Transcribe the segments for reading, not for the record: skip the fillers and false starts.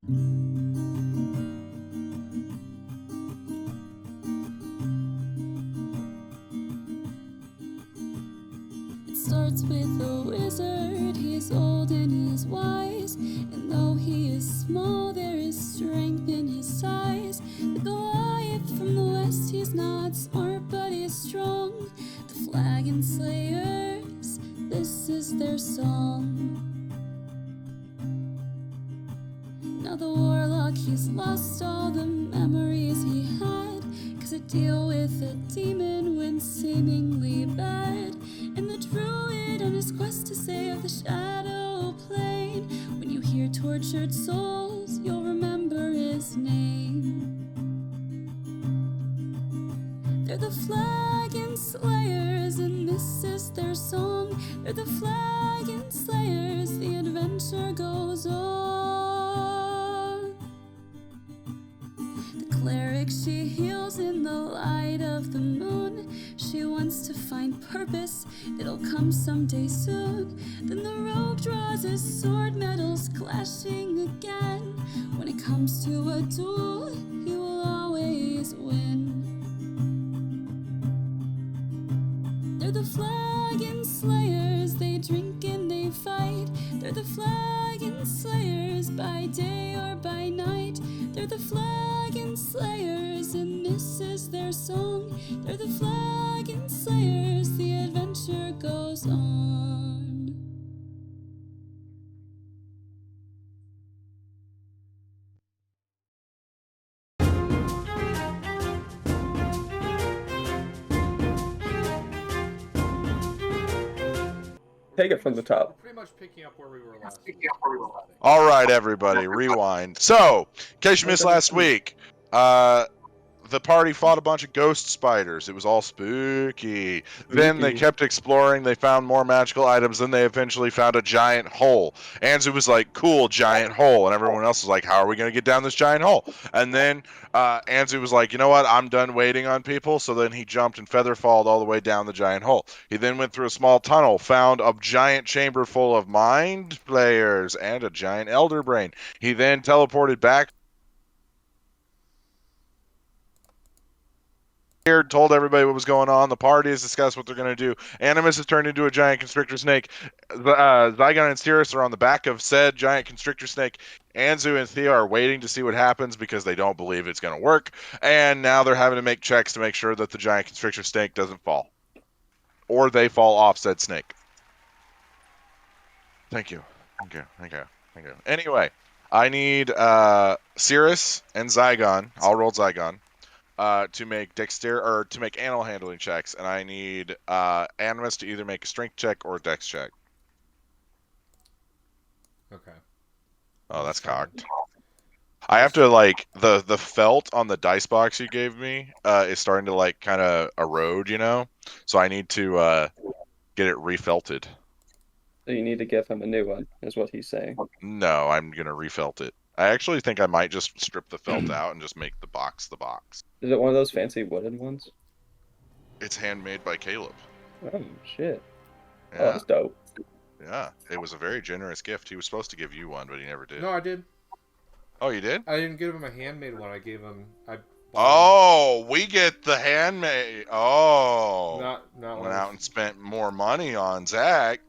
It starts with a wizard. He's old and he's wise, and though he is small, there is strength in his size. The Goliath from the west, he's not smart, but he's strong. The Flagon Slayers, this is their song. Now the warlock, he's lost all the memories he had, 'cause to deal with a demon went seemingly bad. And the druid on his quest to save the shadow plane, when you hear tortured souls, you'll remember his name. They're the Flagon Slayers, and this is their song. They're the Flagon Slayers, the adventure goes on. The cleric, she heals in the light of the moon. She wants to find purpose, it'll come someday soon. Then the rogue draws his sword, metals clashing again. When it comes to a duel, he will always win. They're the Flagon Slayers, they drink and they fight. They're the Flagon Slayers, by day or by night. They're the Flagon Slayers, and this is their song. They're the Flagon Slayers, the adventure goes on. Take it from the top. Pretty much picking up where we were last week. All right, everybody, rewind. So, in case you missed last week, the party fought a bunch of ghost spiders. It was all spooky. Then they kept exploring. They found more magical items. Then they eventually found a giant hole. Anzu was like, cool, giant hole. And everyone else was like, how are we going to get down this giant hole? And then Anzu was like, you know what? I'm done waiting on people. So then he jumped and featherfalled all the way down the giant hole. He then went through a small tunnel, found a giant chamber full of mind players and a giant elder brain. He then teleported back, told everybody what was going on. The party has discussed what they're going to do. Animus has turned into a giant constrictor snake. Zygon and Cirrus are on the back of said giant constrictor snake. Anzu and Thea are waiting to see what happens because they don't believe it's going to work. And now they're having to make checks to make sure that the giant constrictor snake doesn't fall. Or they fall off said snake. Thank you. Anyway, I need Cirrus and Zygon. I'll roll Zygon. To make to make animal handling checks, and I need Animus to either make a strength check or a dex check. Okay. Oh, that's cocked. I have to like the felt on the dice box you gave me is starting to like kind of erode, you know. So I need to get it refelted. So you need to give him a new one, is what he's saying. No, I'm gonna refelt it. I actually think I might just strip the felt out and just make the box the box. Is it one of those fancy wooden ones? It's handmade by Caleb. Oh, shit. Yeah. Oh, that's dope. Yeah, it was a very generous gift. He was supposed to give you one, but he never did. No, I did. Oh, you did? I didn't give him a handmade one. I gave him. We get the handmade. Oh. Not went out and spent more money on Zach.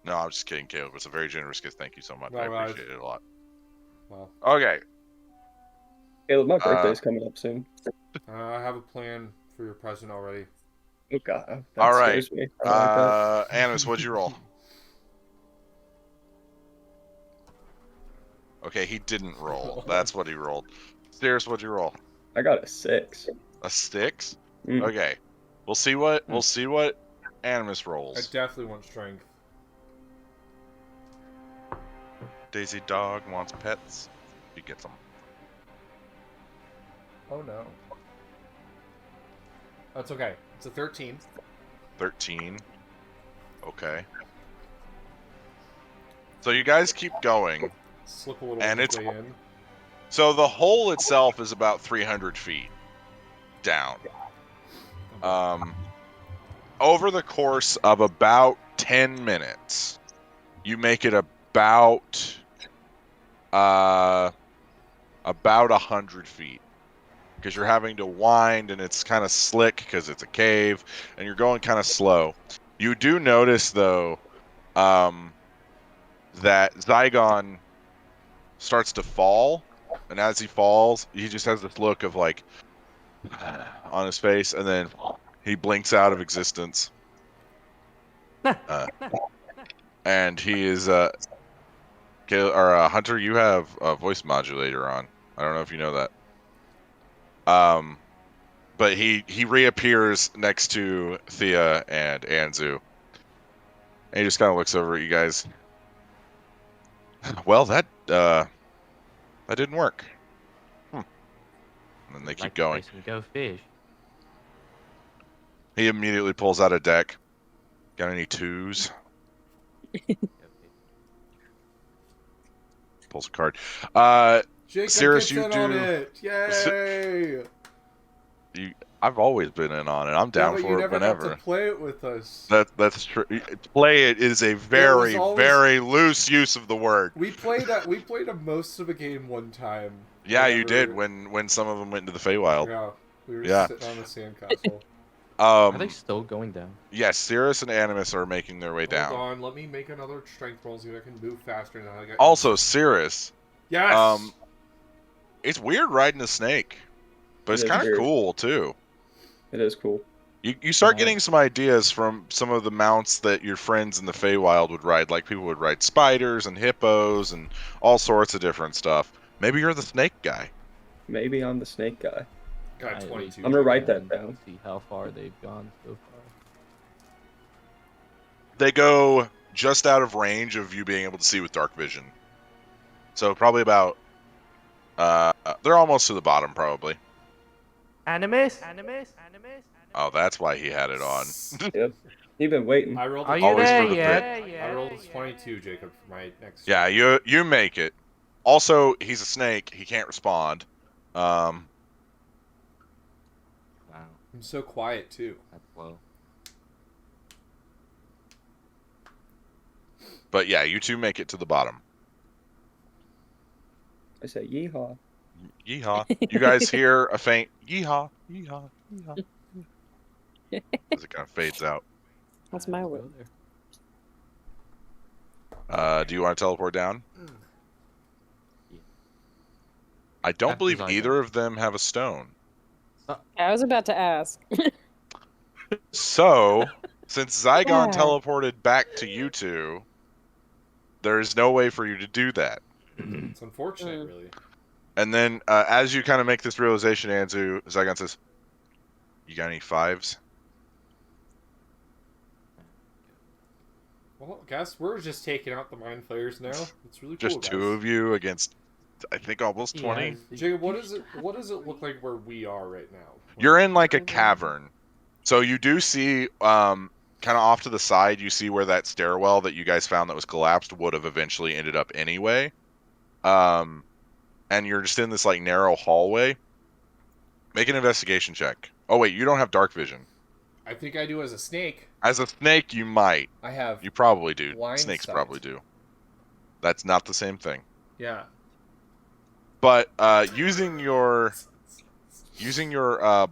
No, I'm just kidding, Caleb. It's a very generous gift. Thank you so much. I appreciate it a lot. Well. Okay. Caleb, my birthday's coming up soon. I have a plan for your present already. Oh, God. That all right. scares me. I like that. Animus, what'd you roll? Okay, he didn't roll. That's what he rolled. Cirrus, what'd you roll? I got a 6. A 6? Mm. Okay. We'll see what Animus rolls. I definitely want strength. Daisy Dog wants pets. He gets them. Oh no. That's okay. It's a 13. 13. Okay. So you guys keep going. Slip a little and way in. So the hole itself is about 300 feet down. Over the course of about 10 minutes, you make it about about 100 feet. Because you're having to wind, and it's kind of slick because it's a cave, and you're going kind of slow. You do notice, though, that Zygon starts to fall, and as he falls, he just has this look of like on his face, and then he blinks out of existence. And he is Hunter. You have a voice modulator on. I don't know if you know that. But he reappears next to Thea and Anzu, and he just kind of looks over at you guys. Well, that didn't work. And then they keep going. Go fish. He immediately pulls out a deck. Got any twos? Pulls a card. Jacob Cirrus, gets you in do. on it. Yay! I've always been in on it. I'm down but for you it never whenever. got to play it with us. That's true. Play it is a very, always... very loose use of the word. We played a most of a game one time. Yeah, whenever... you did when some of them went into the Feywild. Yeah, we were Yeah. sitting on the sandcastle. Are they still going down? Yes, Cirrus and Animus are making their way down. Hold on, let me make another strength roll so I can move faster now. Also, Cirrus. Yes. It's weird riding a snake, but it's kind of cool too. It is cool. You start getting some ideas from some of the mounts that your friends in the Feywild would ride. Like people would ride spiders and hippos and all sorts of different stuff. Maybe you're the snake guy. Maybe I'm the snake guy. Got 22. I'm gonna write that down. See how far they've gone so far. They go just out of range of you being able to see with dark vision. So probably about they're almost to the bottom probably. Animus. Oh, that's why he had it on. Yep. You've been waiting. I rolled. Are you Always there for the yet? I rolled 22, Jacob, for my next. Yeah, you make it. Also, he's a snake. He can't respond. Wow, I'm so quiet too. that's low. But yeah, you two make it to the bottom. I say yeehaw. Yeehaw. You guys hear a faint yeehaw, yeehaw, yeehaw. As it kind of fades out. That's my Go word. there. Do you want to teleport down? Yeah. I don't After believe Zygon. either of them have a stone. I was about to ask. So, since Zygon Yeah. teleported back to you two, there's no way for you to do that. It's unfortunate, really. And then, as you kind of make this realization, Anzu, Zygon says, "You got any fives?" Well, guess we're just taking out the mind flayers now. It's really Just cool, two guys. of you against, I think, almost 20. Jacob, what does it look like where we are right now? You're in like a cavern. So you do see, kind of off to the side, you see where that stairwell that you guys found that was collapsed would have eventually ended up anyway. And you're just in this like narrow hallway. Make an investigation check. Oh wait, you don't have dark vision. I think I do as a snake. As a snake, you might. I have. You probably do. Blind Snakes sight. probably do. That's not the same thing. Yeah. But using your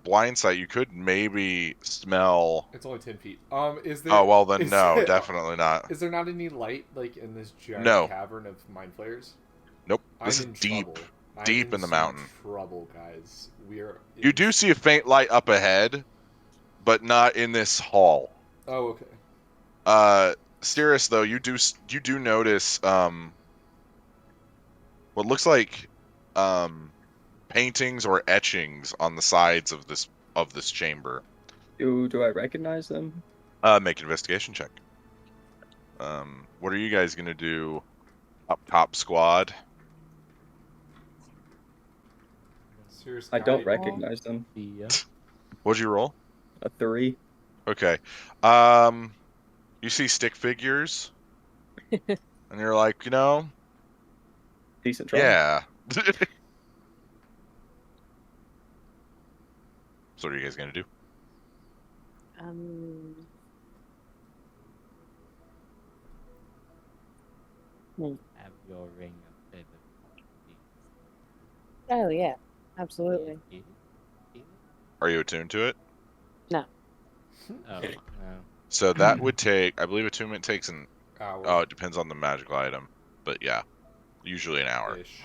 blind sight, you could maybe smell. It's only 10 feet. Is there? Oh well, then is no, there- definitely not. Is there not any light like in this giant No. cavern of mind flayers? Nope. I'm This is in deep. trouble. I'm deep in the some mountain. Trouble, guys. We are. You do see a faint light up ahead, but not in this hall. Oh, okay. Cirrus, though, you do notice what looks like paintings or etchings on the sides of this chamber. Do I recognize them? Make an investigation check. What are you guys gonna do? Up top squad. Seriously, I don't recognize them. Yeah. What'd you roll? A 3. Okay. You see stick figures, and you're like, Decent try. yeah. So what are you guys gonna do? Have your ring of feathers. Oh yeah, absolutely. Are you attuned to it? Oh, no. So that would take, I believe attunement takes an, Hour oh, it depends on the magical item. But yeah, usually an hour. ish.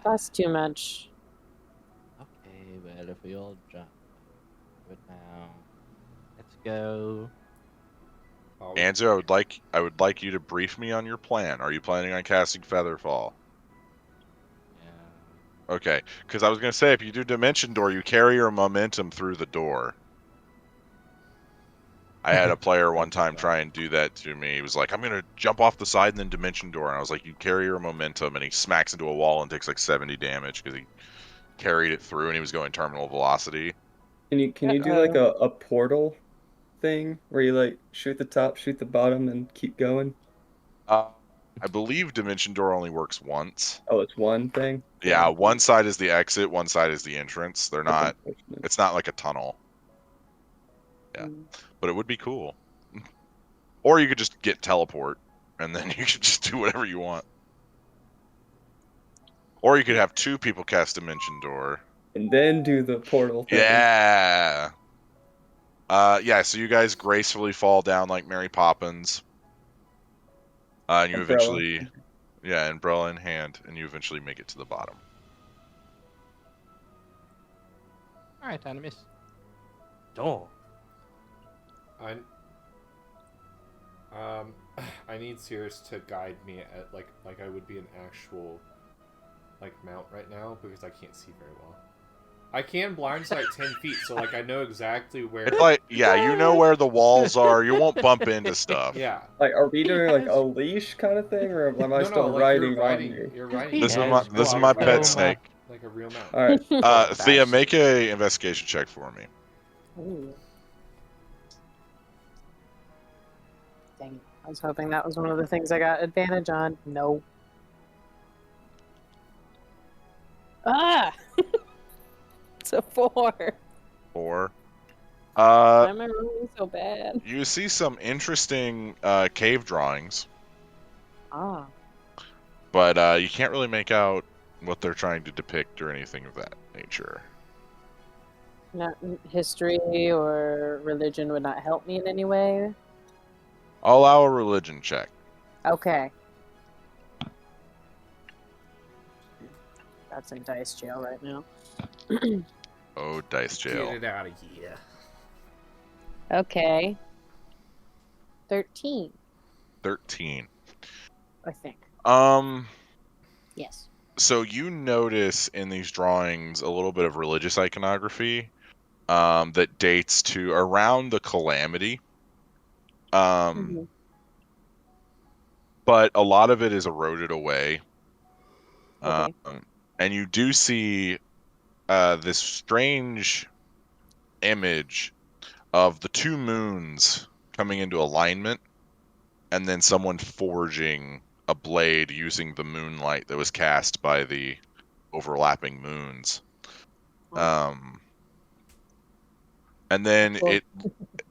That's too much. Okay, well, if we all jump right now, let's go. Oh, Anzo, I would like you to brief me on your plan. Are you planning on casting Featherfall? Yeah. Okay, because I was going to say, if you do Dimension Door, you carry your momentum through the door. I had a player one time try and do that to me. He was like, I'm going to jump off the side and then Dimension Door. And I was like, you carry your momentum. And he smacks into a wall and takes like 70 damage because he carried it through and he was going terminal velocity. Can you do like a portal thing where you like shoot the top, shoot the bottom, and keep going? I believe Dimension Door only works once. Oh, it's one thing? Yeah, one side is the exit, one side is the entrance. They're That's not, unfortunate. it's not like a tunnel. Yeah. Mm. But it would be cool. Or you could just get teleport, and then you could just do whatever you want. Or you could have two people cast Dimension Door. And then do the portal thing. Yeah. Yeah, so you guys gracefully fall down like Mary Poppins. And you Umbrella. eventually, yeah, umbrella in hand, and you eventually make it to the bottom. All right, Animus. Door. I need Cirrus to guide me at like I would be an actual like mount right now because I can't see very well. I can blindside 10 feet, so like I know exactly where. It's like, yeah, you know where the walls are. You won't bump into stuff. Yeah. Like, are we doing like a leash kind of thing, or am I still like riding you're on riding. you? You're riding. This This is my pet snake. Like a real mount. All right. Thea, make a investigation check for me. Ooh. Dang it. I was hoping that was one of the things I got advantage on. No. Ah! It's a 4. 4. Why am I rolling so bad? You see some interesting cave drawings, Ah. but you can't really make out what they're trying to depict or anything of that nature. Not history or religion would not help me in any way. I'll allow a religion check. Okay. That's in dice jail right now. Oh, dice jail. Get it out of here. Okay. 13, 13. I think. Yes. So you notice in these drawings a little bit of religious iconography that dates to around the Calamity. Mhm. But a lot of it is eroded away. Okay. And you do see this strange image of the two moons coming into alignment, and then someone forging a blade using the moonlight that was cast by the overlapping moons. And then Cool.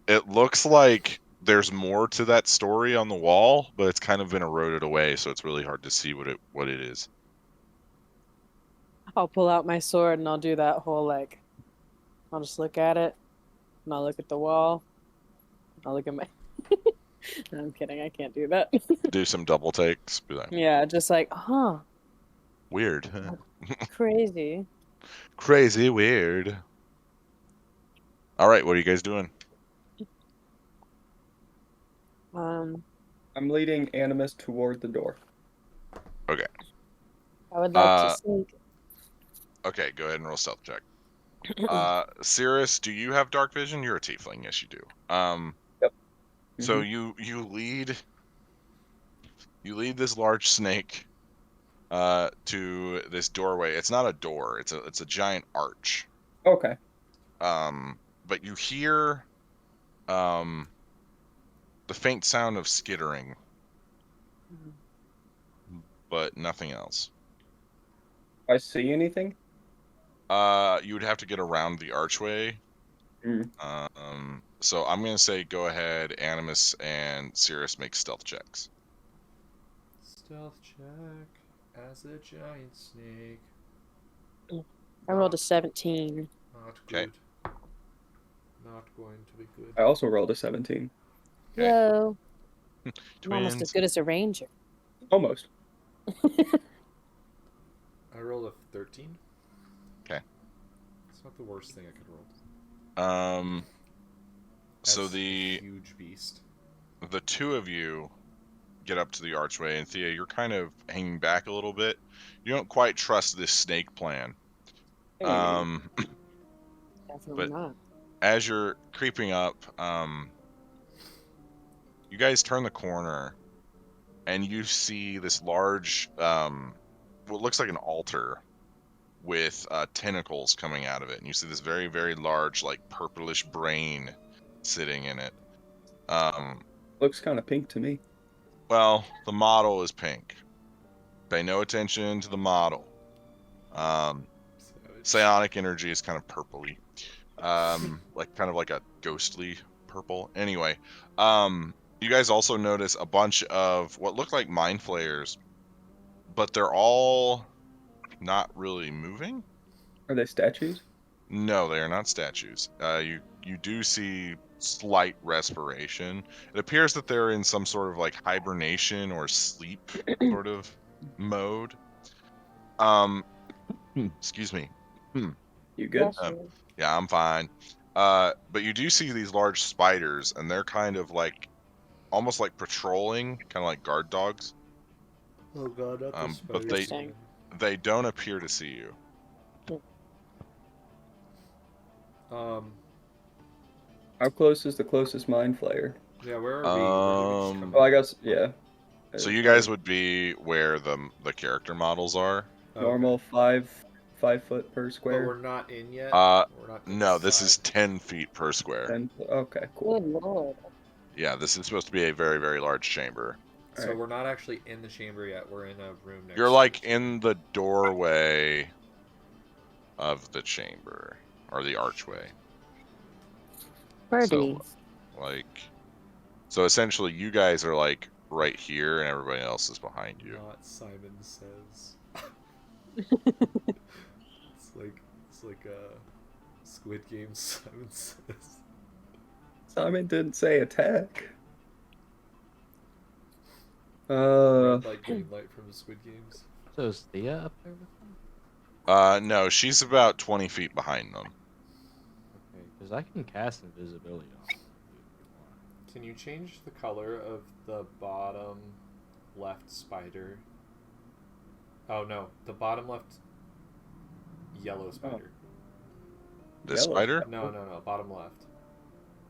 it looks like there's more to that story on the wall, but it's kind of been eroded away, so it's really hard to see what it is. I'll pull out my sword and I'll do that whole like, I'll just look at it, and I'll look at the wall, and I'll look at my. No, I'm kidding. I can't do that. Do some double takes. Be like, Yeah, just like, huh, weird. Huh? crazy. Crazy weird. All right, what are you guys doing? I'm leading Animus toward the door. Okay. I would like to sneak. Okay, go ahead and roll stealth check. Cirrus, do you have dark vision? You're a tiefling, yes you do. Yep. So you lead this large snake to this doorway. It's not a door, it's a giant arch. Okay. But you hear the faint sound of skittering, but nothing else. I see anything? You would have to get around the archway. So I'm gonna say go ahead, Animus and Cirrus make stealth checks. Stealth check as a giant snake. I rolled a 17. Not Okay. good. Not going to be good. I also rolled a 17. Okay. Whoa. I'm almost as Twins. good as a ranger. Almost. I rolled a 13. Okay. It's not the worst thing I could roll. So That's a the huge beast. two of you get up to the archway, and Thea, you're kind of hanging back a little bit. You don't quite trust this snake plan. Definitely but- not. As you're creeping up, you guys turn the corner, and you see this large, what looks like an altar with tentacles coming out of it, and you see this very, very large, like purplish brain sitting in it. Looks kind of pink to me. Well, the model is pink. Pay no attention to the model. Psionic energy is kind of purpley, like kind of like a ghostly purple. Anyway, you guys also notice a bunch of what look like mind flayers, but they're all not really moving. Are they statues? No, they are not statues. You do see slight respiration. It appears that they're in some sort of like hibernation or sleep sort of mode. Excuse me. You good? Yeah, I'm fine. But you do see these large spiders, and they're kind of like, almost like patrolling, kind of like guard dogs. Oh god, not the but spiders. They don't appear to see you. How close is the closest mind flayer? Yeah, where are we? Where did we just come Well, I in? guess, yeah. So you guys would be where the character models are. Normal Okay. 5 foot per But square. we're not in yet? Uh, We're not No, this is inside. 10 feet per square. 10, okay, cool. Good lord. Yeah, this is supposed to be a very, very large chamber. So Alright. we're not actually in the chamber yet. We're in a room next You're to like the in the doorway of the chamber, or the archway. Birdie. So essentially you guys are like right here and everybody else is behind you. Not Simon Says. It's like Squid Game Simon Says. Simon didn't say attack. Red light, green light from the Squid Games. So is Thea up there with them? No, she's about 20 feet behind them. Okay, because I can cast invisibility on them. Can you change the color of the bottom left spider? Oh no, the bottom left yellow spider. This Yellow. spider? No, bottom left.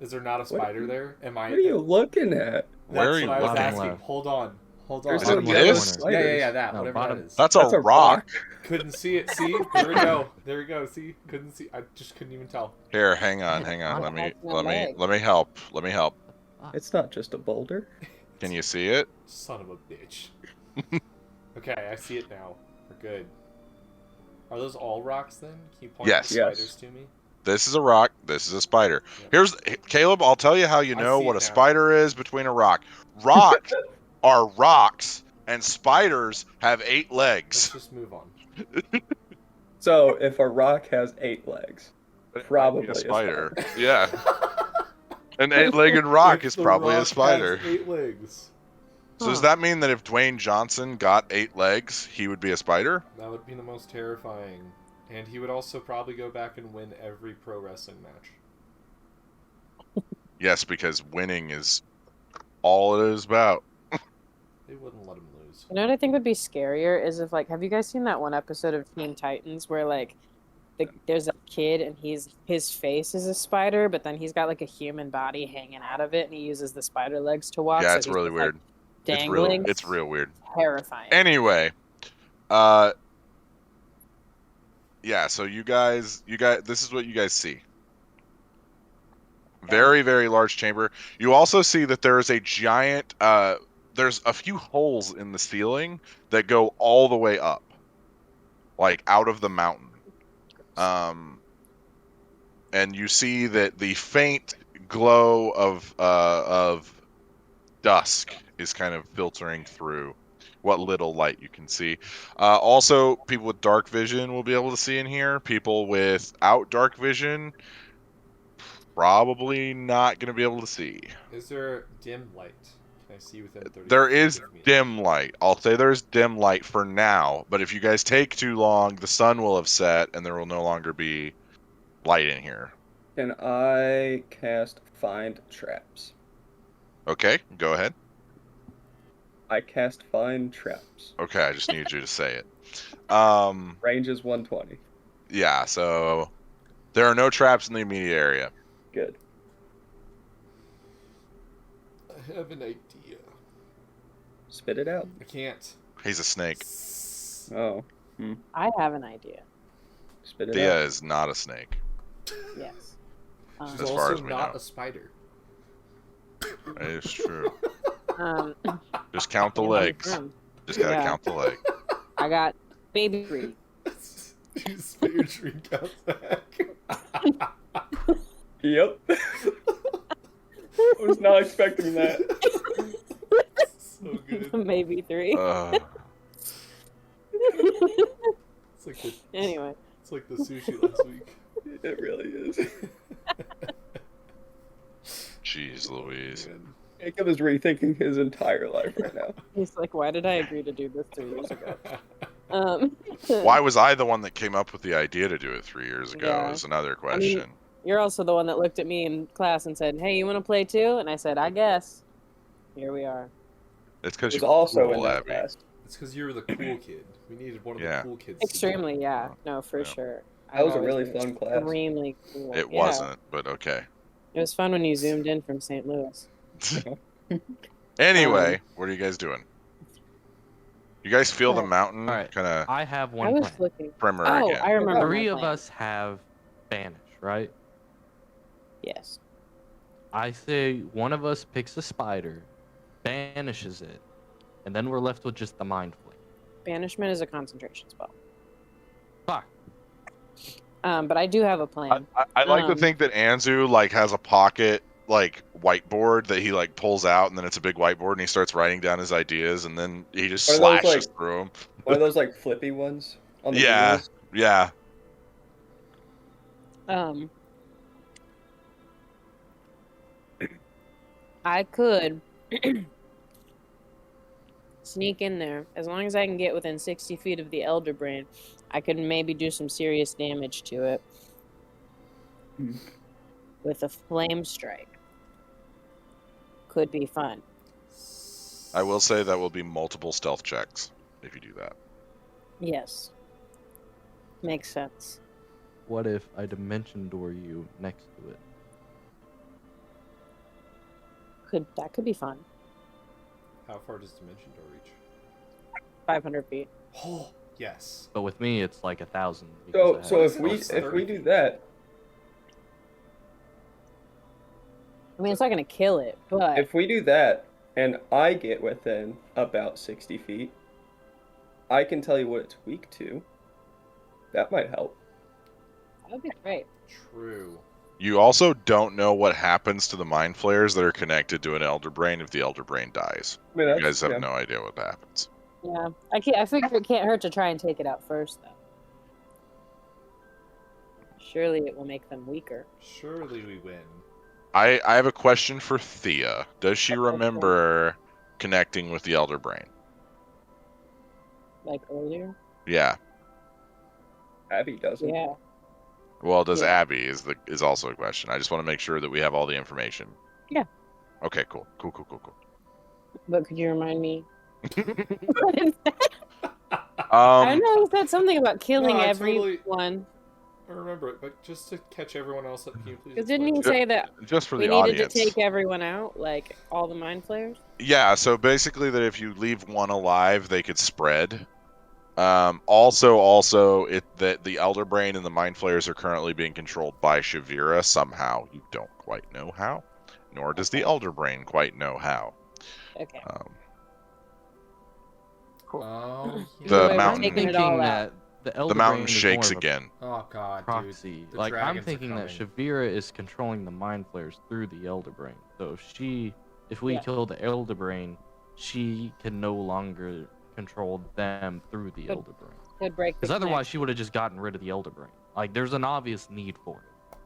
Is there not a What- spider there? Am I? What are you looking at? Where are That's you what I was looking? asking. Left. Hold on. There's Is no it yellow this? spiders. Yeah, that. No, Whatever bottom- that is. That's That's a rock. Couldn't see it. See? There we go. There we go. See? Couldn't see. I just couldn't even tell. Here, hang on. Let me help. It's not just a boulder. Can you see it? Son of a bitch. Okay, I see it now. We're good. Are those all rocks then? Can you point Yes. the Yes. spiders to me? This is a rock. This is a spider. Yeah. Here's Caleb. I'll tell you how you I know see what it a now. spider is between a rock. Rocks are rocks, and spiders have 8 Let's legs. just move on. So if a rock has 8 legs, It might probably be a a spider. spider. Yeah, an 8-legged rock If is the probably a rock spider. has 8 legs. So does that mean that if Dwayne Johnson got 8 legs, he would be a spider? That would be the most terrifying. And he would also probably go back and win every pro wrestling match. Yes, because winning is all it is about. They wouldn't let him lose. You know what I think would be scarier is if, like, have you guys seen that one episode of Teen Titans where, like, there's a kid and his face is a spider, but then he's got like a human body hanging out of it, and he uses the spider legs to walk. Yeah, so it's he's really just, like, weird. dangling. It's real weird. Terrifying. Anyway, yeah, so you guys, this is what you guys see. Very, very large chamber. You also see that there is a giant, there's a few holes in the ceiling that go all the way up, like out of the mountain. And you see that the faint glow of dusk is kind of filtering through what little light you can see. Also, people with dark vision will be able to see in here. People without dark vision, probably not going to be able to see. Is there dim light? Can I see within 30 There feet is of me? dim light. I'll say there's dim light for now, but if you guys take too long, the sun will have set and there will no longer be light in here. Can I cast Find Traps? Okay, go ahead. I cast Find Traps. Okay, I just need you to say it. Range is 120. Yeah, so there are no traps in the immediate area. Good. I have an idea. Spit it out. I can't. He's a snake. Oh. I have an idea. Spit it Thea out. is not a snake. Yes. She's As also far as we not know. a spider. That is true. Um, Just count the yeah, legs. confirmed. Just gotta Yeah. count the leg. I got baby breed. You spit your drink out back. Yep. I was not expecting that. So good. Maybe 3. It's like the, Anyway. it's like the sushi last week. It really is. Jeez Louise. Man. Jacob is rethinking his entire life right now. He's like, why did I agree to do this 3 years ago? Why was I the one that came up with the idea to do it 3 years ago? Yeah. Is another I mean, question. you're also the one that looked at me in class and said, hey, you want to play too? And I said, I guess. Here we are. It's It because was you also cool, in that Abby. class. It's because you were the cool kid. We needed one of Yeah. the cool kids. to do it. Extremely, yeah. No, for Yeah. sure. That was a I've always really been fun class. Extremely cool. It Yeah. wasn't, but okay. It was fun when you zoomed in from St. Louis. Anyway, what are you guys doing? You guys feel the Alright. mountain Alright. kind of I have I one was plan. looking. primer Oh, again? I remember. my 3 of plan. us have Banish, right? Yes. I say one of us picks a spider, banishes it, and then we're left with just the mind flame. Banishment is a concentration spell. Fuck. But I do have a plan. I like to Um, think that Anzu like has a pocket like whiteboard that he like pulls out, and then it's a big whiteboard, and he starts writing down his ideas, and then he just One of those, slashes like- through them. One of those like flippy ones on the Yeah. wheels. Yeah. I could sneak in there as long as I can get within 60 feet of the Elder Brain. I could maybe do some serious damage to it Hmm. with a flame strike. Could be fun. I will say that will be multiple stealth checks if you do that. Yes. Makes sense. What if I dimension door you next to it? That could be fun. How far does Dimension Door reach? 500 feet. Oh, yes. But with me, it's like 1,000. So What's if we else? if we do that, I mean, it's not going to kill it, but if we do that, and I get within about 60 feet, I can tell you what it's weak to. That might help. that would be great. True. You also don't know what happens to the mind flayers that are connected to an Elder Brain if the Elder Brain dies. I mean, You that's- guys have yeah. no idea what happens. Yeah, I figure it can't hurt to try and take it out first, though. Surely it will make them weaker. Surely we win. I have a question for Thea. Does she Okay. remember connecting with the Elder Brain? Like earlier. Yeah. Abby doesn't. Yeah. Well, does Yeah. Abby is also a question. I just want to make sure that we have all the information. Yeah. Okay, cool. Cool. But could you remind me? What is that? I know you said something about killing No, I totally- everyone. I remember it, but just to catch everyone else up, can you please? Because didn't he explain? say that just for we the needed audience. to take everyone out, like all the mind flayers? Yeah, so basically that if you leave one alive, they could spread. Also, that the Elder Brain and the Mind Flayers are currently being controlled by Shavira somehow. You don't quite know how, nor does the Elder Brain quite know how. Okay. Oh, The So we're mountain- taking thinking it all out. that the Elder The mountain Brain is shakes more of a again. Oh god, dude. proxy. The Like I'm dragons are thinking that coming. Shavira is controlling the mind flayers through the Elder Brain. So if we Yeah. kill the Elder Brain, she can no longer controlled them through the Elder Brain. Could break. Because otherwise, she would have just gotten rid of the Elder Brain. Like, there's an obvious need for it.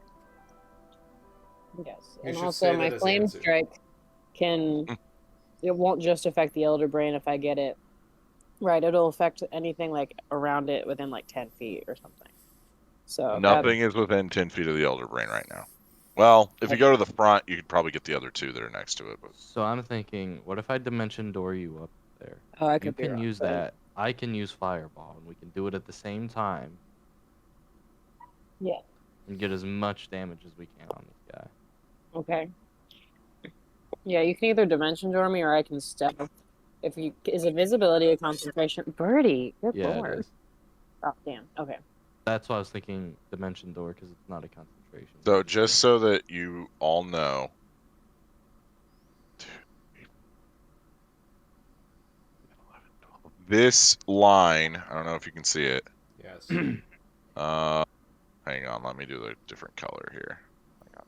Yes, You and should also say my that as flame answer. strike can. It won't just affect the Elder Brain if I get it right. It'll affect anything like around it within like 10 feet or something. So Nothing is within 10 feet of the Elder Brain right now. Well, if you go to the front, you could probably get the other two that are next to it. But So I'm thinking, what if I Dimension Door you up there? Oh, I You could be can wrong, use but- that. I can use Fireball, and we can do it at the same time. Yeah. And get as much damage as we can on this guy. Okay. Yeah, you can either dimension door me or I can step. If you is invisibility a concentration? Birdie, good Yeah, lord. it is. Oh damn. Okay. That's why I was thinking Dimension Door, because it's not a concentration. so just so that you all know, this line, I don't know if you can see it. Yes. Hang on, let me do a different color here.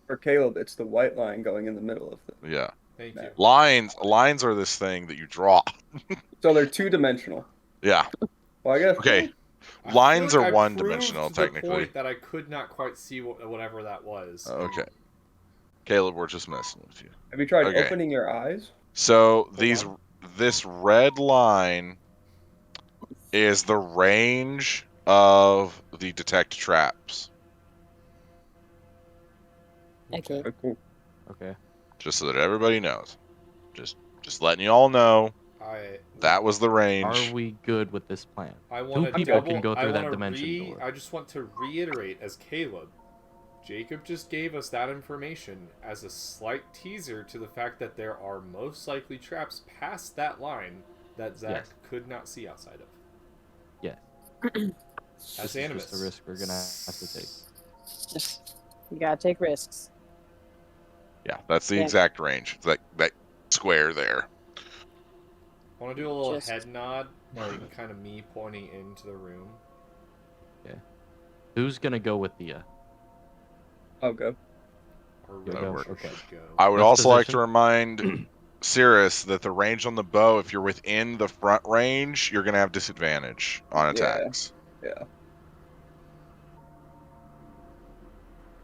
For Caleb, it's the white line going in the middle of the. Yeah. Thank you. Lines are this thing that you draw. So they're two-dimensional. Yeah. Well, I guess. Okay. I Lines feel are like I one-dimensional, proved the technically. point that I could not quite see whatever that was. Okay. Caleb, we're just messing with you. Have you tried Okay. opening your eyes? So on. this red line is the range of the detect traps. Okay. Oh, cool. Okay. Just so that everybody knows. Just letting you all know that was the range. Are we good with this plan? I want to people double. can go I through that wanna dimension door. I just want to reiterate as Caleb. Jacob just gave us that information as a slight teaser to the fact that there are most likely traps past that line that Zach Yes. could not see outside of. Yes. As This is Animus. just a risk we're gonna have to take. You gotta take risks. Yeah, that's the Yeah. exact range. It's that square there. Want to do a little Just- head nod, like kind of me pointing into the room. Who's gonna go with the? I'll go. Or Go, Roger go, okay. should go. I would Let's also like to position. remind Cirrus that the range on the bow, if you're within the front range, you're gonna have disadvantage on Yeah. attacks. Yeah.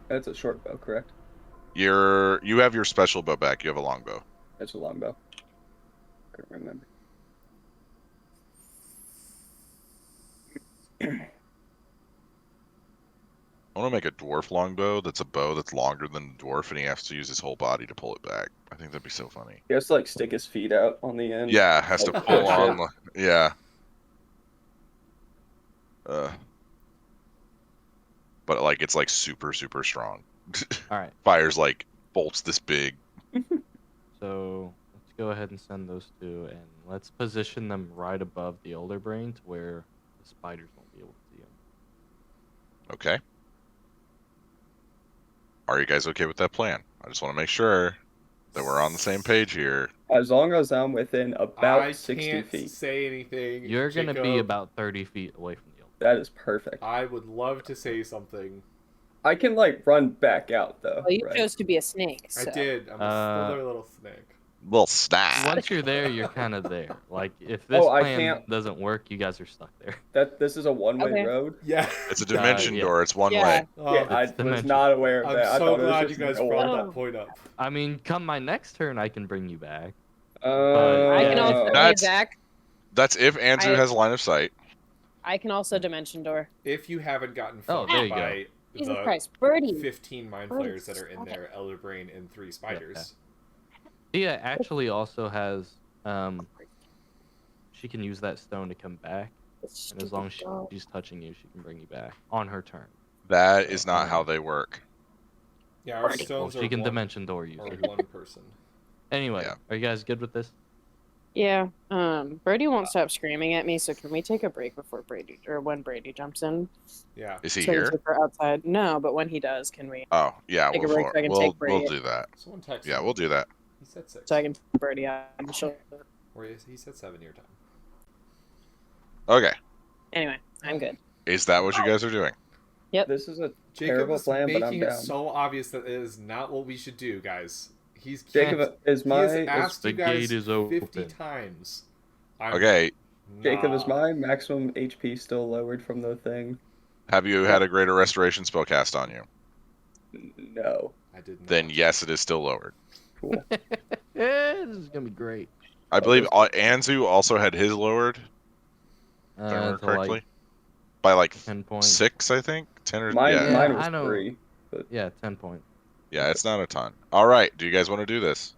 That's a short bow, correct? You have your special bow back. You have a long bow. That's a long bow. Couldn't remember. I want to make a dwarf longbow that's a bow that's longer than the dwarf, and he has to use his whole body to pull it back. I think that'd be so funny. He has to like stick his feet out on the end. Yeah, has to Like, pull oh, on. shit. Yeah. But like it's like super strong. All right. Fires like bolts this big. So let's go ahead and send those two, and let's position them right above the Elder Brain to where the spiders won't be able to see them. Okay. Are you guys okay with that plan? I just want to make sure that we're on the same page here. As long as I'm within about I 60 can't feet. say anything. You're gonna be Jacob. about 30 feet away from the Elder. That is perfect. I would love to say something. I can like run back out though. Well, you right? chose to be a snake. I So. did. I'm a slither little snake. Little snack. Once you're there, you're kind of there. Like if this Oh, I plan can't- doesn't work, you guys are stuck there. This is a one-way Okay. road. Yeah. It's a dimension yeah. door. It's one Yeah. way. Oh, Yeah, I it's was dimension. not aware of I'm that. I so thought it was glad you just guys an brought door. that point up. I mean, come my next turn, I can bring you back. I can Yeah. also. Hey, That's- Zach. That's if Andrew I- has line of sight. I can also dimension door. If you haven't gotten Oh, fucked there you by Jesus the Christ, Birdie. 15 mind Birdie, flayers that are in stop it. there, Elder Brain and 3 spiders. Tia actually also has she can use that stone to come back, and as long as she's touching you, she can bring you back on her turn. That is not how they work. Yeah, our Birdie. stones Well, she are can one, dimension door you. are so- one person. Anyway, Yeah. are you guys good with this? Yeah. Birdie won't stop screaming at me. So can we take a break before Brady or when Brady jumps in? Yeah. Is he So we here? take her outside. No, but when he does, can we? Oh, yeah. Take a break so I can We'll take Brady. do that. Someone text Yeah, me. we'll do that. He said 6. So I can take Birdie out. And she'll... Or he said 7 your time. Okay. Anyway, I'm good. Is that what you guys are doing? This is a Jacob terrible is plan, but I'm making it down. so obvious that it is not what we should do, guys. He's Jacob, is he my has asked The you guys gate is 50 open. times. I'm Okay. Jacob, is Nah, my maximum HP still lowered from the thing? Have you had a greater restoration spell cast on you? No. I did not. Then yes, it is still lowered. Cool. This is gonna be great. I believe just- Anzu also had his lowered, if I remember To like correctly. By like 10 points. 6, I think. 10 or Mine, yeah. mine Yeah, was I know. 3. Yeah, 10 points. Yeah, it's not a ton. All right, do you guys want to do this?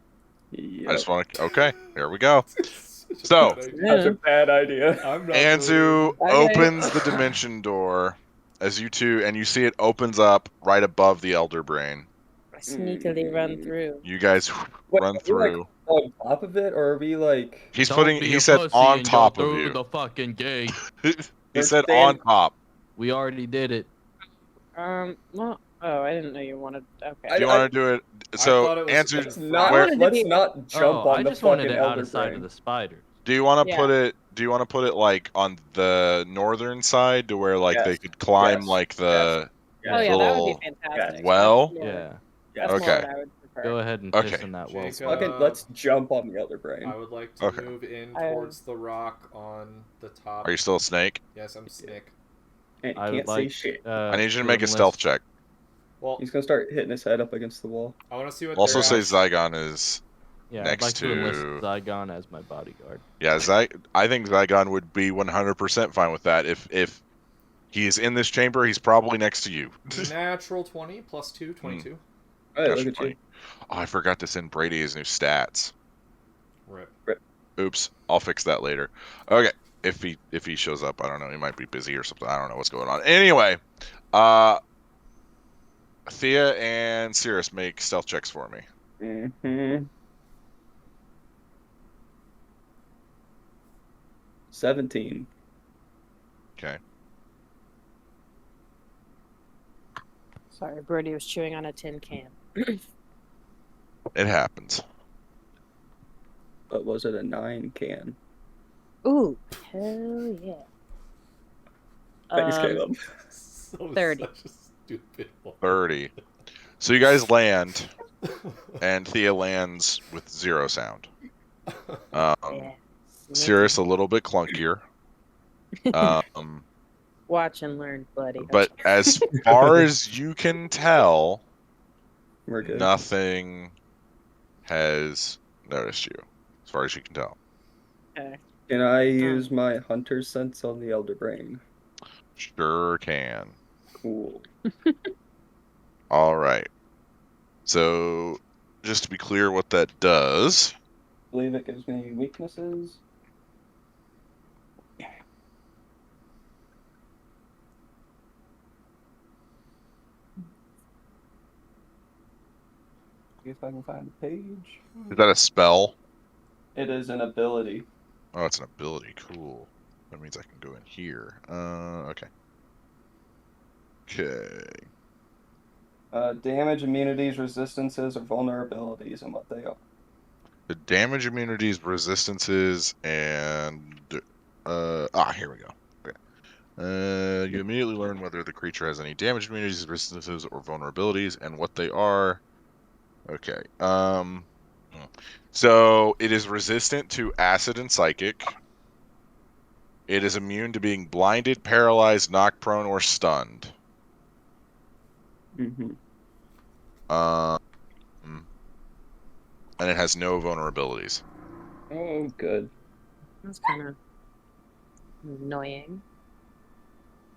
Yep. I just want to. Okay, here we go. It's such a So- bad idea. That's a bad idea. I'm not Anzu Okay. opens the dimension door as you two, and you see it opens up right above the Elder Brain. I sneakily run through. You guys Wait, run are we, like, through. on top of it, or are we like? He's Don't putting. be He a said pussy on and go top of through you. the fucking gate. He We're said stand- on top. We already did it. Well, oh, I didn't know you wanted. Okay. Do you want to do it? I So thought it was answer. in Let's front. not. Where- wanted to Let's be- not jump Oh, on I the just wanted fucking it out Elder of sight Brain. of the spider. Do you want to Yeah. put it? Do you want to put it like on the northern side to where like they Yes. could climb Yes. like the? Yes. Oh yeah, that would little be fantastic. well? That's more, Yeah. that's Yes. more Okay. what I would prefer. Go ahead and Okay. piss in that well. Jacob. Fucking, let's jump on the Elder Brain. I would like to Okay. move in I- towards the rock on the top. Are you still a snake? Yes, I'm Snick. And he I would can't like. see shit. I need you to make a stealth check. Well, He's gonna start hitting his head up against the wall. I want to see what. Also, they're say actually- Zygon is. Yeah, next I'd like to enlist to- Zygon as my bodyguard. Yeah, I think Zygon would be 100% fine with that. If he is in this chamber, he's probably next to you. Natural 20 plus 2, 22. All right, Gosh, look at funny. you. Oh, I forgot to send Brady his new stats. Rip. Oops, I'll fix that later. Okay, if he shows up, I don't know. He might be busy or something. I don't know what's going on. Anyway, Thea and Cirrus make stealth checks for me. Mm-hmm. 17. Okay. Sorry, Birdie was chewing on a tin can. It happens. But was it a 9 can? Ooh, hell yeah. Thanks, Caleb. So 30. Such a stupid one. 30. So you guys land, and Thea lands with 0 sound. Yeah. Cirrus a little bit clunkier. Watch and learn, buddy. But as far as you can tell, We're good. nothing has noticed you, as far as you can tell. Okay. Can I use my hunter sense on the Elder Brain? Sure can. Cool. All right. So, just to be clear, what that does. I believe it gives me weaknesses. See if I can find the page. Is that a spell? It is an ability. Oh, it's an ability. Cool. That means I can go in here. Okay. Okay. Damage, immunities, resistances, or vulnerabilities, and what they are. The damage, immunities, resistances, and here we go. Okay. You immediately learn whether the creature has any damage, immunities, resistances, or vulnerabilities, and what they are. Okay. So it is resistant to acid and psychic. It is immune to being blinded, paralyzed, knocked prone, or stunned. Mm-hmm. And it has no vulnerabilities. Oh, good. That's kind of annoying.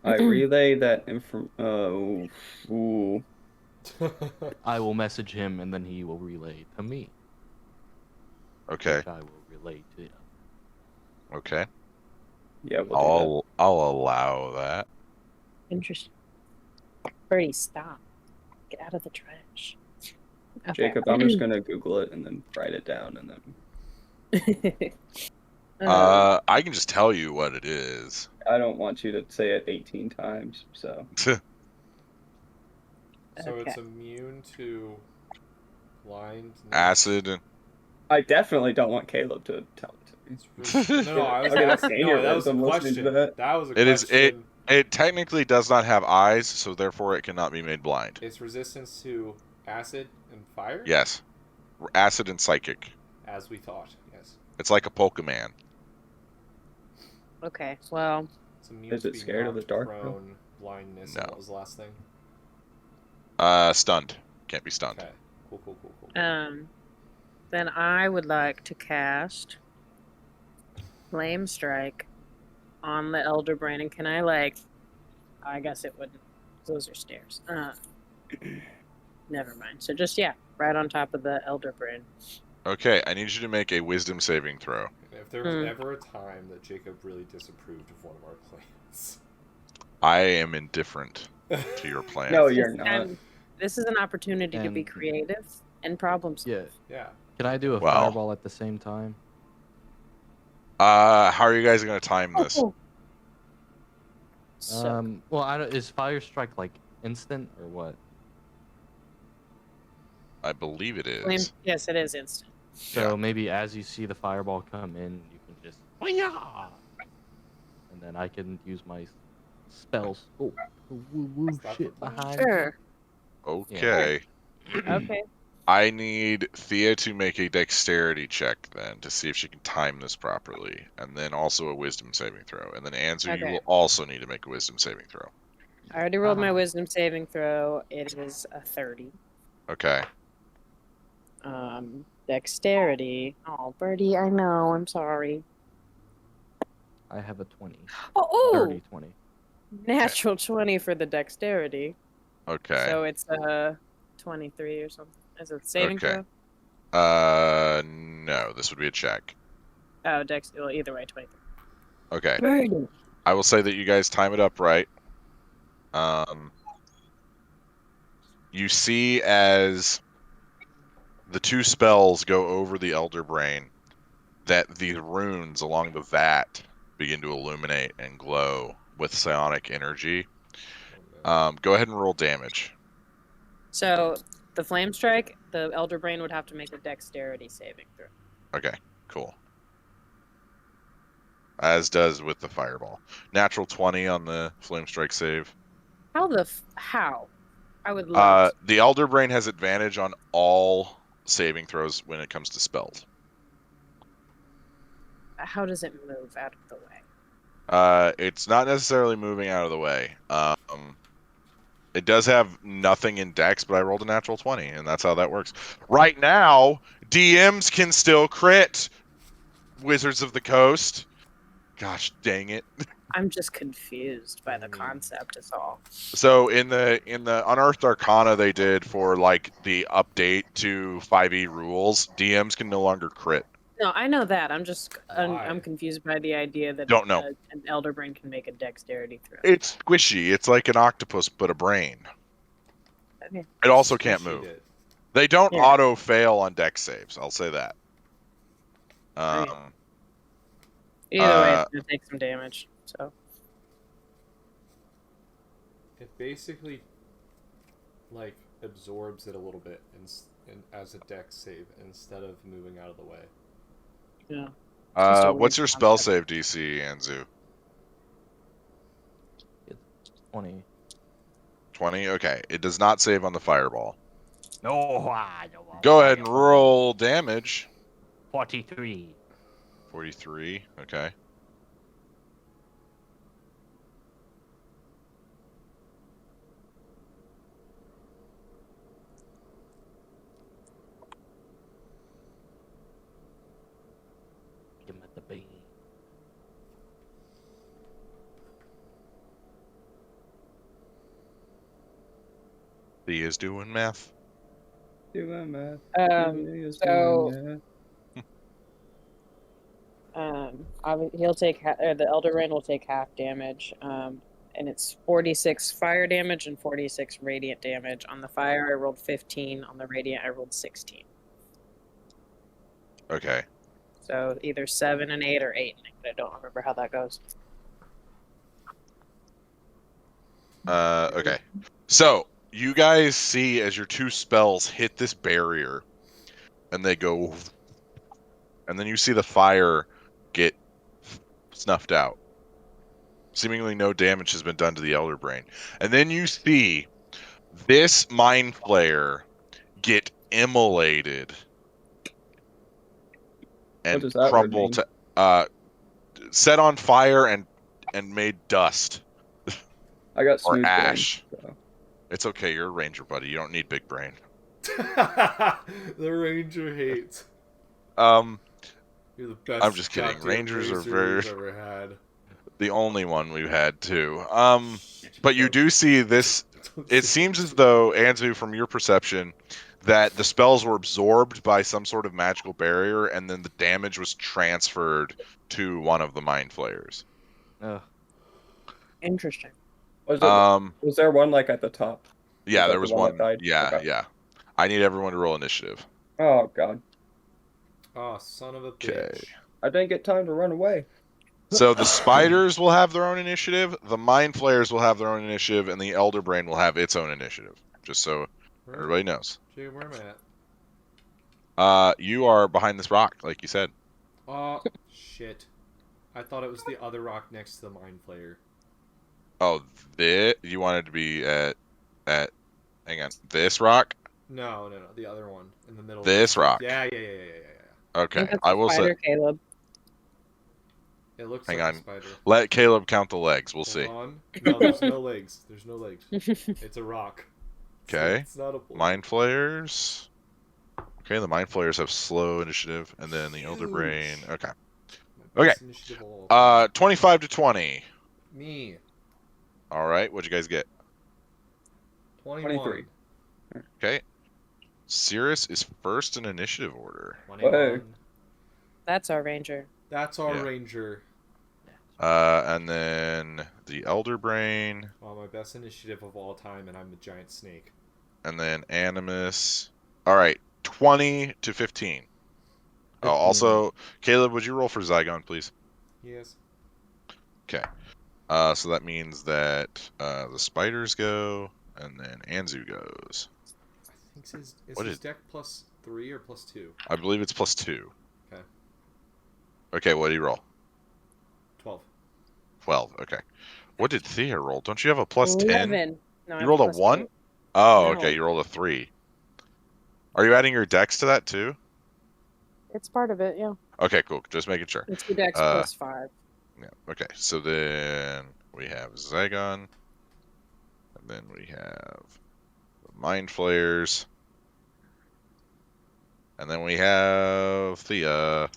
I relay that info. Oh, ooh. I will message him, and then he will relay to me. Okay. Which I will relay to him. Okay. Yeah, we'll I'll allow that. Interesting. Birdie, stop. Get out of the trash. do that. Okay. Jacob, I'm just gonna Google it and then write it down, and then I can just tell you what it is. I don't want you to say it 18 times. So So it's Okay. immune to blind. Acid. I definitely don't want Caleb to tell it to me. It's really, no, I was Okay, that's asking. No, that was a aneurysm listening question. to that. That was a It is- question. It technically does not have eyes, so therefore it cannot be made blind. It's resistance to acid and fire. Yes. Acid and psychic. As we thought. Yes. It's like a Pokemon. Okay, well, It's immune Is to it being scared of the knocked dark, though? prone, blindness, No. and what was the last thing? Stunned. Can't be stunned. Okay. Cool. then I would like to cast Flame Strike on the Elder Brain, and can I I guess it wouldn't. Those are stairs. Never mind. So just right on top of the Elder Brain. Okay, I need you to make a wisdom saving throw. If there was ever a time that Jacob really disapproved of one of our plans. I am indifferent to your plan. No, you're not. This is an opportunity to be And- creative and problem solve. Yeah. Yeah. Can I do a Wow. fireball at the same time? How are you guys going to time this? So, Well, I don't, is fire strike like instant or what? I believe it flame, is. yes, it is instant. So Yeah. maybe as you see the fireball come in, you can just and then I can use my spells. Oh, woo Is that shit the plan? behind. Sure. Okay. Okay. I need Thea to make a dexterity check then to see if she can time this properly, and then also a wisdom saving throw. And then Anzu, you Okay. will also need to make a wisdom saving throw. I already rolled my wisdom saving throw. It is a 30. Okay. Dexterity. Oh, Birdie, I know. I'm sorry. I have a 20. Oh, Dirty 20. natural 20 for the dexterity. Okay. So it's a 23 or something. Is it saving Okay. throw? No, this would be a check. Oh, dex. Well, either way, 23. Okay. Birdie. I will say that you guys time it up right. You see as the two spells go over the Elder Brain that the runes along the vat begin to illuminate and glow with psionic energy. Go ahead and roll damage. So the flame strike, the Elder Brain would have to make a dexterity saving throw. Okay, cool. As does with the fireball. Natural 20 on the flame strike save. How? I would love. The Elder Brain has advantage on all saving throws when it comes to spells. How does it move out of the way? It's not necessarily moving out of the way. It does have nothing in Dex, but I rolled a natural 20, and that's how that works. Right now, DMs can still crit Wizards of the Coast. Gosh dang it. I'm just confused by the concept. Is all. So in the Unearthed Arcana they did for like the update to 5e rules, DMs can no longer crit. No, I know that. I'm just Why? I'm confused by the idea that Don't know. An Elder Brain can make a dexterity throw. It's squishy. It's like an octopus but a brain. Okay. It also can't Squishied move. it. They don't Yeah. auto fail on Dex saves. I'll say that. Okay. Either way, it's gonna take some damage. So It basically like absorbs it a little bit as a dex save instead of moving out of the way. yeah. Just a What's weird your spell concept. save DC, Anzu? 20. 20? Okay. It does not save on the fireball. No, Go ahead and roll damage. 43. 43. Okay. Give him the bean. He is doing math. Doing math. So he'll take the Elder Brain will take half damage. And it's 46 fire damage and 46 radiant damage. On the fire, I rolled 15. On the radiant, I rolled 16. Okay. So either 7 and 8 or 8 and 8. I don't remember how that goes. Okay. So, you guys see as your two spells hit this barrier, and they go, and then you see the fire get snuffed out. Seemingly no damage has been done to the Elder Brain. And then you see this Mind Flayer get immolated What and does that word crumble mean? to set on fire and made dust I got or smooth brain. ash. So. It's okay. You're a ranger, buddy. You don't need big brain. The ranger hates. Um, You're the best. I'm just kidding. goddamn Rangers are racer very you've ever had. the only one we've had too. But you Don't- do see this. don't It say seems it. as though, Anzu, from your perception, that the spells were absorbed by some sort of magical barrier, and then the damage was transferred to one of the mind flayers. Ugh. Interesting. Was there one like at the top? Yeah, that there the was one one. that died? Yeah, Okay. yeah. I need everyone to roll initiative. Oh god, Oh, son of a Okay. bitch. I didn't get time to run away. So the spiders will have their own initiative, the mind flayers will have their own initiative, and the elder brain will have its own initiative. Just so everybody knows. Jay, where am I at? You are behind this rock, like you said. Oh, shit. I thought it was the other rock next to the Mind Flayer. Oh, you wanted to be at hang on, this rock? No, the other one in the middle. This rock. Yeah. Okay, That's I a will say. spider, Caleb. It looks Hang like on. a spider. Let Caleb count the legs. We'll see. Hold on. No, there's no legs. There's no legs. It's a rock. Okay. It's not a bull. Mind flayers. Okay, the mind flayers have slow initiative, and then the elder brain. Okay. My best Okay. initiative of all time. 25 to 20. Me. All right, what'd you guys get? 21. 23. Okay. Cirrus is first in initiative order. 21. That's our ranger. That's our Yeah. ranger. And then the elder brain, Oh, my best initiative of all time, and I'm the giant snake. and then animus. All right, 20 to 15. Oh, also, Caleb, would you roll for Zygon, please? Yes. Okay. So that means that the spiders go, and then Anzu goes. I think is What his is- deck +3 or +2? I believe it's +2. Okay. Okay, what did he roll? 12. 12. Okay. What did Thea roll? Don't you have a +10? 11. No, I You have rolled a plus 1? eight. Oh, No. okay. You rolled a 3. Are you adding your dex to that too? It's part of it, yeah. Okay, cool. Just making sure. It's the dex Uh, plus 5. Yeah. Okay. So then we have Zygon, and then we have the Mind Flayers, and then we have Thea.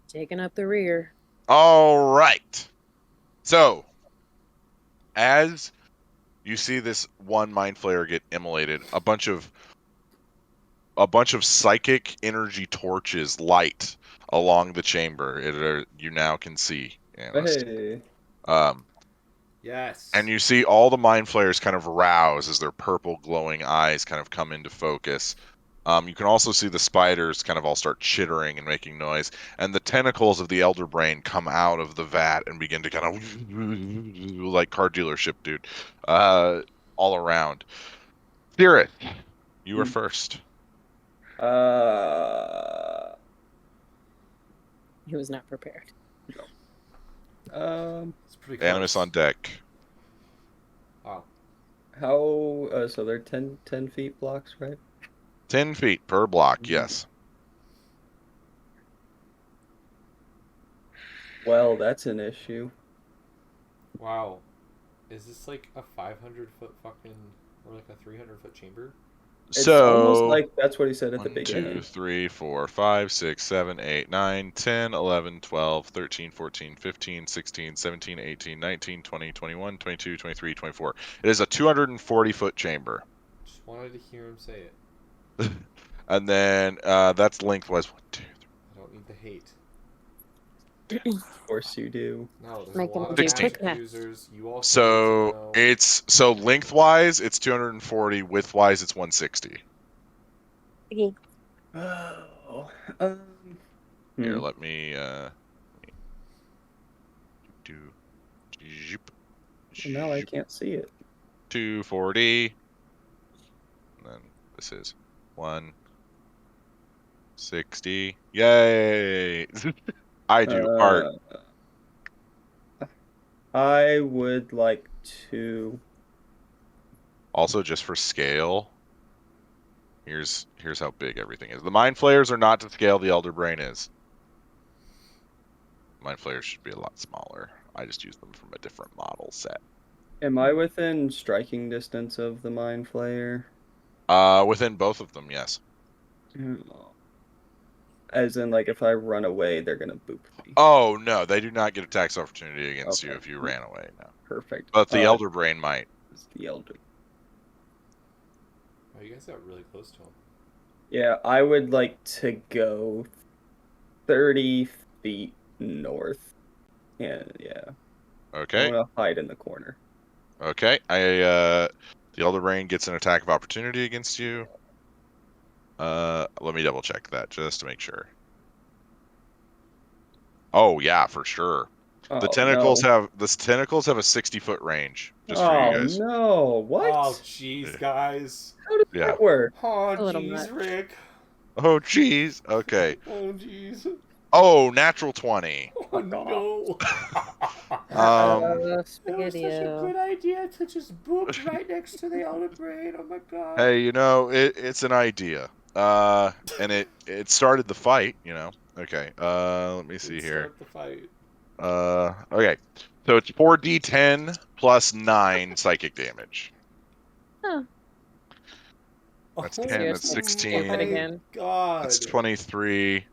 Taking up the rear. All right. So, as you see this one Mind Flayer get immolated, a bunch of psychic energy torches light along the chamber. You now can see. Analyst. Hey. Yes. And you see all the mind flayers kind of rouse as their purple glowing eyes kind of come into focus. You can also see the spiders kind of all start chittering and making noise, and the tentacles of the elder brain come out of the vat and begin to kind of like car dealership, dude, all around. Spirit, you are first. He was not prepared. It's pretty close. Animus on deck. Wow. How? So they're 10 feet blocks, right? 10 feet per block, yes. Well, that's an issue. Wow. Is this like a 500-foot fucking, or like a 300-foot chamber? It's So almost like that's what he said at the 1, beginning. 2, 3, 4, 5, 6, 7, 8, 9, 10, 11, 12, 13, 14, 15, 16, 17, 18, 19, 20, 21, 22, 23, 24. It is a 240-foot chamber. Just wanted to hear him say it. And then that's lengthwise. 1, 2, 3. I don't need the hate. Of course you do. No, there's Make a him lot of do magic quick math. users. You also So need to know- it's lengthwise it's 240, widthwise it's 160. Oh. Here, let me do Now I can't see it. 240. And then this is 160. Yay! I do art. I would like to. Also, just for scale, here's how big everything is. The mind flayers are not to scale. The elder brain is. Mind flayers should be a lot smaller. I just use them from a different model set. Am I within striking distance of the Mind Flayer? Within both of them, yes. As in, like, if I run away, they're gonna boop me. Oh no, they do not get a tax opportunity against you Okay. if you ran away. No, Perfect. but the Elder Brain might. It's the Elder. Oh, you guys got really close to him. Yeah, I would like to go 30 feet north. And yeah, I Okay. want to hide in the corner. Okay. The Elder Brain gets an attack of opportunity against you. Let me double check that just to make sure. Oh yeah, for sure. The Oh, tentacles no. have a 60-foot range just for Oh you guys. no! What? Oh, jeez, guys. How does Yeah. that work? Oh, A little jeez, much. Rick. Oh jeez. Okay. Oh, jeez. Oh, natural 20. Oh, no. Um. That was such a Spaghetti-O. good idea to just boop right next to the Elder Brain. Oh my god. Hey, it's an idea. And it started the fight. Okay. Let me see Let's here. start the fight. Okay. So it's 4d10 plus 9 psychic damage. That's 10, Serious, that's like, 16. stupid again. God. That's 23.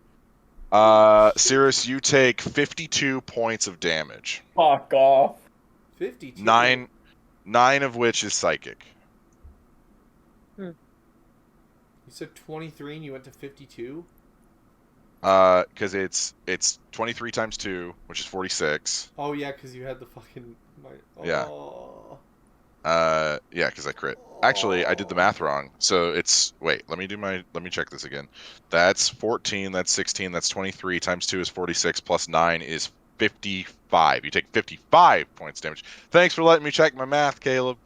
Cirrus, you take 52 points of damage. Fuck off. 52. Nine of which is psychic. You said 23 and you went to 52? Because it's 23 times 2, which is 46. Oh, yeah, because you had the fucking... Yeah. Oh. Yeah, because I crit. Actually, I did the math wrong. So it's wait. Let me check this again. That's 14. That's 16. That's 23 times 2 is 46. Plus 9 is 55. You take 55 points damage. Thanks for letting me check my math, Caleb.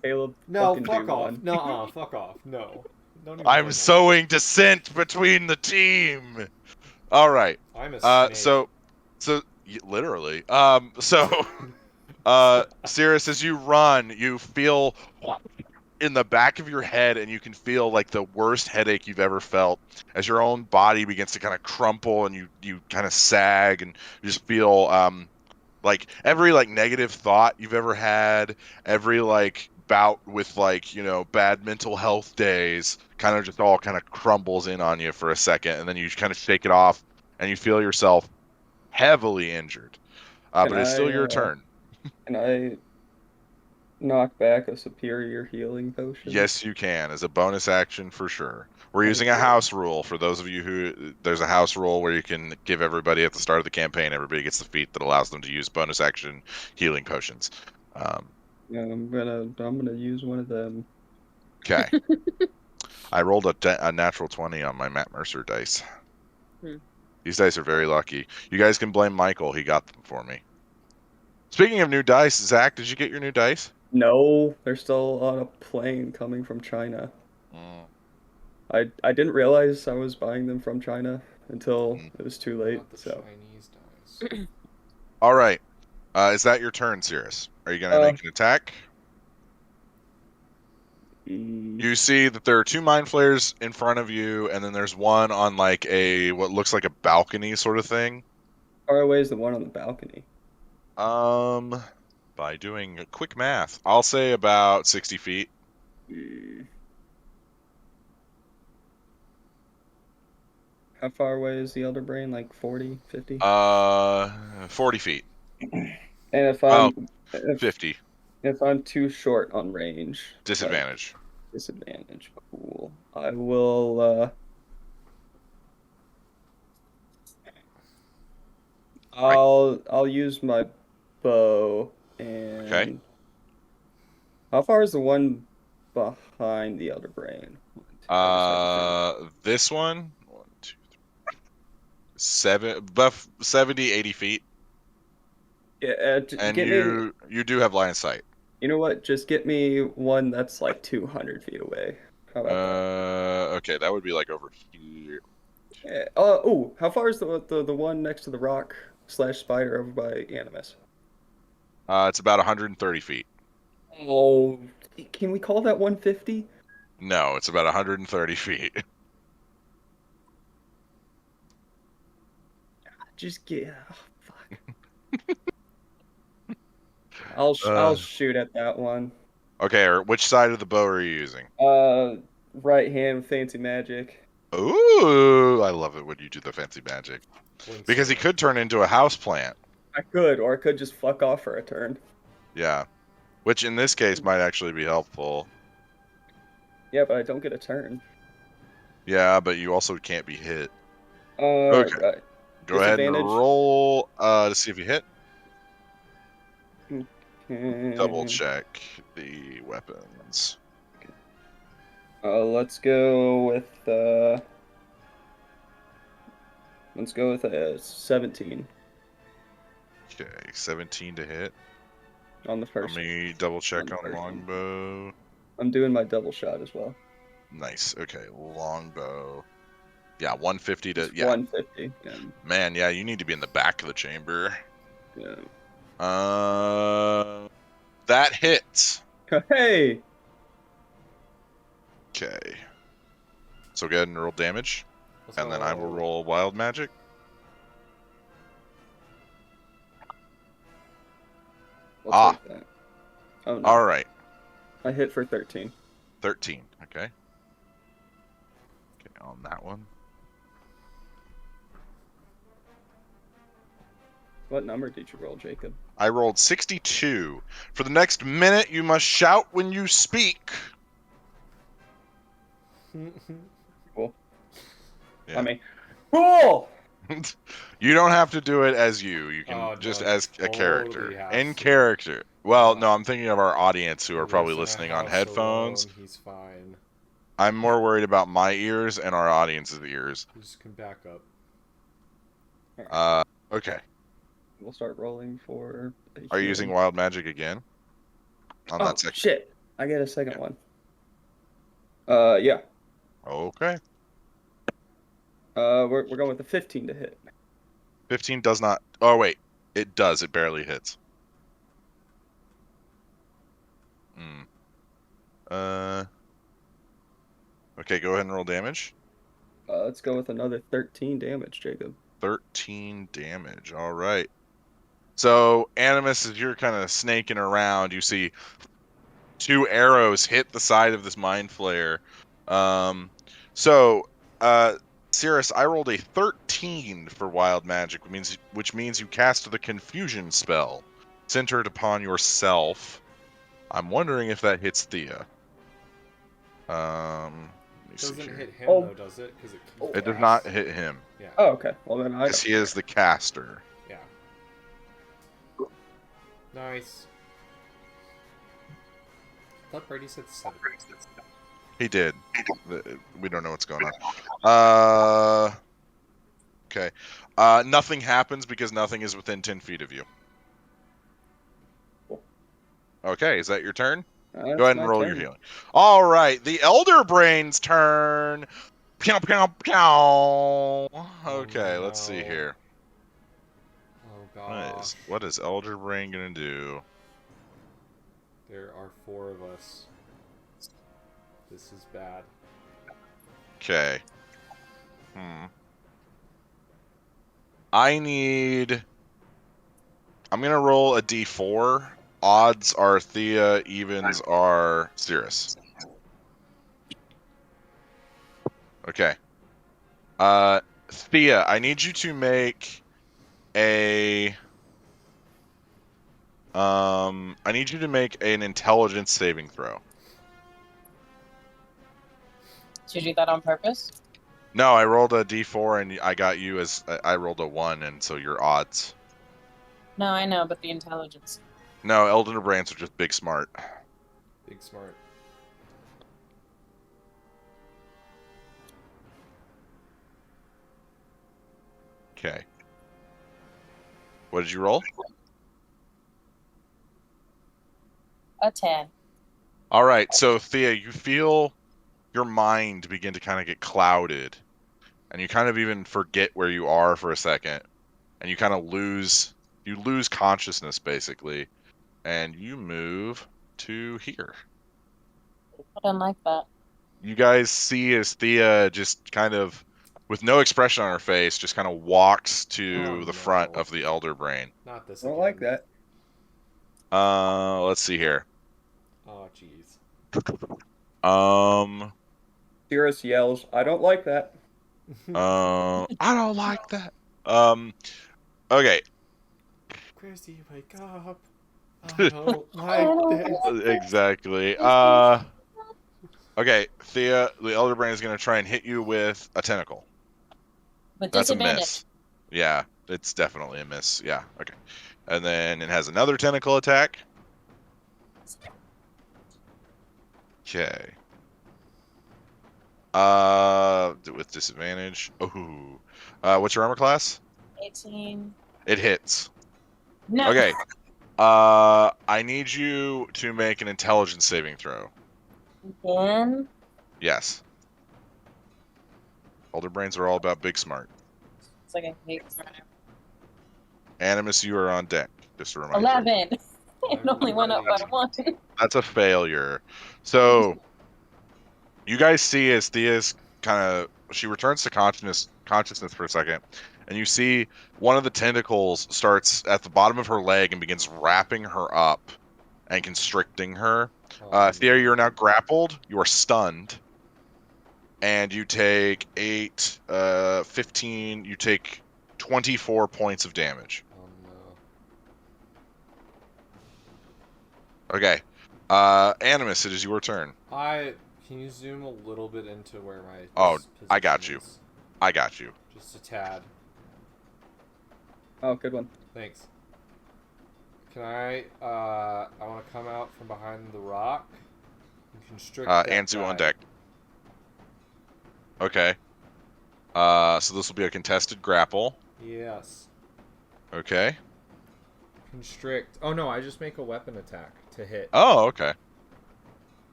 Caleb, No, fucking fuck do off. one. Nuh-uh, fuck off. No. Don't even I'm play sowing dissent between the team. All right. that. I'm a snake. Literally. Cirrus, as you run, you feel in the back of your head, and you can feel like the worst headache you've ever felt as your own body begins to kind of crumple, and you kind of sag, and you just feel like every like negative thought you've ever had, every like bout with like bad mental health days, kind of just all kind of crumbles in on you for a second, and then you kind of shake it off, and you feel yourself heavily injured. But it's still your turn. Can I knock back a superior healing potion? Yes, you can, as a bonus action for sure. We're Thank using a you. house rule. For those of you who, there's a house rule where you can give everybody at the start of the campaign, everybody gets the feat that allows them to use bonus action healing potions. Yeah, I'm gonna use one of them. Okay. I rolled a natural 20 on my Matt Mercer dice. These dice are very lucky. You guys can blame Michael. He got them for me. Speaking of new dice, Zach, did you get your new dice? No, they're still on a plane coming from China. Mm. I didn't realize I was buying them from China until it was too late. Not the So Chinese dice. All right. Is that your turn, Cirrus? Are you going to make an attack? You see that there are 2 mind flayers in front of you, and then there's one on like what looks like a balcony sort of thing. How far away is the one on the balcony? By doing a quick math, I'll say about 60 feet. How far away is the Elder Brain? Like 40, 50? 40 feet. And if I'm 50. if I'm too short on range, Disadvantage. Disadvantage. Cool. I will. I'll use my bow and. Okay. How far is the one behind the Elder Brain? This one. 1, 2, 3. 70, 80 feet. Yeah. And Get me. you do have line of sight. You know what? Just get me one that's like 200 feet away. How about that? Okay, that would be like over here. Yeah. How far is the one next to the rock / spider over by Animus? It's about 130 feet. Oh, can we call that 150? No, it's about 130 feet. Just get. Oh, fuck. I'll shoot at that one. Okay, or which side of the bow are you using? Right hand fancy magic. Ooh, I love it when you do the fancy magic. Blinks Because he away. could turn into a house plant. I could, or I could just fuck off for a turn. Yeah. Which in this case might actually be helpful. Yeah, but I don't get a turn. Yeah, but you also can't be hit. Okay. Okay. Go ahead and Disadvantage? roll to see if you hit. Double Okay. check the weapons. Let's go with let's go with 17 Okay, 17 to hit. on the Let first. me double check on the on first one. longbow. I'm doing my double shot as well. Nice. Okay, longbow. Yeah, 150 to It's yeah. 150. Yeah. Man, yeah, you need to be in the back of the chamber. Yeah. That hits. Hey. Okay. So go ahead and roll damage, Let's and then I will roll wild magic. I'll take that. Oh no. All right. I hit for 13. 13. Okay. Okay, on that one. What number did you roll, Jacob? I rolled 62. For the next minute, you must shout when you speak. Cool. Yeah. I mean, cool. You don't have to do it as you. You can Oh, just no, as a totally character. has In to. character. Well, No. no, I'm thinking of our audience who He are probably lives in a listening on house headphones. alone, he's fine. I'm more worried about my ears and our audience's ears. You just can back up. Okay. We'll start rolling for. Are you using wild magic again? On Oh that second. shit! I get a second one. Yeah. Okay. We're going with the 15 to hit. 15 does not. Oh, wait. It does. It barely hits. Okay, go ahead and roll damage. Let's go with another 13 damage, Jacob. 13 damage. All right. So, Animus, as you're kind of snaking around, you see 2 arrows hit the side of this mind flayer. Cirrus, I rolled a 13 for wild magic, which means you cast the confusion spell centered upon yourself. I'm wondering if that hits Thea. Let me see Doesn't here. hit him Oh. though, does it? Because It does not hit him, Yeah. Oh, okay. Well then I. because he is the caster. Yeah. Nice. I thought Brady said 7. He did. We don't know what's going on. Okay. Nothing happens because nothing is within 10 feet of you. Okay, is that your turn? Go ahead and roll your healing. All right, the Elder Brain's turn. Pew, pew, pew. Okay, let's see no. here. Oh god. What is Elder Brain gonna do? There are 4 of us. This is bad. Okay. I'm gonna roll a d4. Odds are Thea, evens are Cirrus. Okay. Thea, I need you to make an intelligence saving throw. Did you do that on purpose? No, I rolled a d4 and I got you as I rolled a 1, and so your odds. No, I know, but the intelligence. No, Elder Brains are just big smart. Big smart. Okay. What did you roll? A 10. All right, so Thea, you feel your mind begin to kind of get clouded, and you kind of even forget where you are for a second, and you kind of lose consciousness basically, and you move to here. I don't like that. You guys see as Thea just kind of with no expression on her face, just kind of walks to Oh, the front no. of the elder brain. Not this I don't again. like that. Let's see here. Oh, jeez. Cirrus yells, I don't like that. I don't like that. Okay. Chrissy, wake up. I don't like this. Exactly. Okay, Thea, the elder brain is gonna try and hit you with a tentacle. With That's a disadvantage. miss. Yeah, it's definitely a miss. Yeah, okay. And then it has another tentacle attack. Okay. With disadvantage. Oh. What's your armor class? 18. It hits. No. Okay. I need you to make an intelligence saving throw. Again? Yes. Elder brains are all about big smart. It's like I hate running. Animus, you are on deck. Just a reminder. 11. It only went up by 1. That's a failure. So, you guys see as Thea's she returns to consciousness for a second, and you see one of the tentacles starts at the bottom of her leg and begins wrapping her up and constricting her. Thea, you're now grappled. You are stunned. And you take 8, 15, you take 24 points of damage. Oh, no. Okay. Animus, it is your turn. Can you zoom a little bit into where my Oh, I position got you. is? I got you. Just a tad. Oh, good one. Thanks. Can I want to come out from behind the rock and constrict that Anzu on guy. deck. Okay. So this will be a contested grapple. Yes. Okay. Constrict. Oh no, I just make a weapon attack to hit. Oh, okay.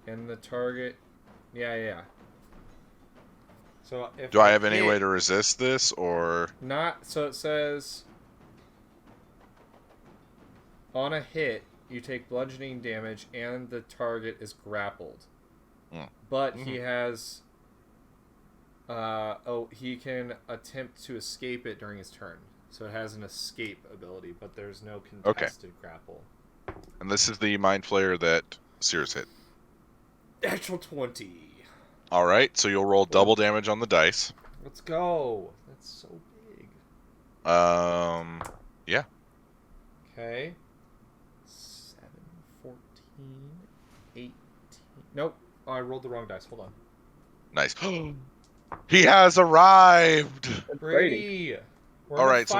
And the target. Yeah. So if Do I have any hit- way to resist this, or... Not. So it says. On a hit, you take bludgeoning damage and the target is grappled. But he has. He can attempt to escape it during his turn. So it has an escape ability, but there's no contested grapple. And this is the Mind Flayer that Sears hit. Natural 20. Alright, so you'll roll double damage on the dice. Let's go. That's so big. Yeah. Okay. 7, 14, 18. Nope. Oh, I rolled the wrong dice. Hold on. Nice. He has arrived! Brady. All right, so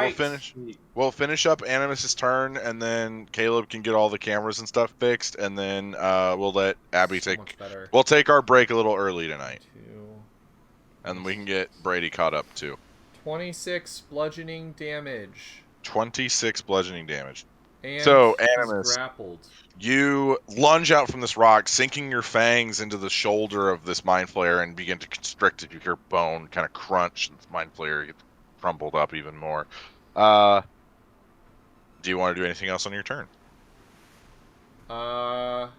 we'll finish up Animus's turn, and then Caleb can get all the cameras and stuff fixed, and then we'll let Abby we'll take our break a little early tonight, and we can get Brady caught up too. 26 bludgeoning damage. 26 bludgeoning damage. And so he's Animus, grappled. you lunge out from this rock, sinking your fangs into the shoulder of this Mind Flayer, and begin to constrict it. You hear bone kind of crunch, and this Mind Flayer gets crumbled up even more. Do you want to do anything else on your turn? You're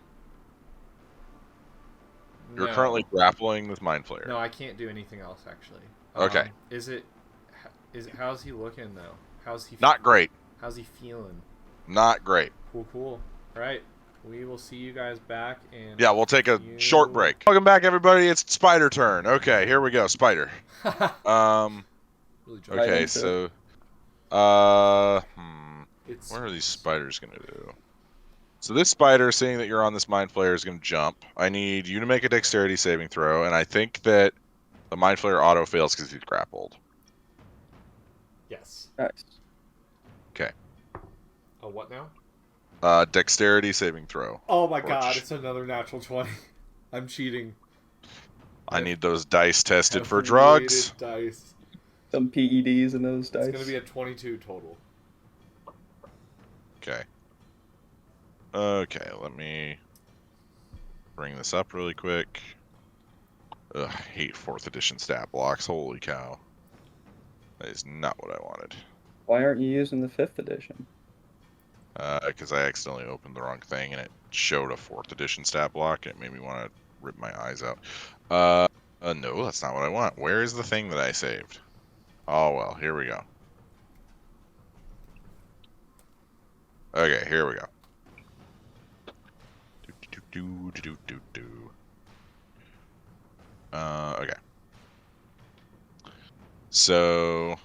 currently grappling with Mind Flayer. No, I can't do anything else actually. Okay. How's he looking though? Not great. How's he feeling? Not great. Cool. All right. We will see you guys back in. Yeah, we'll take a short break. Welcome back, everybody. It's Spider turn. Okay, here we go. Spider. Okay, so, what are these spiders gonna do? So this spider, seeing that you're on this Mind Flayer, is gonna jump. I need you to make a dexterity saving throw, and I think that the Mind Flayer auto fails because he's grappled. Yes. Nice. Okay. Oh, what now? Dexterity saving throw. Oh my god, it's another natural 20. I'm cheating. I need those dice tested for drugs. Dice. Some PEDs in those dice. It's gonna be a 22 total. Okay. Okay, let me bring this up really quick. Ugh, I hate 4th edition stat blocks. Holy cow. That is not what I wanted. Why aren't you using the 5th edition? Because I accidentally opened the wrong thing and it showed a 4th edition stat block and it made me want to rip my eyes out. No, that's not what I want. Where is the thing that I saved? Oh well, here we go. Okay, here we go. Okay. So,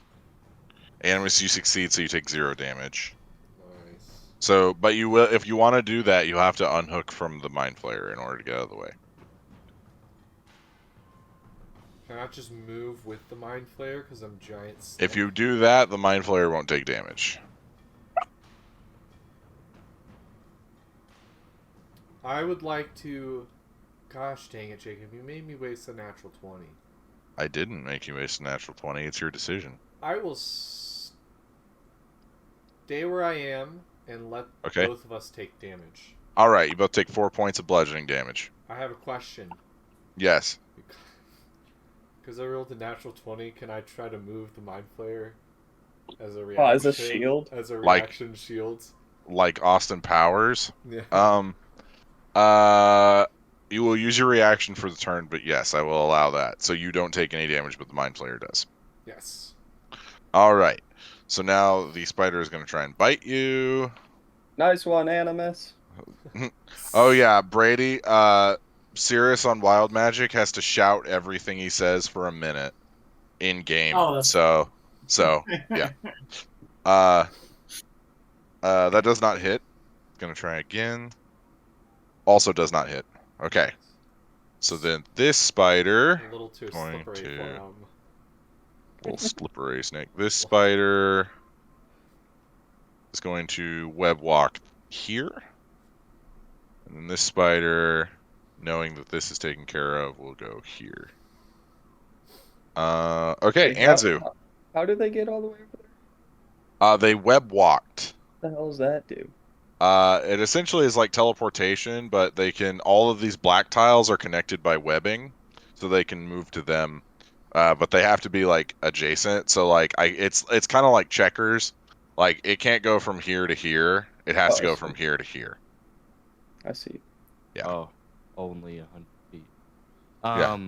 Animus, you succeed, so you take 0 damage. Nice. So, but you will, if you want to do that, you have to unhook from the Mind Flayer in order to get out of the way. Can I not just move with the Mind Flayer because I'm giant? If you do that, the Mind Flayer won't take damage. I would like to. Gosh dang it, Jacob! You made me waste a natural 20. I didn't make you waste a natural 20. It's your decision. I will stay where I am and let Okay. both of us take damage. All right, you both take 4 points of bludgeoning damage. I have a question. Yes. Because I rolled a natural 20, can I try to move the Mind Flayer as a Oh, reaction? as a shield? As a Like- reaction shield? Like Austin Powers. Yeah. You will use your reaction for the turn, but yes, I will allow that. So you don't take any damage, but the Mind Flayer does. Yes. All right. So now the spider is going to try and bite you. Nice one, Animus. Oh yeah, Brady. Cirrus on Wild Magic has to shout everything he says for a minute in game. Oh, that's- So yeah. That does not hit. Gonna try again. Also does not hit. Okay. So then this spider, A little too Going slippery to- for him. little slippery snake. This spider is going to web walk here. And then this spider, knowing that this is taken care of, will go here. Okay, Wait, how- Anzu. How did they get all the way over there? They web walked. What the hell does that do? It essentially is like teleportation, but all of these black tiles are connected by webbing, so they can move to them. But they have to be like adjacent. So like it's kind of like checkers. Like it can't go from here to here. It has Oh, to I go see. from here to here. I see. Yeah. Oh, only 100 feet.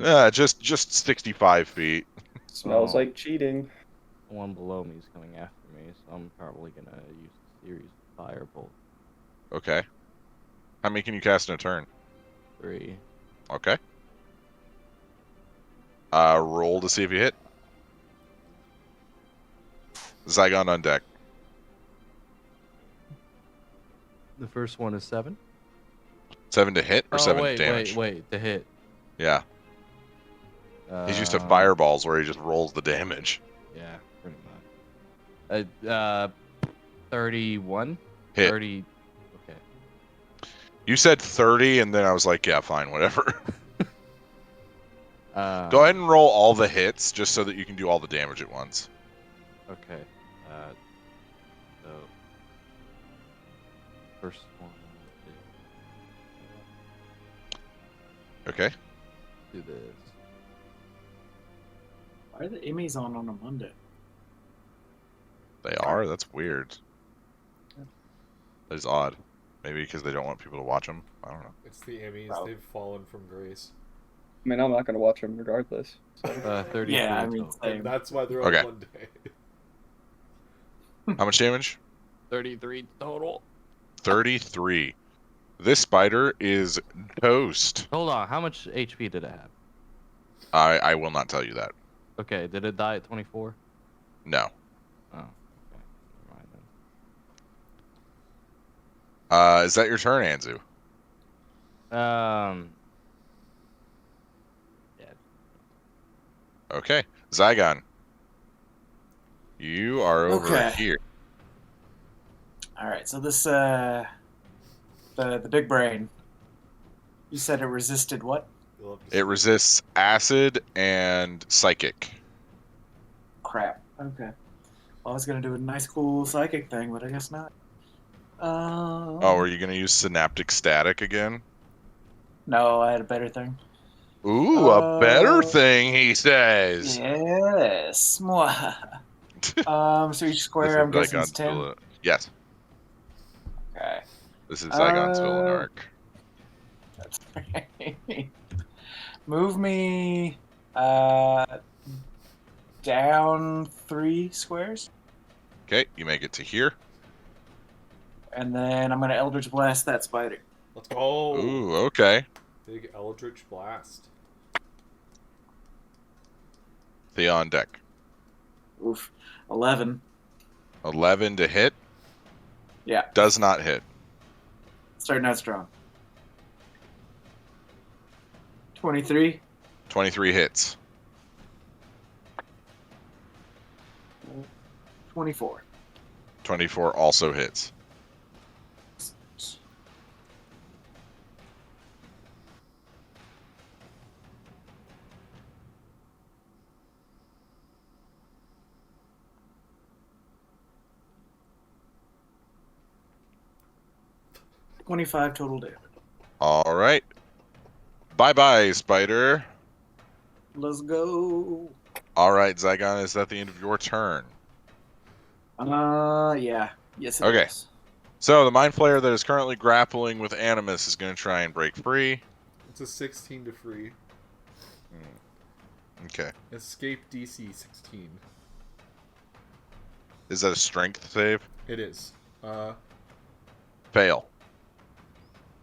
Yeah, just 65 feet. Smells so like cheating. one below me is coming after me, so I'm probably gonna use a series of firebolt. Okay. How many can you cast in a turn? 3. Okay. Roll to see if you hit. Zygon on deck. The first one is 7. 7 to hit or 7 wait, damage? wait, to hit. Yeah. He's used to Um, fireballs where he just rolls the damage. Yeah, pretty much. 31. Hit. 30. Okay. You said 30, and then I was like, yeah, fine, whatever. Go ahead and roll all the hits, just so that you can do all the damage at once. Okay. So first one. Okay. Do this. Why are the Emmys on a Monday? They are? That's weird. That is odd. Maybe because they don't want people to watch them. I don't know. It's the Emmys. Wow. They've fallen from grace. I mean, I'm not gonna watch them regardless. So. 33. Yeah, I mean, total. same. And that's why they're Okay. on Monday. How much damage? 33 total. 33. This spider is toast. Hold on. How much HP did it have? I will not tell you that. Okay. Did it die at 24? No. Oh. Okay. Never mind then. Is that your turn, Anzu? Yeah. Okay. Zygon. You are over Okay. here. All right, so this the big brain. You said it resisted what? You'll have to It see. resists acid and psychic. Crap. Okay. Well, I was gonna do a nice, cool psychic thing, but I guess not. Oh, are you going to use synaptic static again? No, I had a better thing. Ooh, a better thing, he says. Yes. Mwah. So each square, This I'm is guessing is Zygon's 10. villain. Yes, Okay. this is Zygon's villain Uh, arc. That's right. Move me down 3 squares. Okay, you make it to here. And then I'm going to Eldritch Blast that spider. Let's go. Ooh, okay. Big Eldritch Blast. Thea on deck. Oof. 11. 11 to hit. Yeah, Does not hit. starting out strong. 23. 23 hits. 24. 24 also hits. $25 total damage. All right. Bye-bye, spider. Let's go. All right, Zygon, is that the end of your turn? Yeah. Yes, it Okay. is. So the Mind Flayer that is currently grappling with Animus is going to try and break free. It's a 16 to free. Okay. Escape DC 16. Is that a strength save? It is. Fail.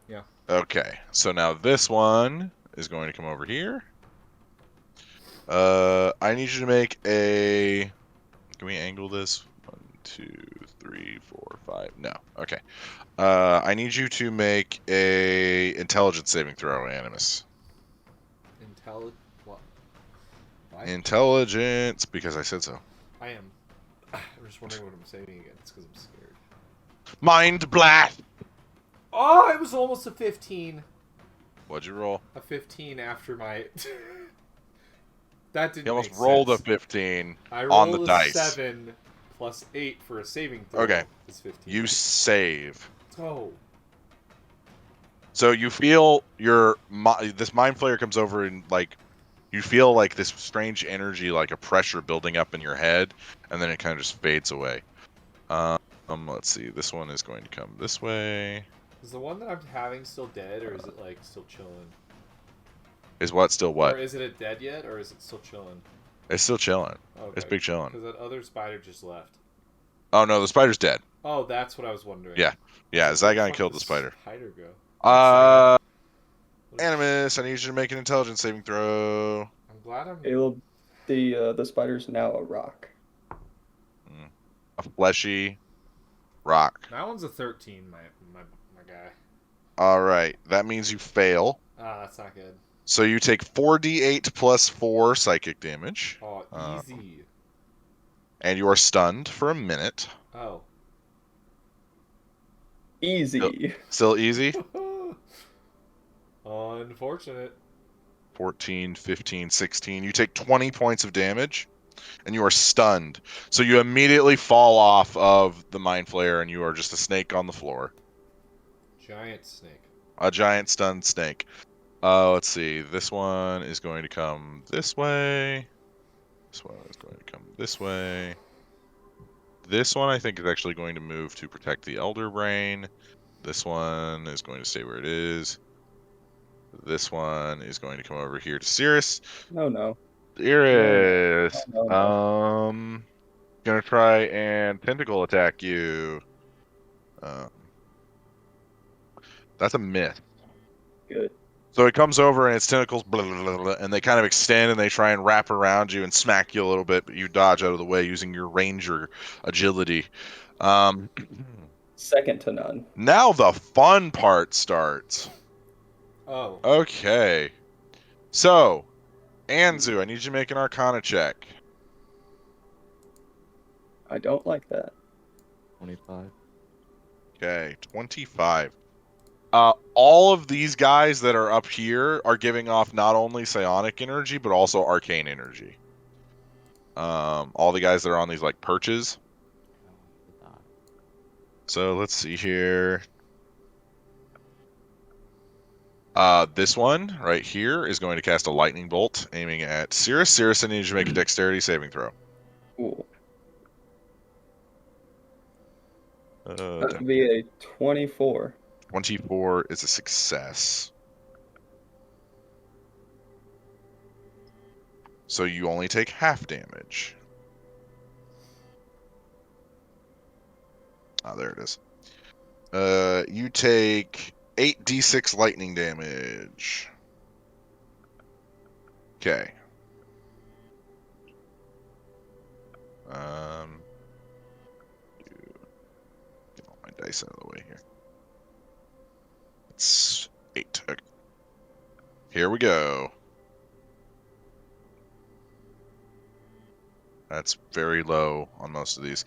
Yeah. Okay. So now this one is going to come over here. I need you to make a... Can we angle this? 1, 2, 3, 4, 5. No. Okay. I need you to make a intelligence saving throw, Animus. What? Why? Intelligence, because I said so. I am. I'm just wondering what I'm saying again. It's because I'm scared. Mind blast! Oh, it was almost a 15. What'd you roll? A 15 after my... That didn't You almost make rolled sense. a 15 I on the rolled a dice. 7 plus 8 for a saving throw. Okay. Is 15. You save. Oh. So you feel this Mind Flayer comes over and like you feel like this strange energy, like a pressure building up in your head, and then it kind of just fades away. Let's see. This one is going to come this way. Is the one that I'm having still dead, or is it like still chilling? Is what still what? Or is it dead yet, or is it still chilling? It's still chilling. Okay. It's big chilling. Because that other spider just left. Oh no, the spider's dead. Oh, that's what I was wondering. Yeah. Yeah, Zygon killed the spider. Spider go. Animus, I need you to make an intelligence saving throw. I'm glad I'm. Caleb, the spider's now a rock. A fleshy rock. That one's a 13, my guy. All right, that means you fail. Ah, that's not good. So you take 4d8 plus 4 psychic damage. Oh, easy. And you are stunned for a minute. Oh. Easy. Still easy? Unfortunate. 14, 15, 16. You take 20 points of damage, and you are stunned. So you immediately fall off of the Mind Flayer, and you are just a snake on the floor. Giant snake. A giant stunned snake. Let's see. This one is going to come this way. This one is going to come this way. This one, I think, is actually going to move to protect the Elder Brain. This one is going to stay where it is. This one is going to come over here to Cirrus. No. Cirrus. No. Gonna try and tentacle attack you. That's a miss. Good. So it comes over and its tentacles, blah, blah, blah, blah, and they kind of extend and they try and wrap around you and smack you a little bit, but you dodge out of the way using your ranger agility. Second to none. Now the fun part starts. Oh. Okay. So, Anzu, I need you to make an Arcana check. I don't like that. 25. Okay, 25. All of these guys that are up here are giving off not only psionic energy, but also arcane energy. All the guys that are on these, like, perches. So, let's see here. This one, right here, is going to cast a lightning bolt, aiming at Cirrus. Cirrus, I need you to make a dexterity saving throw. Cool. That would be a 24. 24 is a success. So you only take half damage. Ah, there it is. You take 8d6 lightning damage. Okay. Get all my dice out of the way here. It's 8. Okay. Here we go. That's very low on most of these.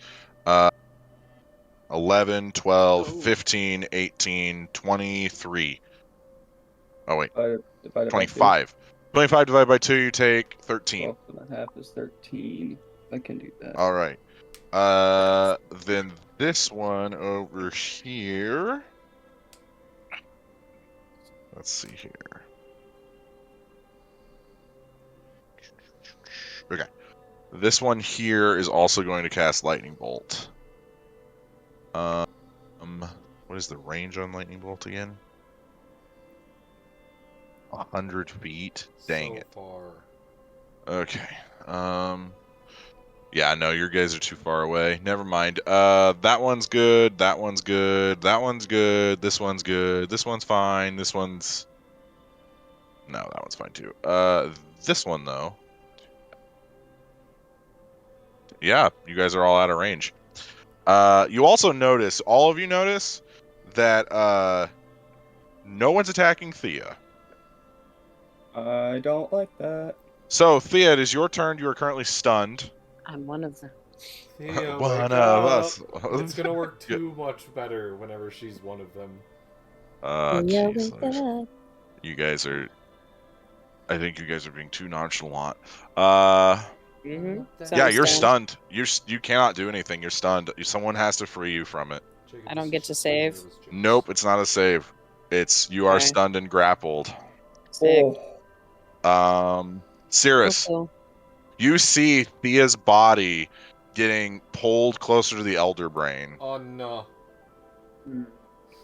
11, 12, 15, 18, 23. Oh, wait. Divided by 2. 25. 25 divided by 2, you take 13. 12.5 is 13. I can do that. All right. Then this one over here. Let's see here. Okay. This one here is also going to cast Lightning Bolt. What is the range on Lightning Bolt again? 100 feet. Dang so it. Far. Okay. Yeah, no, your guys are too far away. Never mind. That one's good. That one's good. That one's good. This one's good. This one's fine. This one's... No, that one's fine too. This one, though. Yeah, you guys are all out of range. You also notice, all of you notice, that, no one's attacking Thea. I don't like that. So, Thea, it is your turn. You are currently stunned. I'm one of them. Thea, One wake of up. us. It's gonna work too much better whenever she's one of them. Yeah, Jeez. wake up. You guys are... I think you guys are being too nonchalant. Mm-hmm. Yeah, you're stunned. You cannot do anything. You're stunned. Someone has to free you from it. I don't get to save? Nope, it's not a save. It's you are Okay. stunned and grappled. Sick. Cirrus, Cool. you see Thea's body getting pulled closer to the Elder Brain. Oh no.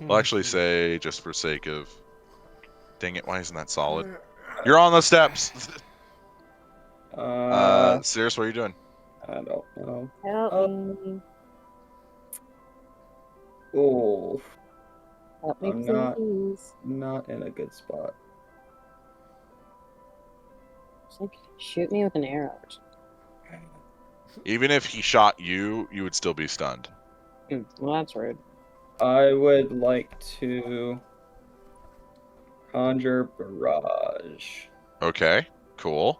I'll actually say, just for sake of... Dang it, why isn't that solid? You're on the steps! Cirrus, what are you doing? I don't know. Help me. Oh, Help me, I'm not- please. not in a good spot. Just, like, shoot me with an arrow. Even if he shot you, you would still be stunned. Well, that's rude. I would like to conjure barrage. Okay, cool.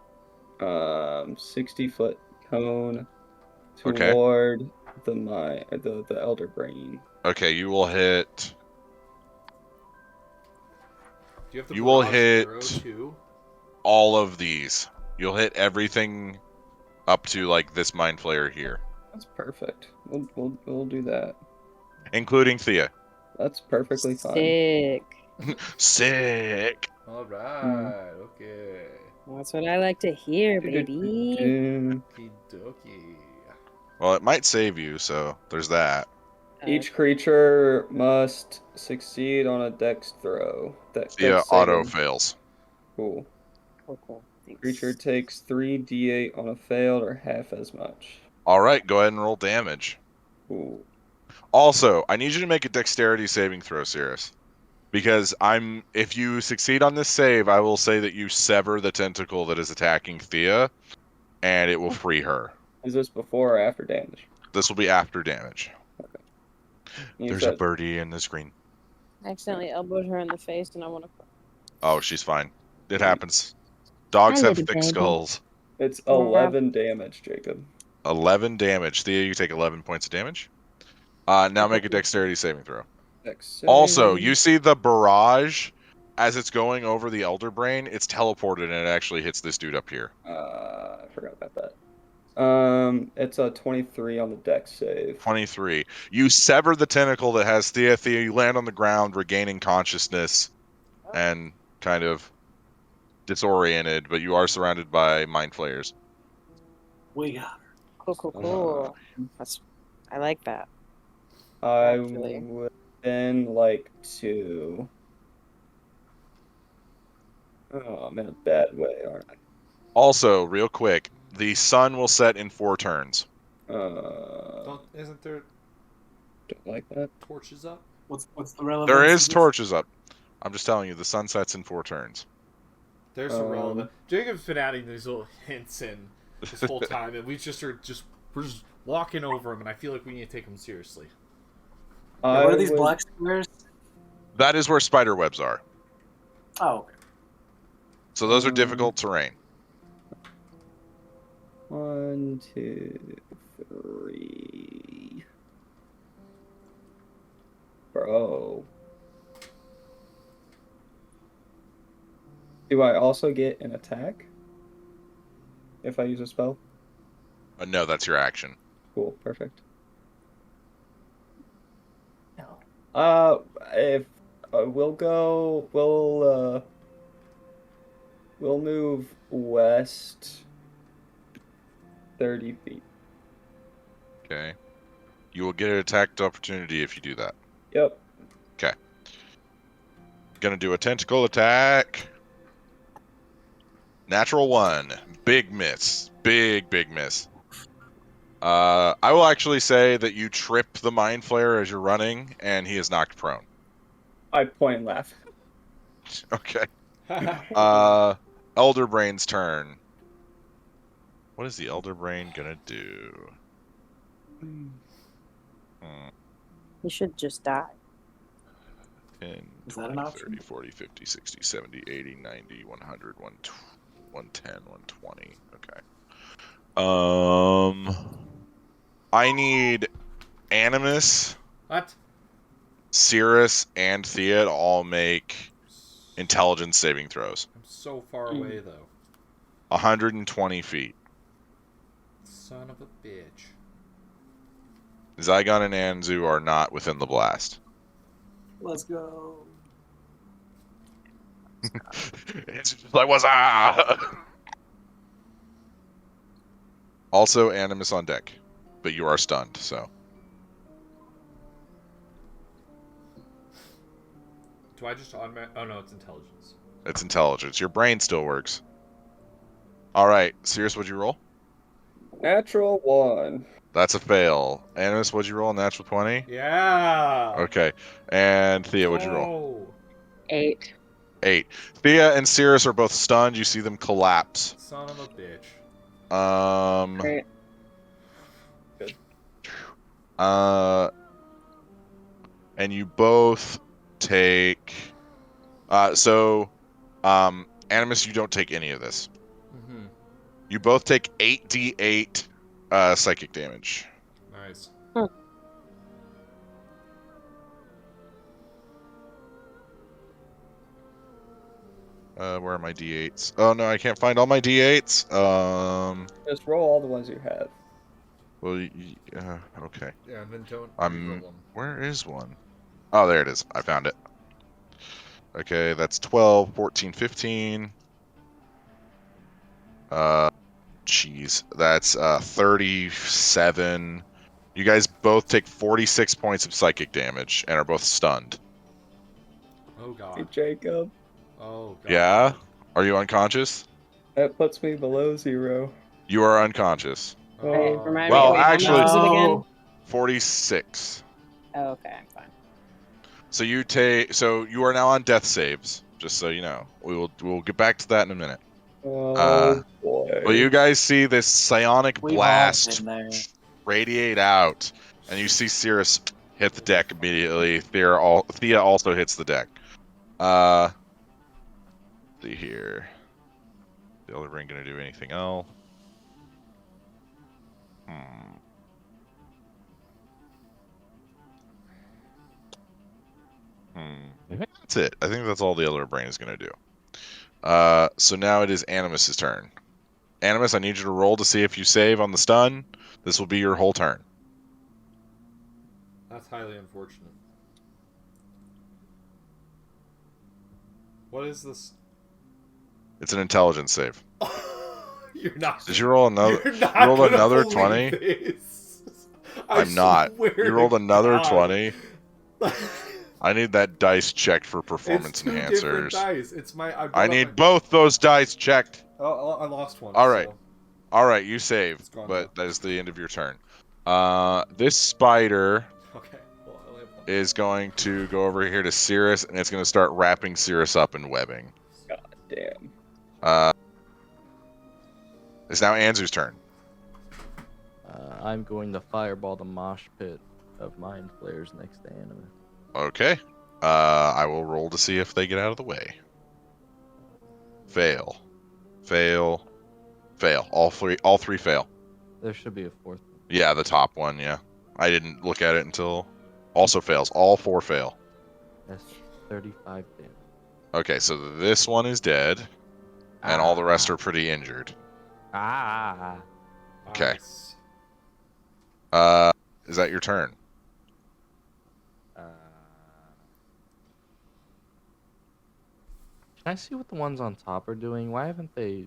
60-foot cone Okay. toward the Elder Brain. Okay, you will hit... Do you have the You will barrage hit- arrow too? all of these. You'll hit everything up to, like, this Mind Flayer here. That's perfect. We'll do that. Including Thea. That's perfectly fine. Sick. Sick! Alright, okay. That's what I like to hear, baby. Okie-dokie. Well, it might save you, so there's that. Each creature must succeed on a dex throw. Dex Thea saving. auto fails. Cool. Cool. Thanks. Creature takes 3d8 on a failed or half as much. Alright, go ahead and roll damage. Cool. Also, I need you to make a dexterity saving throw, Cirrus. Because if you succeed on this save, I will say that you sever the tentacle that is attacking Thea, and it will free her. Is this before or after damage? This will be after damage. You There's a said- birdie in the screen. I accidentally elbowed her in the face, and I want to. Oh, she's fine. It happens. Dogs Hi, have little thick baby. skulls. It's 11 damage, Jacob. 11 damage. Thea, you take 11 points of damage. Now make a dexterity saving throw. Dex save. Also, you see the barrage as it's going over the Elder Brain. It's teleported and it actually hits this dude up here. I forgot about that. It's a 23 on the dex save. 23. You sever the tentacle that has Thea. Thea, you land on the ground, regaining consciousness and kind of disoriented, but you are surrounded by mind flayers. We got Cool. I like that. I Actually. would then like to. Oh, I'm in a bad way, aren't Also, real quick, the sun will set in 4 turns. I? Isn't there... Don't like that. Torches up. What's the relevance? There of is this? torches up. I'm just telling you, the sun sets in 4 turns. There's some relevant. Jacob's been adding these little hints in this whole time, and we're just walking over them, and I feel like we need to take them seriously. What are these black squares? That is where spider webs are. Oh, okay. So those are difficult terrain. 1, 2, 3. Bro. Do I also get an attack if I use a spell? No, that's your action. Cool, perfect. If we'll move west 30 feet. Okay. You will get an attack opportunity if you do that. Yep. Okay. Gonna do a tentacle attack. Natural 1. Big miss. Big miss. I will actually say that you trip the Mind Flayer as you're running, and he is knocked prone. I point and laugh. Okay. Elder Brain's turn. What is the Elder Brain gonna do? He should just die. 10, Is that 20, an option? 30, 40, 50, 60, 70, 80, 90, 100, 110, 120. Okay. I need Animus, What? Cirrus, and Thea to all make intelligence saving throws. I'm so far away, though. 120 feet. Son of a bitch. Zygon and Anzu are not within the blast. Let's go. It's just like, what's up? Also, Animus on deck, but you are stunned, so. Do I just automatic? Oh no, it's intelligence. It's intelligence. Your brain still works. All right, Sirius, what'd you roll? Natural 1. That's a fail. Animus, what'd you roll? Natural 20? Yeah. Okay. And Thea, what'd you roll? 8. 8. Thea and Sirius are both stunned. You see them collapse. Son of a bitch. Great. And you both take. Animus, you don't take any of this. Mm-hmm. You both take 8d8 psychic damage. Nice. Where are my d8s? Oh no, I can't find all my d8s. Just roll all the ones you have. Well, okay. Yeah, and then don't I'm. re-roll them. Where is one? Oh, there it is. I found it. Okay, that's 12, 14, 15. Jeez, that's 37. You guys both take 46 points of psychic damage and are both stunned. Oh Hey, god. Jacob, Oh god. Yeah? Are you unconscious? that puts me below 0. You are unconscious. Wait, Oh. remind Well, me, wait, actually- how much was it again? 46. Oh, okay, I'm fine. So you are now on death saves, just so you know. We'll get back to that in a minute. Oh boy. But you guys see this psionic We've all blast been there. radiate out, and you see Cirrus hit the deck immediately. Thea also hits the deck. See here. The other ring gonna do anything else? I think that's it. I think that's all the other brain is gonna do. So now it is Animus's turn. Animus, I need you to roll to see if you save on the stun. This will be your whole turn. That's highly unfortunate. What is this? It's an intelligence save. You're not. Did you roll another? You're not You rolled gonna another believe 20? this. I'm not. swear You rolled to another God. 20. I need that dice checked for performance It's two different enhancers. dice. It's my. I need both those dice checked. Oh, I lost one. All right. So. All right, you save, It's gone but now. that is the end of your turn. This spider Okay. is going to go over here to Cirrus, and it's going to start wrapping Cirrus up in webbing. God damn. It's now Anzu's turn. I'm going to fireball the mosh pit of mind flayers next to Animus. Okay. I will roll to see if they get out of the way. Fail. Fail. Fail. All three fail. There should be a fourth one. Yeah, the top one, yeah. I didn't look at it until... Also fails. All 4 fail. That's 35 damage. Okay, so this one is dead, and all the rest are pretty injured. Okay. Nice. Is that your turn? Can I see what the ones on top are doing? Why haven't they...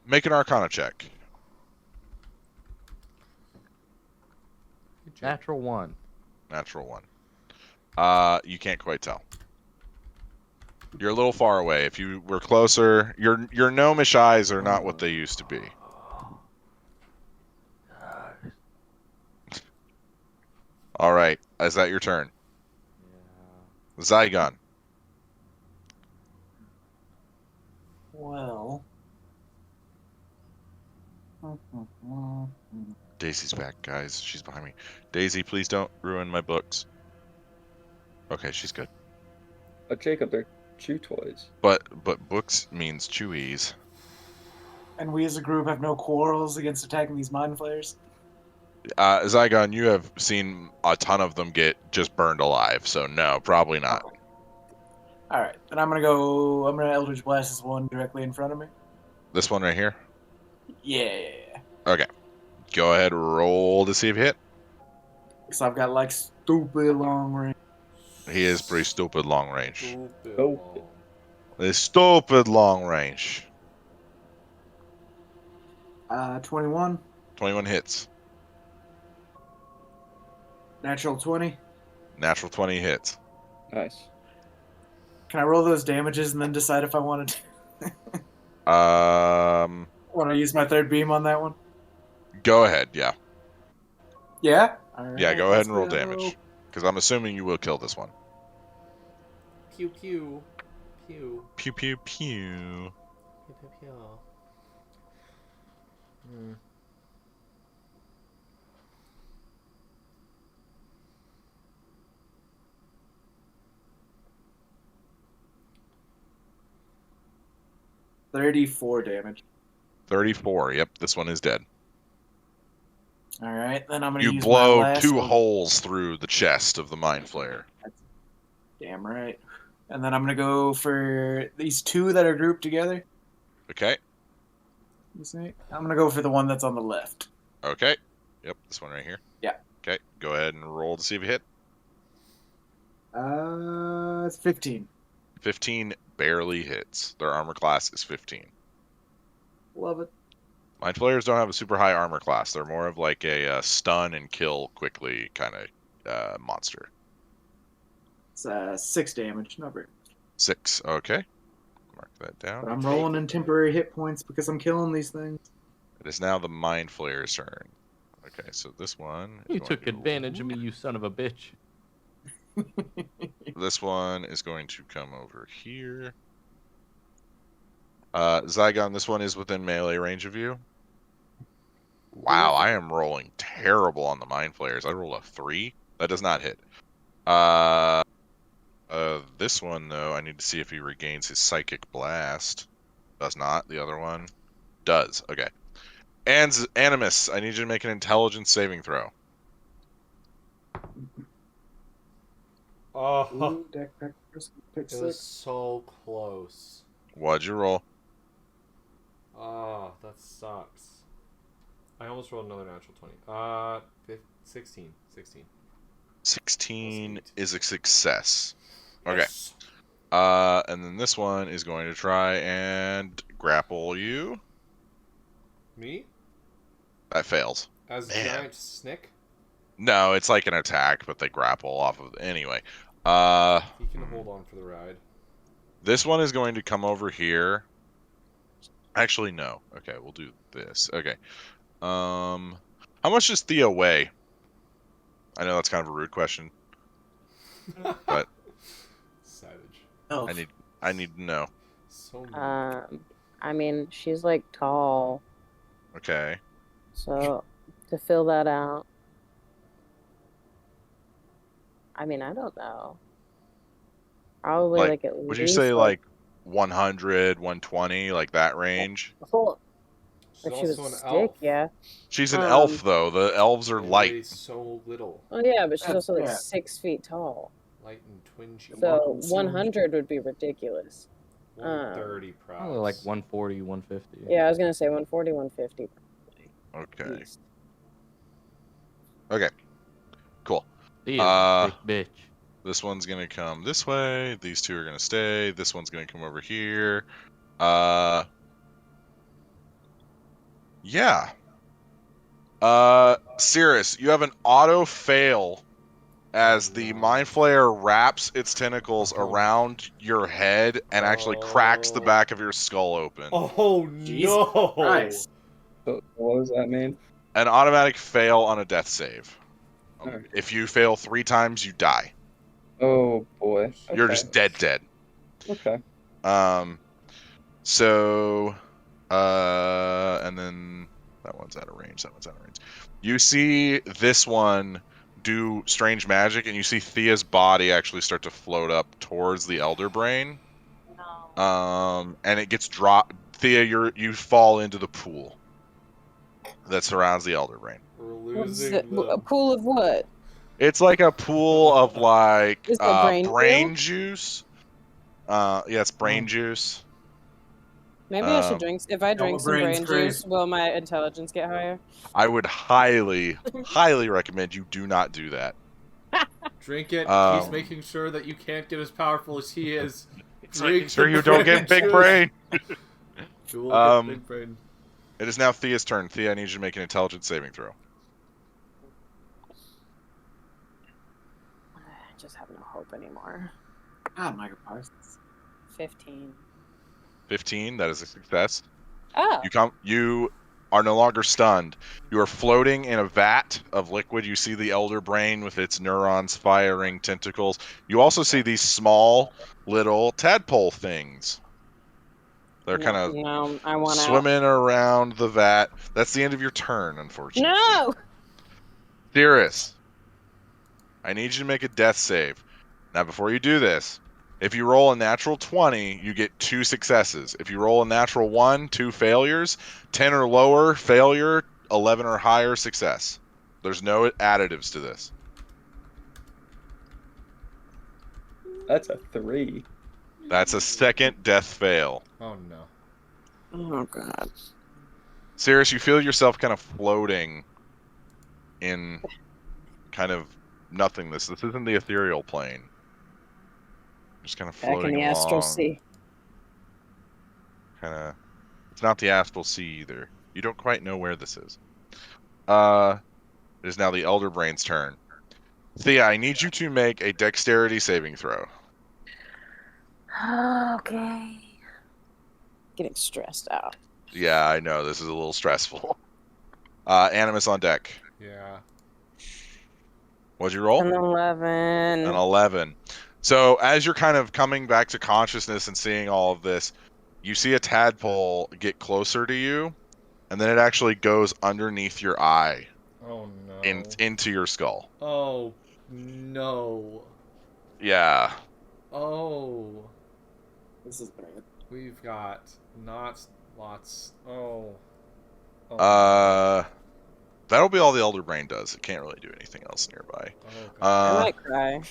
Make an Arcana check. Good job. Natural 1. Natural 1. You can't quite tell. You're a little far away. If you were closer, your gnomish eyes are not what they used to be. All right, is that your turn? Yeah. Zygon. Well. Daisy's back, guys. She's behind me. Daisy, please don't ruin my books. Okay, she's good. Jacob, they're chew toys. But books means chewies. And we as a group have no quarrels against attacking these mind flayers. Zygon, you have seen a ton of them get just burned alive, so no, probably not. Okay. All right, then I'm gonna Eldritch Blast this one directly in front of me. This one right here? Yeah. Okay. Go ahead, roll to see if you hit. So I've got like stupid long range. He is pretty stupid long range. Stupid Oh. long. It's stupid long range. 21. 21 hits. Natural 20. Natural 20 hits. Nice. Can I roll those damages and then decide if I want to Um, want to use my third beam on that one? go ahead, yeah. Yeah? All right, Yeah, go ahead let's and roll go. damage. Because I'm assuming you will kill this one. Pew pew. Pew. Pew, pew, pew. Pew pew pew. Hmm. $34 damage. 34. Yep, this one is dead. All right, then I'm going to You use blow my last 2 one. holes through the chest of the Mind Flayer. Damn right. And then I'm going to go for these 2 that are grouped together. Okay, You see? I'm going to go for the one that's on the left. okay. Yep, this one right here. Yeah. Okay, go ahead and roll to see if you hit. It's 15. 15 barely hits. Their armor class is 15. Love it. Mind Flayers don't have a super high armor class. They're more of like a stun and kill quickly kind of monster. It's 6 damage, not very. 6. Okay. Mark that But down. I'm rolling in temporary hit points because I'm killing these things. It is now the Mind Flayer's turn. Okay, so this one. is You going took to- advantage of me, you son of a bitch. This one is going to come over here. Zygon, this one is within melee range of you. Wow, I am rolling terrible on the Mind Flayers. I roll a 3. That does not hit. This one, though, I need to see if he regains his Psychic Blast. Does not. The other one does. Okay. And Animus, I need you to make an Intelligence saving throw. Oh, Ooh, deck pick it was 6. so close. What'd you roll? Oh, that sucks. I almost rolled another natural 20. 16. 16. 16 8. is a success. Okay. Yes. And then this one is going to try and grapple you. Me? That fails. As a Man. giant snick? No, it's like an attack, but they grapple off of. Anyway, He can hold on for the ride. this one is going to come over here. Actually, no. Okay, we'll do this. Okay. How much does Theo weigh? I know that's kind of a rude question. But Savage. Oh, I need to know. So mean. I mean, she's like tall, Okay. so to fill that out. I mean, I don't know. Probably Like, like at would least you say like 100, 120, like that range? Well, She's if she was also an stick, elf. yeah. She's an elf, Um, though. The elves are They light. weigh so little. Oh yeah, but she's also like Yeah. 6 feet tall. Light and twingy. So 100 would be ridiculous. 130 Probably like props. 140, 150. Yeah, I was gonna say 140, 150. Okay. East. Okay. Cool. She is a big bitch. This one's gonna come this way. These two are gonna stay. This one's gonna come over here. Yeah. Cirrus, you have an auto fail as the Mind Flayer wraps its tentacles around your head and actually cracks the back of your skull open. Oh Jesus no! Christ. So what does that mean? An automatic fail on a death save. Okay. If you fail 3 times, you die. Oh boy. You're Okay. just dead. Okay. So, and then that one's out of range. That one's out of range. You see this one do strange magic, and you see Thea's body actually start to float up towards the Elder Brain. And it gets dropped. Thea, you fall into the pool that surrounds the Elder Brain. We're What's losing it? A pool of what? It's like a pool of like Is it brain juice. Yeah, it's brain juice. Maybe I should Um, drink. If I drink some brain's brain crazy. juice, will my intelligence get higher? I would highly, highly recommend you do not do that. Drink it. Um, He's making sure that you can't get as powerful as he is. It's making sure you don't get big brain. You will get big brain. It is now Thea's turn. Thea, I need you to make an intelligence saving throw. I just have no hope anymore. God, Michael Parsons. 15. 15. That is a success. Oh. You are no longer stunned. You are floating in a vat of liquid. You see the Elder Brain with its neurons firing tentacles. You also see these small little tadpole things. They're kind of No, I want out. swimming around the vat. That's the end of your turn, unfortunately. No! Cirrus, I need you to make a death save. Now, before you do this, if you roll a natural 20, you get 2 successes. If you roll a natural 1, 2 failures. 10 or lower, failure. 11 or higher, success. There's no additives to this. That's a 3. That's a second death fail. Oh no. Oh, God. Cirrus, you feel yourself kind of floating in kind of nothingness. This isn't the ethereal plane. Just kind of Back in floating the along. astral sea. Kind of. It's not the astral sea either. You don't quite know where this is. It is now the Elder Brain's turn. Thea, I need you to make a dexterity saving throw. Okay. Getting stressed out. Yeah, I know. This is a little stressful. Animus on deck. Yeah. What'd you roll? An 11. An 11. So as you're kind of coming back to consciousness and seeing all of this, you see a tadpole get closer to you, and then it actually goes underneath your eye Oh no. into your skull. Oh no. Yeah. Oh. This is bad. We've got not lots. Oh. Oh. That'll be all the Elder Brain does. It can't really do anything else nearby. Oh, God. I might cry.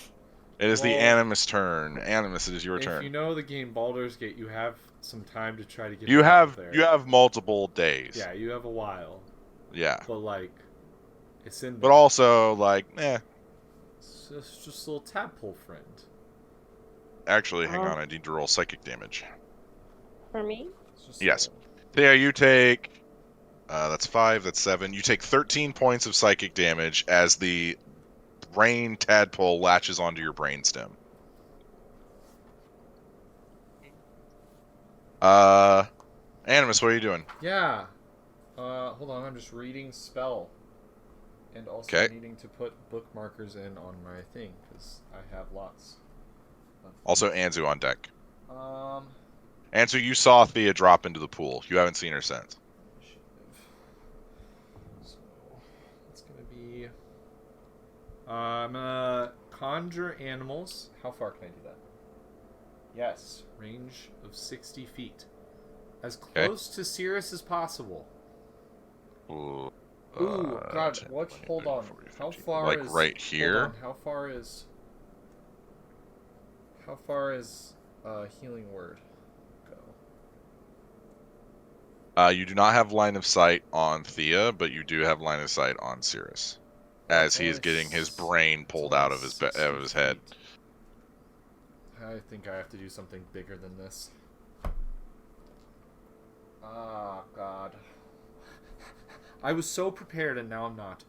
It is the Well, Animus turn. Animus, it is your if turn. you know the game Baldur's Gate, you have some time to try to get. You out have there. you have multiple days. Yeah, you have a while. Yeah. But like, it's in. But also like, It's just a little tadpole friend. actually, hang on. I need to roll psychic damage. For me? It's just Yes. a little- There, you take. That's 5. That's 7. You take 13 points of psychic damage as the brain tadpole latches onto your brainstem. Animus, what are you doing? Yeah. Hold on. I'm just reading spell And also Okay. needing to put bookmarkers in on my thing, because I have lots. Also, Anzu on deck. Um, Anzu, you saw Thea drop into the pool. You haven't seen her since. so it's gonna be. Conjure animals. How far can I do that? Yes, range of 60 feet, as close to Cirrus as possible. Ooh, Ooh, God, 10, what? 20, Hold 30, on. 40, How 50. far Like is? right here? Hold on. How far is? Healing word go? You do not have line of sight on Thea, but you do have line of sight on Cirrus, Well, as it's he is only getting his s- brain it's pulled only out of his 60 out of his head. feet. I think I have to do something bigger than this. Ah, God. I was so prepared and now I'm not.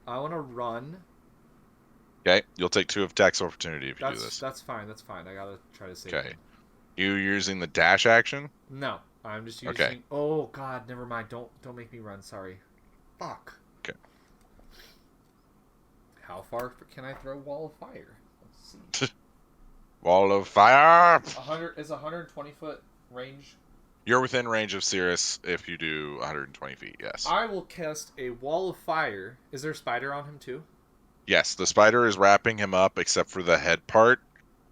I want to run. Okay, you'll take 2 attacks opportunity if you do this. That's fine. That's fine. I gotta try to save Okay. him. You using the dash action? No, I'm just using. Okay. Oh God, never mind. Don't make me run. Sorry. Fuck. Okay. How far can I throw wall of fire? Let's see. Wall of fire! 120 foot range. You're within range of Cirrus if you do 120 feet, yes. I will cast a wall of fire. Is there a spider on him too? Yes, the spider is wrapping him up except for the head part.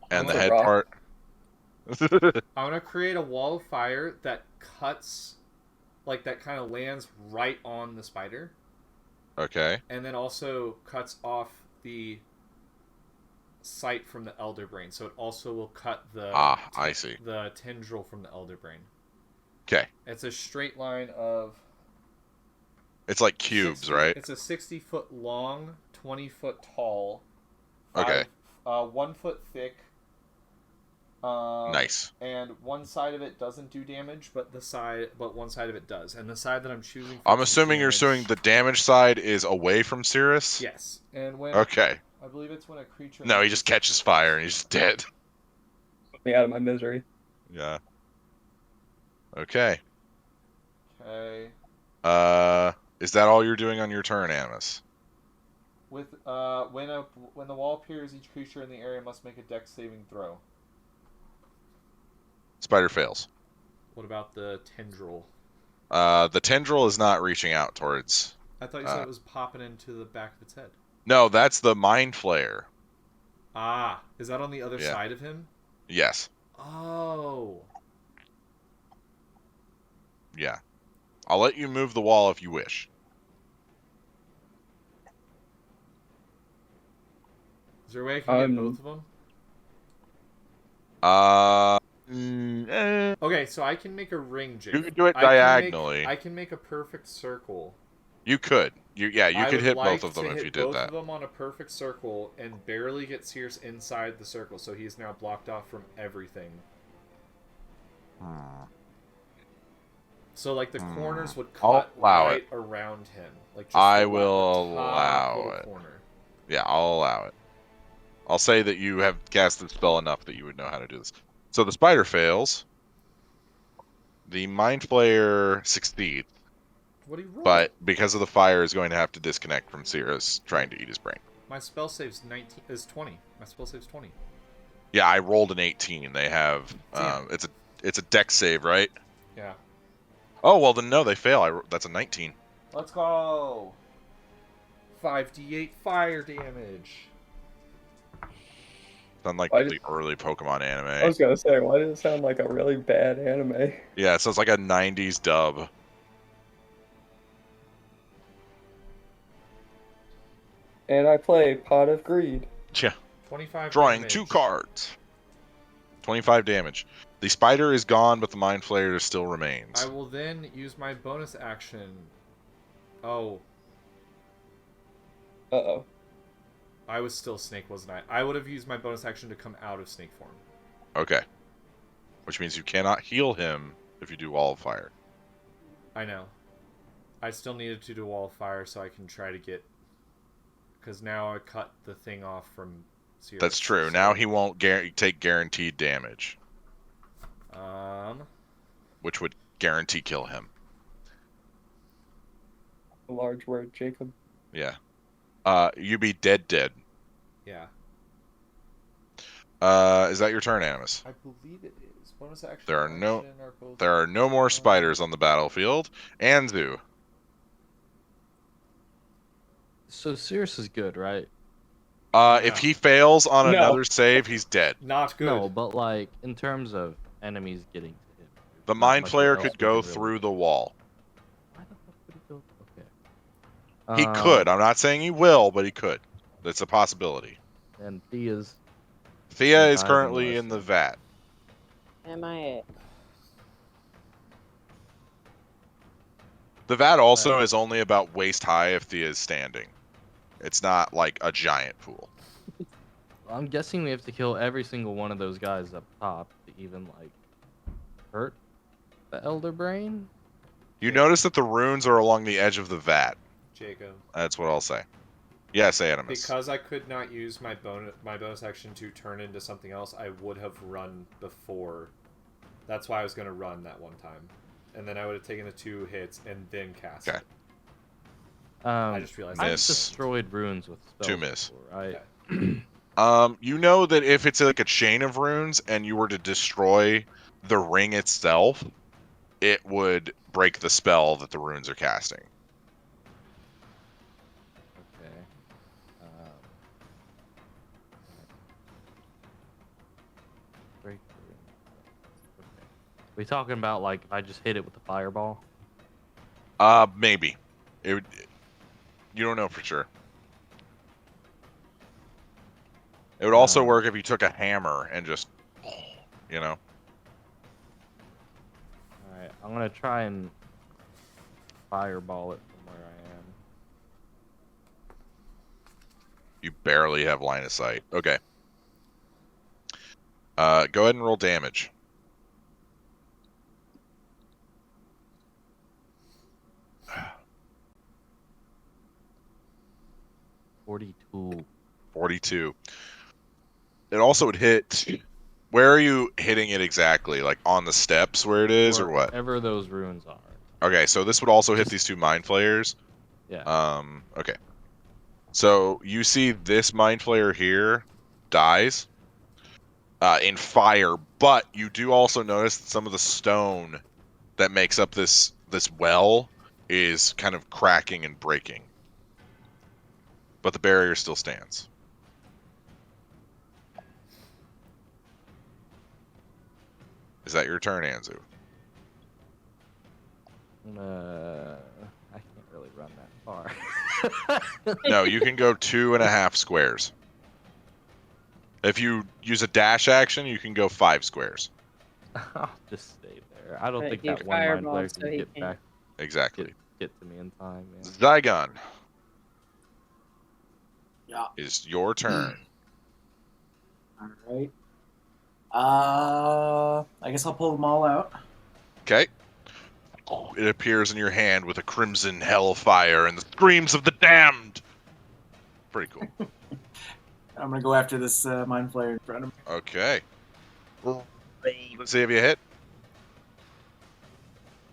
And It's the a head rock. part... I'm gonna create a wall of fire that cuts, like that kind of lands right on the spider, Okay. and then also cuts off the sight from the elder brain. So it also will cut the I see. the tendril from the elder brain. Okay. It's a straight line of. It's like cubes, 60 right? It's a 60-foot long, 20-foot tall. Okay. 1 foot thick. Nice. And one side of it doesn't do damage, but one side of it does. And the side that I'm choosing. I'm assuming you're assuming the damage side is away from Cirrus? Yes. And when. Okay. I believe it's when a creature. No, he just catches fire and he's dead. Put me out of my misery. Yeah. Okay. Okay. Is that all you're doing on your turn, Animus? With when the wall appears, each creature in the area must make a Dex saving throw. Spider fails. What about the tendril? The tendril is not reaching out towards... I thought you said it was popping into the back of its head. No, that's the Mind Flayer. Ah, is that on the other Yeah. side of him? Yes. Oh. Yeah. I'll let you move the wall if you wish. Is there a way I can get both of them? Okay, so I can make a ring, Jake. You can do it diagonally. I can make a perfect circle. You could. You could hit both of them if you did both that. of them on a perfect circle and barely get Sears inside the circle, so he's now blocked off from everything. So like the corners would I'll cut allow right it. around him. Like just I the will top allow little it. corner. Yeah, I'll allow it. I'll say that you have cast the spell enough that you would know how to do this. So the spider fails. The Mind Flayer succeeds. What do you roll? But because of the fire, is going to have to disconnect from Cirrus trying to eat his brain. My spell save's 20. My spell save's 20. Yeah, I rolled an 18. They have it's a dex save, right? Yeah. Oh well, then no, they fail. That's a 19. Let's go. 5d8 fire damage. Sound like Why the early Pokemon I anime. was gonna say, why does it sound like a really bad anime? Yeah, it sounds like a 90s dub. And I play Pot of Greed. Yeah. 25 Drawing damage. 2 cards. 25 damage. The spider is gone, but the Mind Flayer still remains. I will then use my bonus action. Oh, Uh-oh. I was still Snake, wasn't I? I would have used my bonus action to come out of Snake form. Okay. Which means you cannot heal him if you do Wall of Fire. I know. I still needed to do Wall of Fire so I can try to get... Because now I cut the thing off from... Sirius, That's true. so- Now he won't take guaranteed damage, which would guarantee kill him. A large word, Jacob. Yeah. You be dead. Yeah. Is that your turn, Animus? I believe it is. Bonus action. There are no- action are both There are no more spiders on the battlefield. Anzu. So Cirrus is good, right? If he fails on No. another save, he's dead. Not good. No, but like in terms of enemies getting to him, The there's not Mind much Flayer else could we go can really- through the wall. Why the fuck would he go? Okay. He could. I'm not saying he will, but he could. That's a possibility. And Thea's Thea is diving currently in the lesson. vat. MIA. The vat also is only about waist high if Thea is standing. It's not like a giant pool. I'm guessing we have to kill every single one of those guys up top to even like hurt the Elder Brain. You notice that the runes are along the edge of the vat. Jacob. That's what I'll say. Yes, Animus. Because I could not use my bonus action to turn into something else, I would have run before. That's why I was going to run that one time. And then I would have taken the 2 hits and then cast Okay. it. I just realized I've Miss. destroyed runes with spells 2 miss. before, right? You know that if it's like a chain of runes and you were to destroy the ring itself, it would break the spell that the runes are casting. Okay. Break the ring. Okay. We talking about like if I just hit it with the fireball? Maybe. It would, you don't know for sure. It would also work if you took a hammer and just, you know. Alright, I'm gonna try and fireball it from where I am. You barely have line of sight. Okay. Go ahead and roll damage. $42. 42. It also would hit. Where are you hitting it exactly? Like on the steps where it is, or what? Wherever those runes are. Okay, so this would also hit these 2 mind flayers. Yeah. Okay. So you see this mind flayer here dies in fire, but you do also notice that some of the stone that makes up this well is kind of cracking and breaking. But the barrier still stands. Is that your turn, Anzu? I can't really run that far. No, you can go 2.5 squares. If you use a dash action, you can go 5 squares. I'll just stay there. I don't But think he that one mind fireballed, player so can he get can't. back Exactly. get to me in time. Man. Zygon. Yeah. Is your turn. All right. I guess I'll pull them all out. Okay. It appears in your hand with a crimson hellfire and the screams of the damned. Pretty cool. I'm gonna go after this mind flayer in front of me. Okay. Let's see if you hit.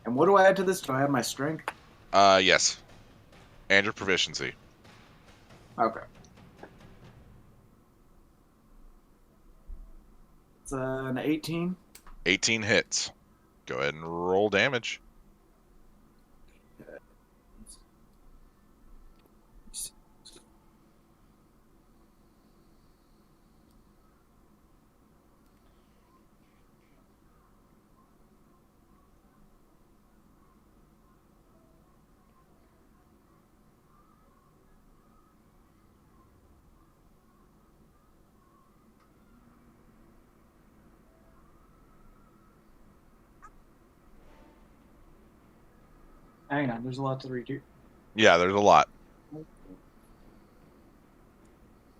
And what do I add to this? Do I have my strength? Yes. And your proficiency. Okay. It's an 18. 18 hits. Go ahead and roll damage. Hang on, there's a lot to read here. Yeah, there's a lot.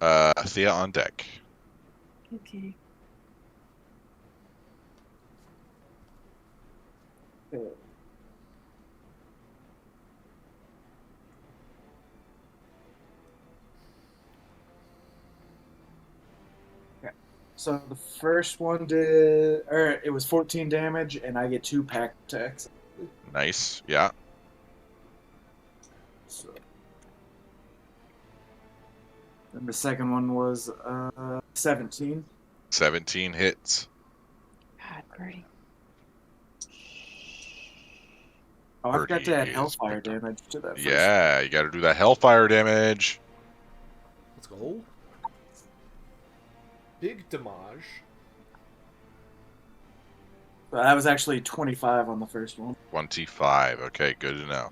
Thea on deck. Okay. So the first one did, or it was 14 damage, and I get 2 pack attacks. Nice. Yeah. So And the second one was 17. 17 hits. God, Birdie. Oh, I forgot to add Birdie is Hellfire better. damage to that first Yeah, you got to do that Hellfire damage. Let's go. Big damage. one. That was actually 25 on the first one. 25. Okay, good to know.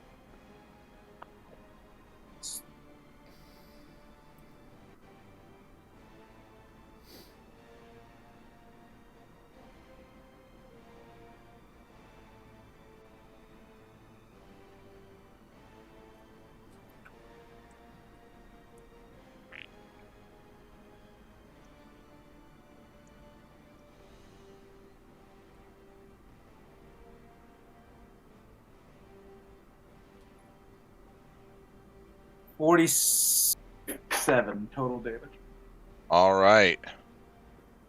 $47 total damage. All right.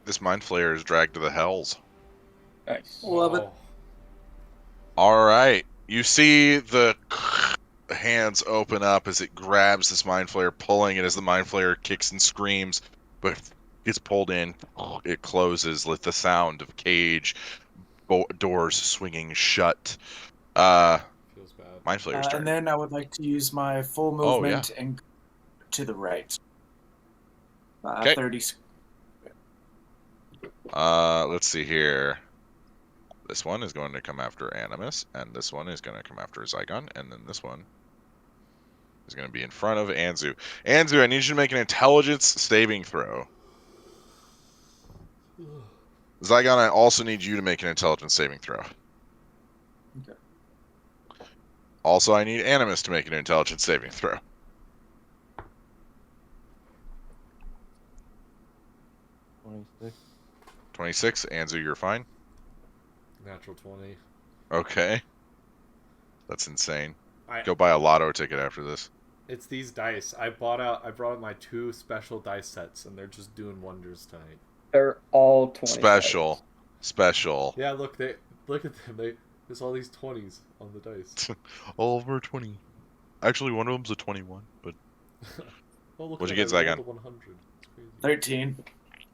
This Mind Flayer is dragged to the hells. Nice. Love it. Wow. All right. You see the hands open up as it grabs this Mind Flayer, pulling it as the Mind Flayer kicks and screams, but gets pulled in. It closes with the sound of cage doors swinging shut. Feels bad. Mind Flayer's turn. And then I would like to use my full Oh, movement and to the right. 'Kay. 30. Let's see here. This one is going to come after Animus, and this one is going to come after Zygon, and then this one is going to be in front of Anzu. Anzu, I need you to make an intelligence saving throw. Zygon, I also need you to make an intelligence saving throw. Okay. Also, I need Animus to make an intelligence saving throw. 26. 26. Anzu, you're fine. Natural 20. Okay. That's insane. I, Go buy a lotto ticket after this. It's these dice. I brought out my 2 special dice sets, and they're just doing wonders tonight. They're all 20. Special. Special. Yeah, look at them. There's all these 20s on the dice. All over 20. Actually, one of them's a 21, but Oh, look What'd at you get, that, I Zygon? rolled a 100. It's crazy. 13.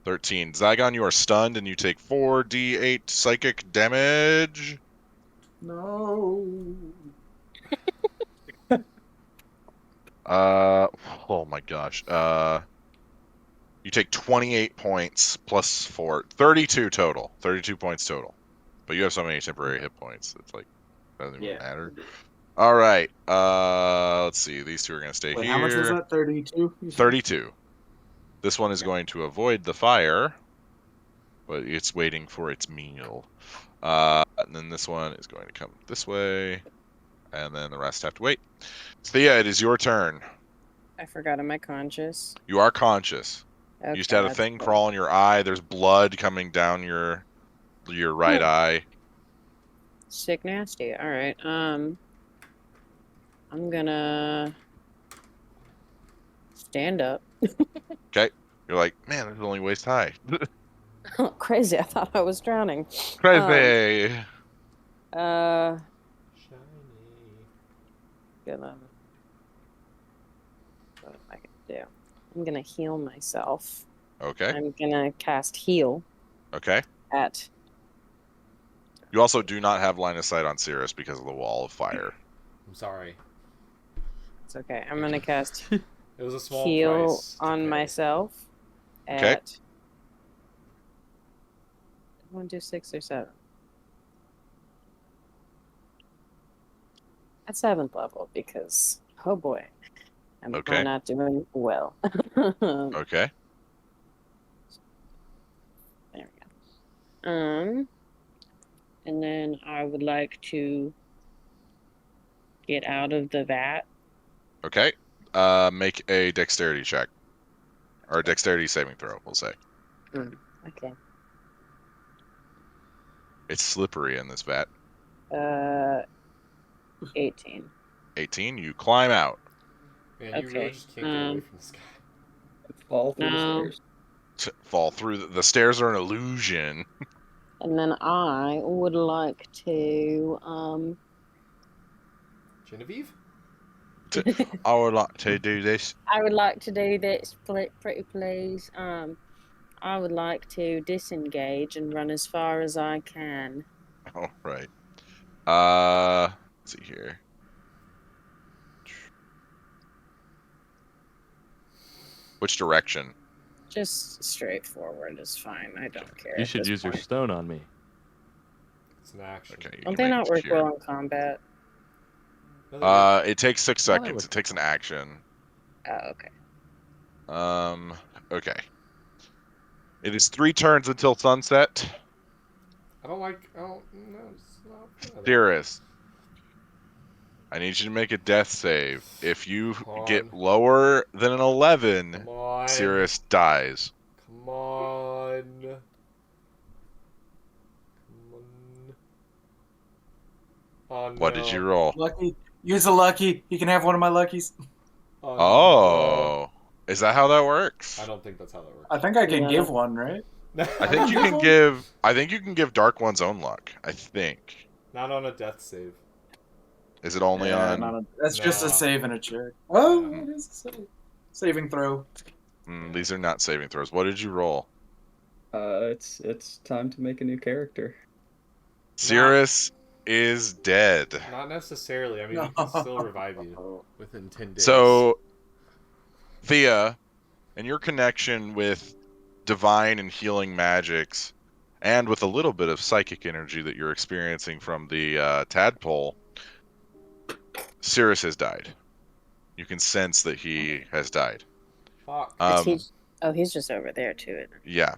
13. Zygon, you are stunned and you take 4d8 psychic damage. No. Oh my gosh. You take 28 points plus 4. 32 total. 32 points total. But you have so many temporary hit points. It's like, doesn't even matter. All right. Let's see. These two are going to stay Wait, here. how much was that? 32? 32. This one is going to avoid the fire, but it's waiting for its meal. And then this one is going to come this way, and then the rest have to wait. Thea, it is your turn. I forgot. Am I conscious? You are conscious. Okay, You just had a that's thing cool. crawl in your eye. There's blood coming down your right eye. Sick nasty. All right. I'm gonna stand up. Okay. You're like, man, this is only waist high. Oh, crazy! I thought I was drowning. Crazy. Gonna. What am I gonna do? I'm gonna heal myself. Okay. I'm gonna cast heal Okay. at. You also do not have line of sight on Cirrus because of the wall of fire. I'm sorry. It's okay. I'm gonna cast It was a small heal price to on pay. myself. Okay. At. I want to do 6 or 7. At 7th level because oh boy, I'm Okay. not doing well. Okay. There we go. And then I would like to get out of the vat. Okay. Make a dexterity check. Or a dexterity saving throw, we'll say. Okay. It's slippery in this vat. 18. 18, you climb out. Man, you really Okay, just can't get away from this guy. Fall through No. the stairs. Fall through. The stairs are an illusion. And then I would like to Genevieve? I would like to do this. I would like to do this, pretty please. I would like to disengage and run as far as I can. All right. Let's see here. Which direction? Just straightforward is fine. I don't care. You at should this use your point. stone on me. It's an action. Okay. you Don't can they make not it work here. well in combat? It takes 6 Well, they seconds. work- It takes an action. Oh, okay. Okay. It is 3 turns until sunset. I don't like. Oh no, it's not good. Cirrus, I need you to make a death save. If you Come get on. lower than an 11, Come on. Cirrus dies. Come on. Come on. Oh no. What did you roll? Lucky. Use a lucky. You can have one of my luckies. Oh, is that how that works? I don't think that's how that works. I think I can Yeah. give one, right? I think you can give. I think you can give Dark One's own luck. I think. Not on a death save. Is it only Yeah, on? that's just No. a save and a check. Oh, Yeah. it is a save. Saving throw. These are not saving throws. What did you roll? It's time to make a new character. Cirrus is dead. Not necessarily. I mean, we can still revive you within 10 days. So, Thea, and your connection with divine and healing magics, and with a little bit of psychic energy that you're experiencing from the tadpole, Cirrus has died. You can sense that he has died. Fuck. He's just over there too. Isn't he? Yeah.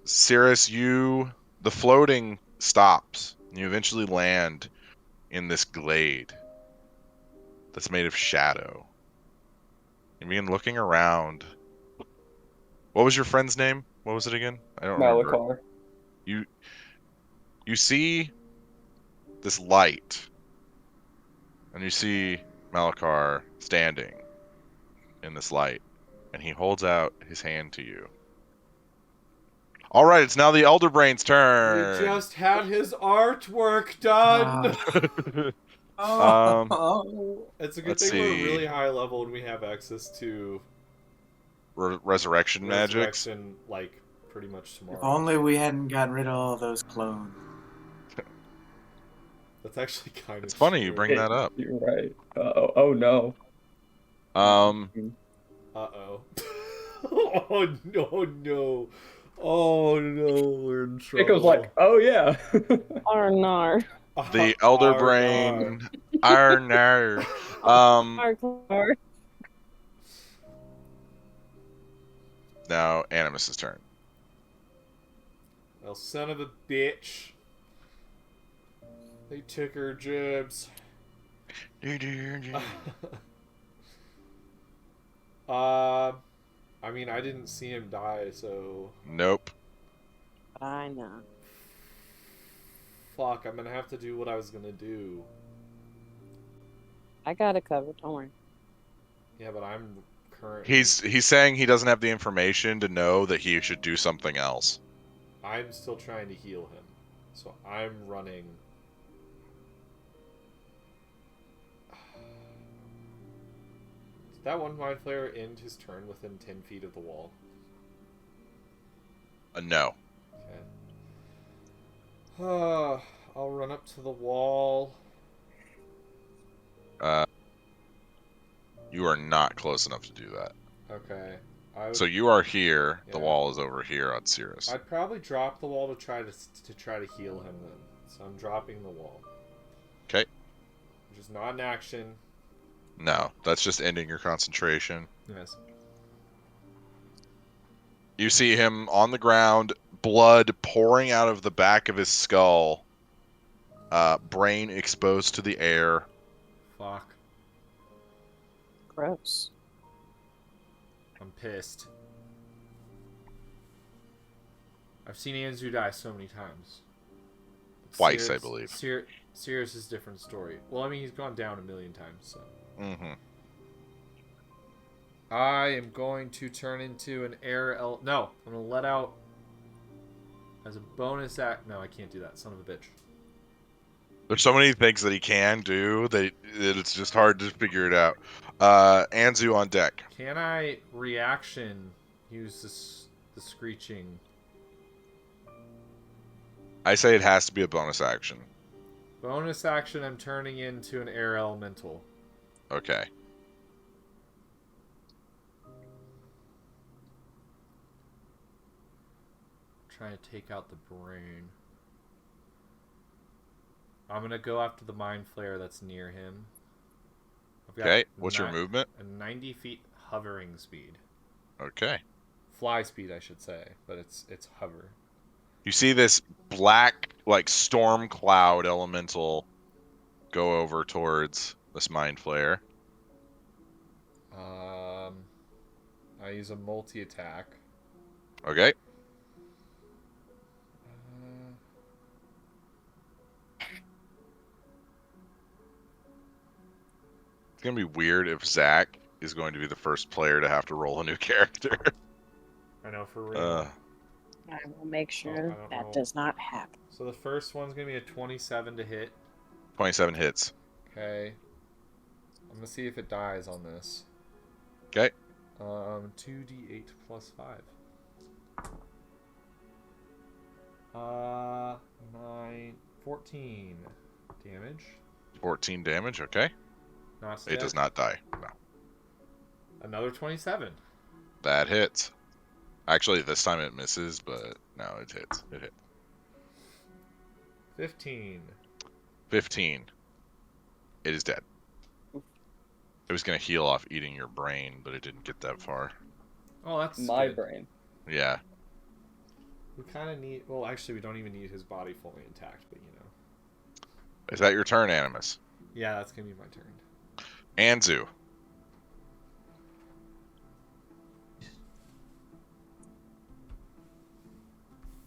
Cirrus, the floating stops. You eventually land in this glade that's made of shadow. You begin looking around. What was your friend's name? What was it again? I don't remember. Malachar. You see this light, and you see Malachar standing in this light, and he holds out his hand to you. All right, it's now the Elder Brain's turn. We just had his artwork done. Oh. It's a good let's thing we're see. really high level and we have access to Resurrection magics. resurrection, like pretty much tomorrow. If only we hadn't gotten rid of all those clones. That's actually kind of. It's funny you bring that up. You're right. Oh no. Uh-oh. Oh no. Oh no, we're in trouble. Jacob's like, oh yeah. Arnar. The Elder Brain. Arnar. Arnar. Now Animus's turn. Well, son of a bitch. They took her jibs. I mean, I didn't see him die, so... Nope. I know. Fuck, I'm gonna have to do what I was gonna do. I got it covered. Don't worry. Yeah, but I'm currently... He's saying he doesn't have the information to know that he should do something else. I'm still trying to heal him. So I'm running... Did that one Mind Flayer end his turn within 10 feet of the wall? No. Okay. I'll run up to the wall. You are not close enough to do that. Okay. So you are here. The Yeah. wall is over here on Cirrus. I'd probably drop the wall to try to heal him then. So I'm dropping the wall. Okay. Which is not an action. No, that's just ending your concentration. Yes. You see him on the ground, blood pouring out of the back of his skull, brain exposed to the air. Fuck. Gross. I'm pissed. I've seen Anzu die so many times. Twice, I believe. Cirrus is a different story. Well, I mean, he's gone down a million times, so. Mm-hmm. I am going to turn into an air No, I'm going to let out as a bonus act. No, I can't do that. Son of a bitch. There's so many things that he can do that it's just hard to figure it out. Anzu on deck. Can I reaction use the screeching? I say it has to be a bonus action. Bonus action, I'm turning into an air elemental. Okay. Trying to take out the brain. I'm gonna go after the mind flare that's near him. I've got Okay. What's your movement? A 90 feet hovering speed. Okay. Fly speed, I should say, but it's hover. You see this black, like, storm cloud elemental go over towards this mind flare. I use a multi attack. Okay. It's gonna be weird if Zach is going to be the first player to have to roll a new character. I know, for real. I will make sure I don't that roll. does not happen. So the first one's gonna be a 27 to hit. 27 hits. Okay. I'm gonna see if it dies on this. Okay. 2d8 plus 5. 14 damage. 14 damage. Okay. Not It does not die. No. Another 27. That hits. Actually, this time it misses, but no, it hits. It hit. 15. 15. It is dead. It was gonna heal off eating your brain, but it didn't get that far. Oh, that's My good. brain. Yeah. We kind of need. Well, actually, we don't even need his body fully intact, but you know. Is that your turn, Animus? Yeah, that's gonna be my turn. Anzu.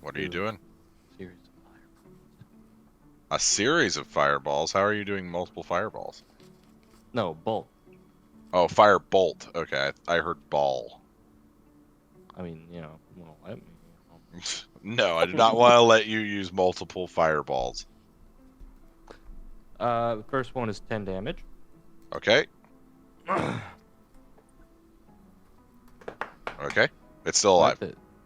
What are you doing? Series of fireballs. A series of fireballs? How are you doing multiple fireballs? No, bolt. Oh, fire bolt. Okay, I heard ball. I mean, you know, won't let me. No, I do not want to let you use multiple fireballs. The first one is 10 damage. Okay. Okay. It's still alive.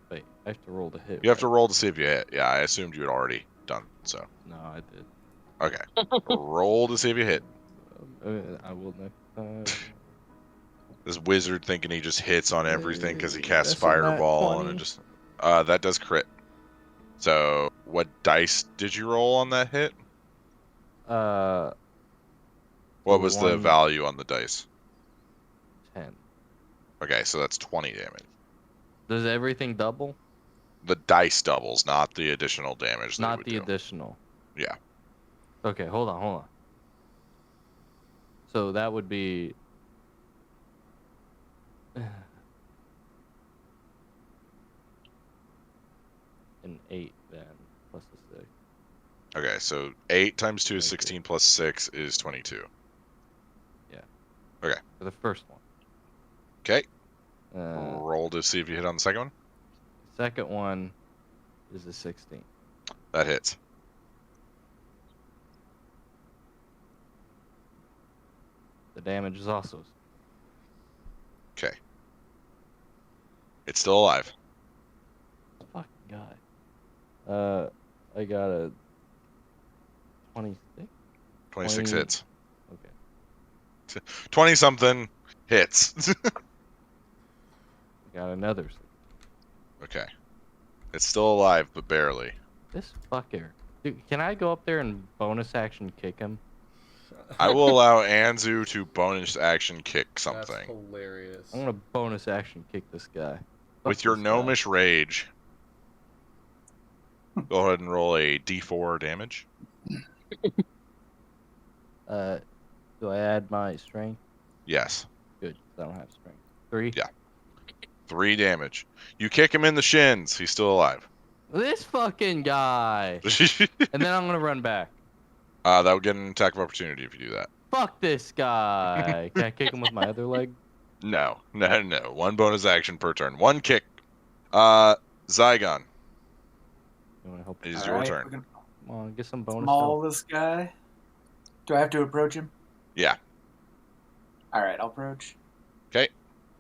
Wait, I have to roll to hit. You have to right? roll to see if you hit. Yeah, I assumed you had already done so. No, I did. Okay. Roll to see if you hit. I will next time. This wizard thinking he just hits on everything because he casts That's a nat fireball and 20. it just that does crit. So what dice did you roll on that hit? What was the one- value on the dice? 10. Okay, so that's 20 damage. Does everything double? The dice doubles, not the additional damage. That it Not would the do. additional. Yeah. Okay, hold on. So that would be an 8 then, plus a 6. Okay, so 8 times 2 is 22. 16 plus 6 is 22. For the first one. Okay. Uh, Roll to see if you hit on the second one. second one is a 16. That hits. The damage is also. Okay. It's still alive. Fucking guy. I got a 26. 26 20. hits. Okay. 20 something hits. I got another. Okay. It's still alive, but barely. This fucker. Dude, can I go up there and bonus action kick him? I will allow Anzu to bonus action kick That's something. hilarious. I'm gonna bonus action kick this guy. With Fuck your this guy. gnomish rage. Go ahead and roll a d4 damage. Do I add my strength? Yes. Good, 'cause I don't have strength. 3. Yeah. 3 damage. You kick him in the shins. He's still alive. This fucking guy. And then I'm gonna run back. That would get an attack of opportunity if you do that. Fuck this guy. Can I kick him with my other leg? No. One bonus action per turn. One kick. Zygon, You wanna help? it is All your right, turn. we're gonna Come on, get some bonus. maul this guy. Do I have to approach him? Yeah. All right, I'll approach. Okay.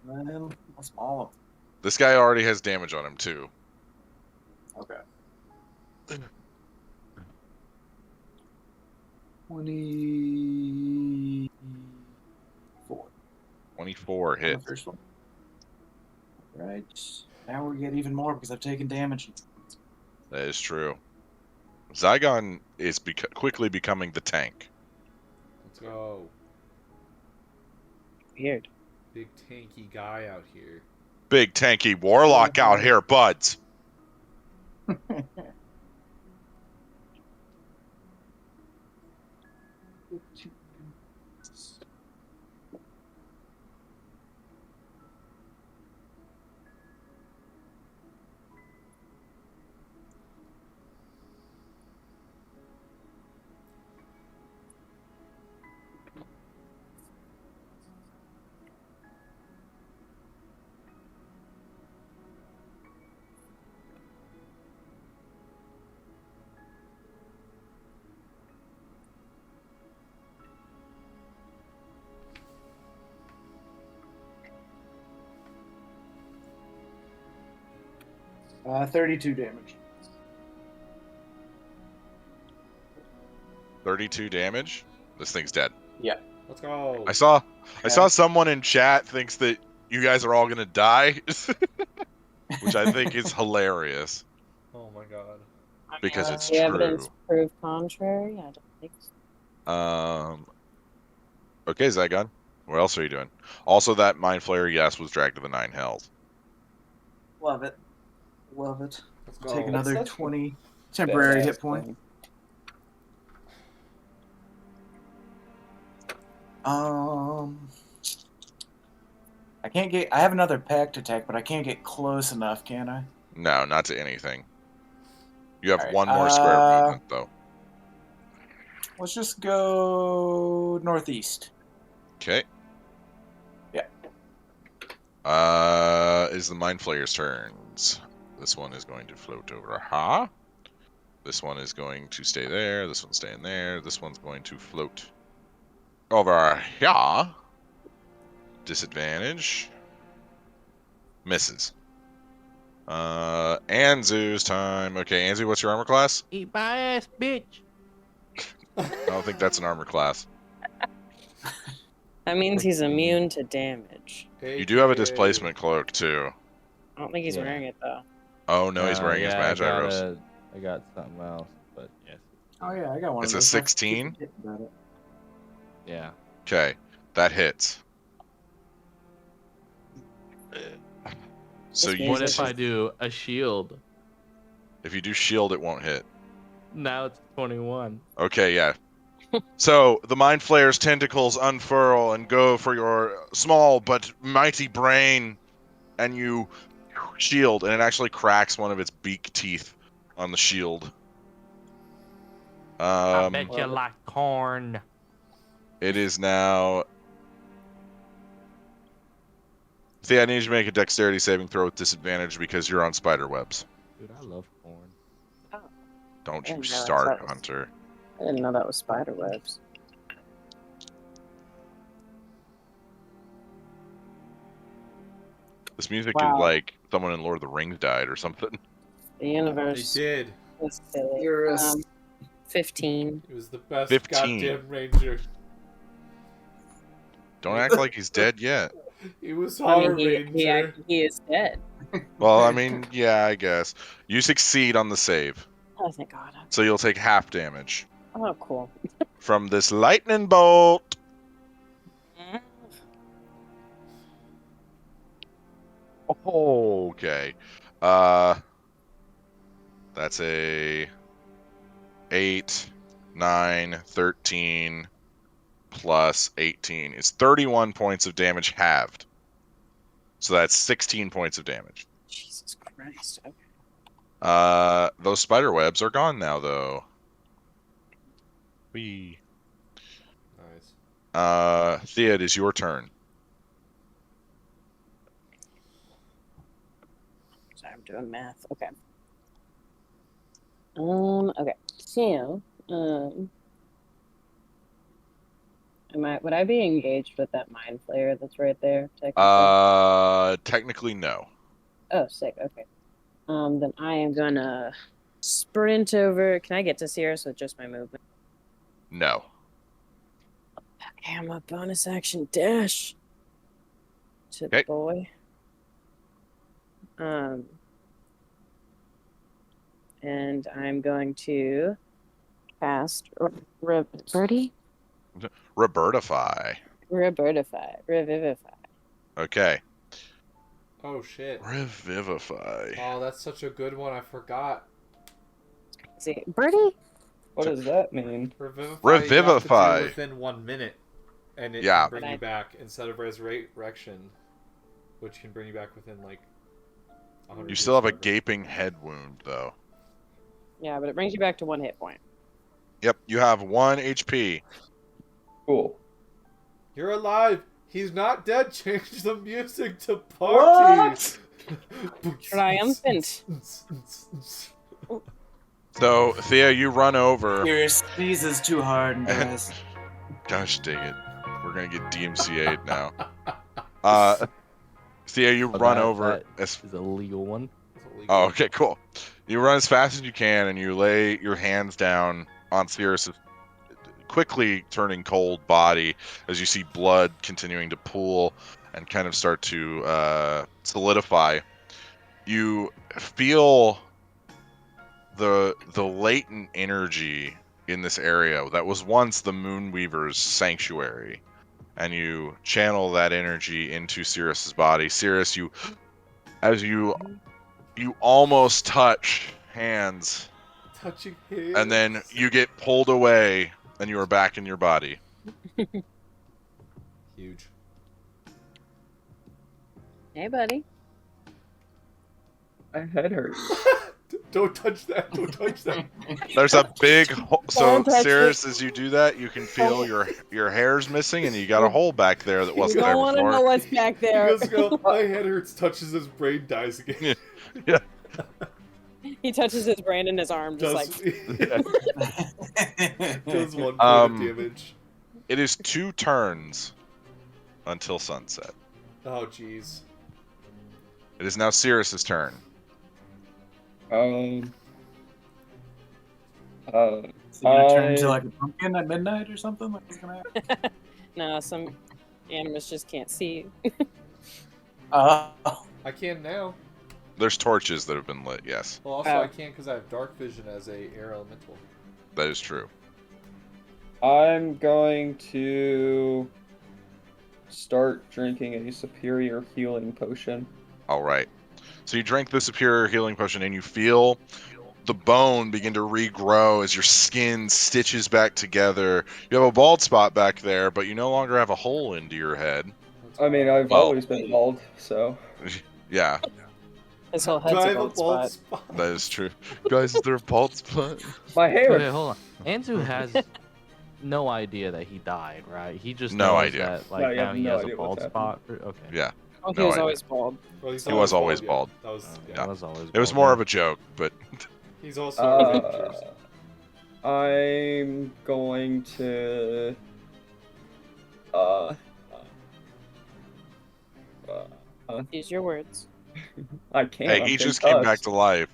Well, that's all of This guy already has damage on him too. them. Okay. 24. 24 On the hit. first one. Right. Now we get even more because I've taken damage. That is true. Zygon is quickly becoming the tank. Let's go. Weird. Big tanky guy out here. Big tanky warlock out here, buds. Uh, 32 damage. 32 damage. This thing's dead. Let's go. I saw Okay. someone in chat thinks that you guys are all gonna die, which I think is hilarious Oh my god. because it's The evidence true. prove contrary. I don't think so. Okay, Zygon. What else are you doing? Also, that Mind Flayer, yes, was dragged to the 9 hells. Love it. Love it. Let's Take go. another That's such a 20 temporary Badass hit point. thing. I can't get. I have another pact attack, but I can't get close enough, can I? No, not to anything. You have Alright, one more square movement, though. Let's just go northeast. Okay. Yeah. Is the Mind Flayer's turns. This one is going to float over. Ha! This one is going to stay there. This one's staying there. This one's going to float over here. Disadvantage. Misses. Anzu's time. Okay, Anzu, what's your armor class? Eat my ass, bitch. I don't think that's an armor class. That means he's immune to damage. You do have a AKA displacement cloak, too. I don't think he's Yeah. wearing it though. Oh, no, he's wearing his Magi robes. I got something else, but yes. Oh yeah, I got one It's of a those. I 16? keep forgetting about it. Yeah. Okay, that hits. So This you, What music if I do a shield? if you do shield, it won't hit. Now it's 21. Okay, yeah. So the Mind Flayer's tentacles unfurl and go for your small but mighty brain, and you shield, and it actually cracks one of its beak teeth on the shield. I bet you like corn. It is now. See, I need you to make a dexterity saving throw with disadvantage because you're on spider webs. Dude, I love corn. Don't I you didn't realize start, that was- Hunter. I didn't know that was spider webs. This music Wow. is like someone in Lord of the Rings died or something. The They universe did. is silly. You're a 15. It was the best 15. goddamn ranger. Don't act like he's dead yet. He was I our mean, ranger. he is dead. Well, I mean, yeah, I guess. You succeed on the save, Oh, thank God. so you'll take half damage Oh, cool. from this lightning bolt. Okay. That's a 8, 9, 13 plus 18 is 31 points of damage halved. So that's 16 points of damage. Jesus Christ. Okay. Those spider webs are gone now, though. Whee. Nice. Thea, it is your turn. Sorry, I'm doing math. Okay. Okay. So, Would I be engaged with that mind flayer that's right there? Technically. Technically no. Oh, sick. Okay. Then I am gonna sprint over. Can I get to Sierra with just my movement? No. Okay, I'm a bonus action dash to the Okay. boy. And I'm going to cast Birdie? Robertify. Revivify. Okay. Oh shit. Revivify. Oh, that's such a good one. I forgot. See, Birdie? What does that mean? Revivify. You have to Revivify. do within 1 minute, and it Yeah. can bring you back instead of resurrection, which can bring you back within like 100 You still have a years, gaping head wound, though. Yeah, but it brings you back to 1 hit point. Yep, you have 1 HP. Cool. You're alive. He's not dead. Change the music to party. What? Triumphant. So, Thea, you run over. Your sneezes too hard, guys. Gosh dang it. We're gonna get DMCA'd now. Thea, you Oh, run that- over that as... is a legal one. Oh, okay, cool. You run as fast as you can, and you lay your hands down on Sirius's quickly turning cold body as you see blood continuing to pool and kind of start to solidify. You feel the latent energy in this area that was once the Moonweaver's sanctuary, and you channel that energy into Sirius's body. Sirius, you almost touch hands, Touching hands. and then you get pulled away, and you are back in your body. Huge. Hey, buddy. My head hurts. Don't touch that. Don't touch that. There's a big hole. So, Don't touch Sirius, as you do that, you can feel your hair's missing, and you got a hole back there that You wasn't there don't want to know before. what's back He there. goes, go, my head hurts, touches his brain, dies again. Yeah. He touches his brain and his arm, just Does, like. does 1 point of damage. It is 2 turns until sunset. Oh, jeez. It is now Sirius's turn. So you gonna turn into like a pumpkin at midnight or something? Like, what's gonna happen? No, some animals just can't see. Oh. I can now. There's torches that have been lit, yes. Well, also Oh. I can because I have dark vision as a air elemental. That is true. I'm going to start drinking a superior healing potion. All right. So you drink the superior healing potion, and you feel the bone begin to regrow as your skin stitches back together. You have a bald spot back there, but you no longer have a hole into your head. I mean, I've Well- always been bald, so. Yeah, His whole Do I head's a have a bald bald spot. spot? that is true. Guys, is there a bald spot? My hair! Okay, hold on. Anzu has no idea that he died, right? He just No knows idea. that like No, you now have he no has a idea bald what's spot. Okay. Yeah, Oh, he No was idea. always bald. Well, he's He was always yeah. bald. That was, Yeah, yeah. it was always. it was bald, more yeah. of a joke, but He's also Avengers. I'm going to. Use your words. I can't. hey, I'm he just came back concussed. to life.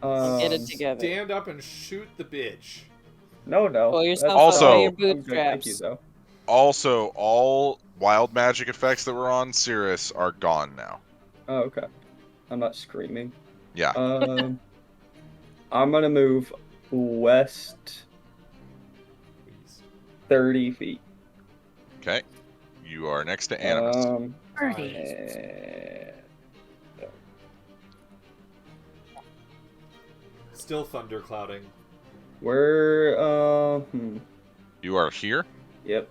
Get it together. Stand up and shoot the bitch. No. Pull yourself that's up Also- by fine. your I'm good, thank bootstraps. you, though. Also, all wild magic effects that were on Cirrus are gone now. Oh, okay. I'm not screaming. Yeah. I'm gonna move west Please. 30 feet. Okay. You are next to Animus. And- Still thunderclouding. We're You are here. Yep.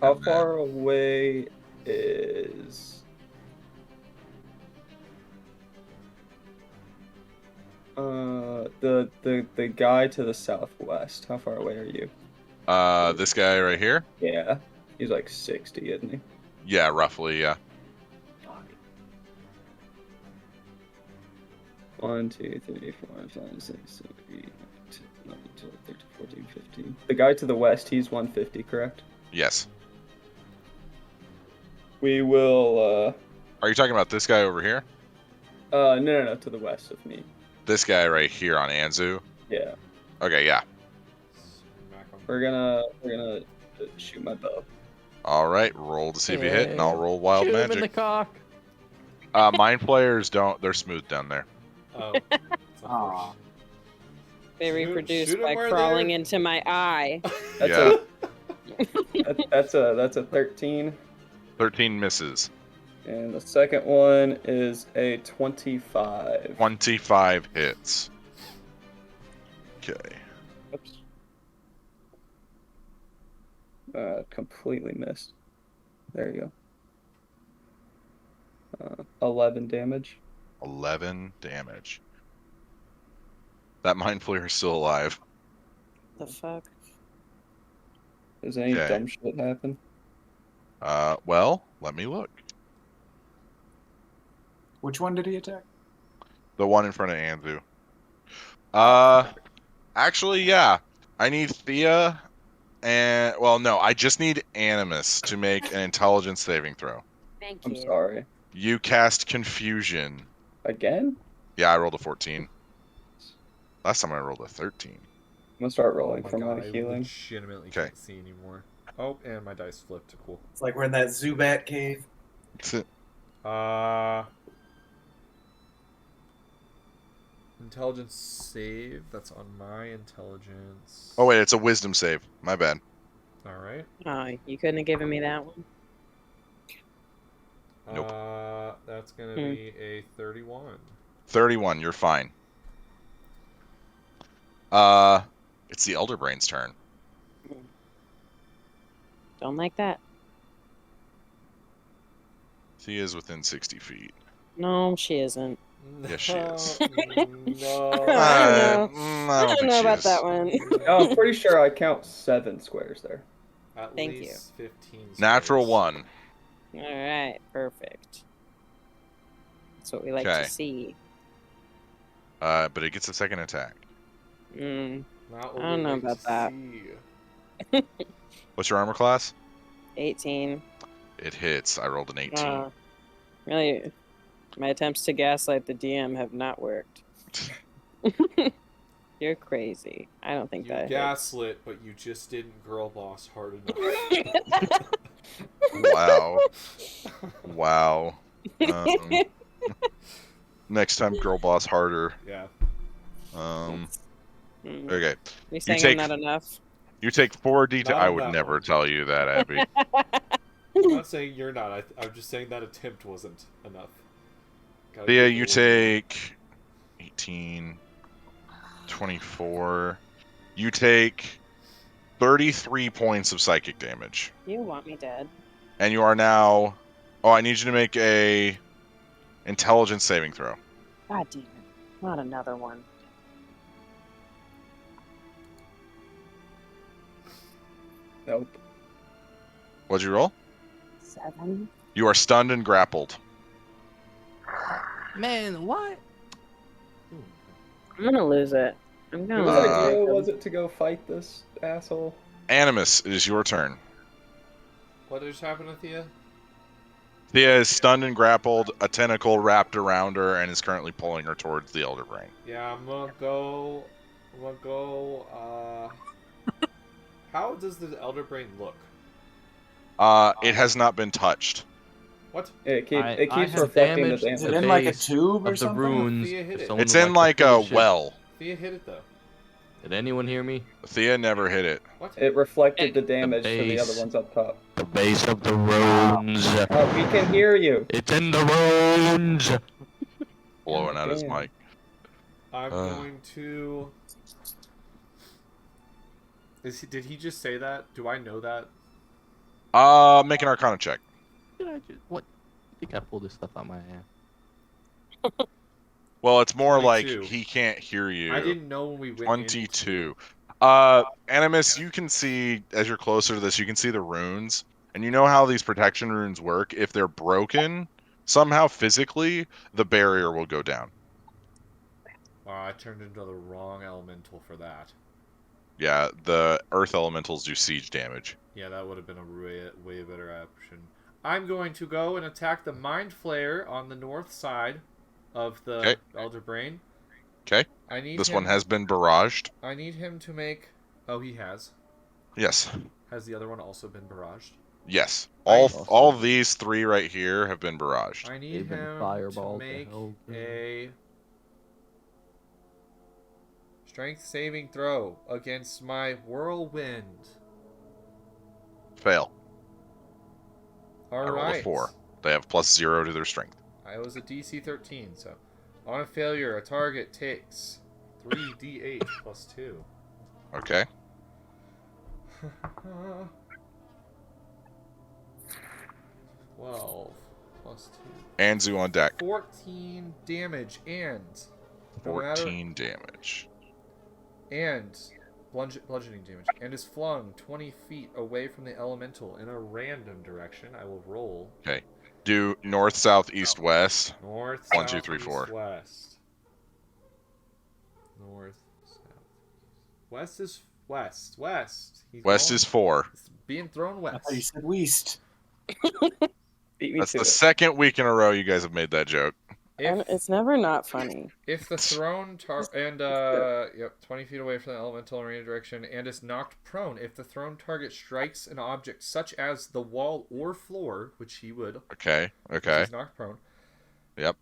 How And then- far away is the guy to the southwest? How far away are you? This guy right here. Yeah. He's like 60, isn't he? Yeah, roughly. Yeah. 1, 2, 3, 4, 5, 6, 7, 8, 9, 10, 11, 12, 13, 14, 15. The guy to the west, he's 150, correct? Yes. We will. Are you talking about this guy over here? No, to the west of me. This guy right here on Anzu? Yeah. Okay, yeah. Smack 'em. We're gonna shoot my bow. All right, roll to see if you hit, and I'll roll wild Shoot him in the magic. cock. Mind players don't. They're smooth down there. Oh. It's Aw. They Shoot- reproduce shoot 'em by where crawling they're- into my eye. That's Yeah. that's a 13, 13 misses. and the second one is a 25. 25 hits. Okay. Oops. Completely missed. There you go. 11 damage. 11 damage. That mind flayer is still alive. The fuck? Does any Okay. dumb shit happen? Well, let me look. Which one did he attack? The one in front of Anzu. Actually, yeah. I need Thea and, well, no, I just need Animus to make an intelligence saving throw. Thank I'm you. sorry. You cast Confusion. Again? Yeah, I rolled a 14. Last time I rolled a 13. I'm gonna start Oh rolling my for god, my I healing. legitimately Okay. can't see anymore. Oh, and my dice flipped. Cool. It's like we're in that Zubat cave. Intelligence save. That's on my intelligence. Oh, wait, it's a wisdom save. My bad. All right. Oh, you couldn't have given me that one. Nope. That's gonna be a 31. 31, you're fine. It's the Elder Brain's turn. Don't like that. She is within 60 feet. No, she isn't. Yes, she is. No. I don't know. I I don't think know she about is. that one. Oh, I'm pretty sure I count 7 squares there. At Thank least 15. Natural squares. 1. All right, perfect. That's what we like Okay. to see. But it gets a second attack. Mm, Not what I don't we know like about to that. see. What's your armor class? 18. It hits. I rolled an 18. Really, my attempts to gaslight the DM have not worked. You're crazy. I don't think You that hits. gaslit, but you just didn't girl boss hard enough. Wow. Wow. Next time, girl boss harder. Yeah. Mm. Okay. You saying take- I'm not enough? You take 4d. Not I on would that never one. tell you that, Abby. I'm not saying you're not. I'm just saying that attempt wasn't enough. Gotta Thea, give it you a little more. take 18, 24. You take 33 points of psychic damage. You want me dead? And you are now... Oh, I need you to make a intelligence saving throw. God damn it. Not another one. Nope. What'd you roll? 7? You are stunned and grappled. Man, what? I'm gonna lose it. I'm gonna Whose lose idea it. was it to go fight this asshole? Animus, it is your turn. What just happened to Thea? Thea is stunned and grappled, a tentacle wrapped around her, and is currently pulling her towards the Elder Brain. Yeah, I'm gonna go. How does the Elder Brain look? It has not been touched. What? It I keeps have reflecting the damaged Is it damage. in like a base tube or of the something? runes. Thea hit if it. someone It's would in like like to a finish it. well. Thea hit it though. Did anyone hear me? Thea never hit it. What? It reflected the damage to the other base. ones up top. The base of the runes. We can hear you. It's in the runes. Blowing God out his damn. mic. I'm going to. Did he just say that? Do I know that? Make an Arcana check. Did I just, what? I think I pulled this stuff out my ass. Well, it's more 22. like he can't hear you. I didn't know when we went. 22. Animus, you can see, as you're closer to this, you can see the runes. And you know how these protection runes work? If they're broken, somehow physically, the barrier will go down. Wow, I turned into the wrong elemental for that. Yeah, the earth elementals do siege damage. Yeah, that would have been a way better option. I'm going to go and attack the Mind Flayer on the north side of the Okay. Elder Brain. Okay. I need This him, one has been barraged. I need him to make... Oh, he has. Yes. Has the other one also been barraged? Yes. I- All these 3 right here have been barraged. I need They've been him to fireballed to make hell, too. a strength saving throw against my whirlwind. Fail. All I rolled a right. 4. They have +0 to their strength. I was a DC 13, so on a failure, a target takes 3d8 plus 2. Okay. 12 plus Anzu on deck. 2. 14 damage and... no matter- 14 damage. and bludgeoning damage, and is flung 20 feet away from the elemental in a random direction. I will roll. Okay. Do north, south, east, west. North, 1, 2, south, 3, east, 4. west. North, south. West is west. West. He's West going- is 4. It's being thrown I west. thought you said west. Beat me That's to the it. second week in a row you guys have made that joke. And If, it's never not funny. if the thrown and 20 feet away from the elemental in random direction and is knocked prone, if the thrown target strikes an object such as the wall or floor, which he would, Okay. if Okay. he's knocked prone. Yep.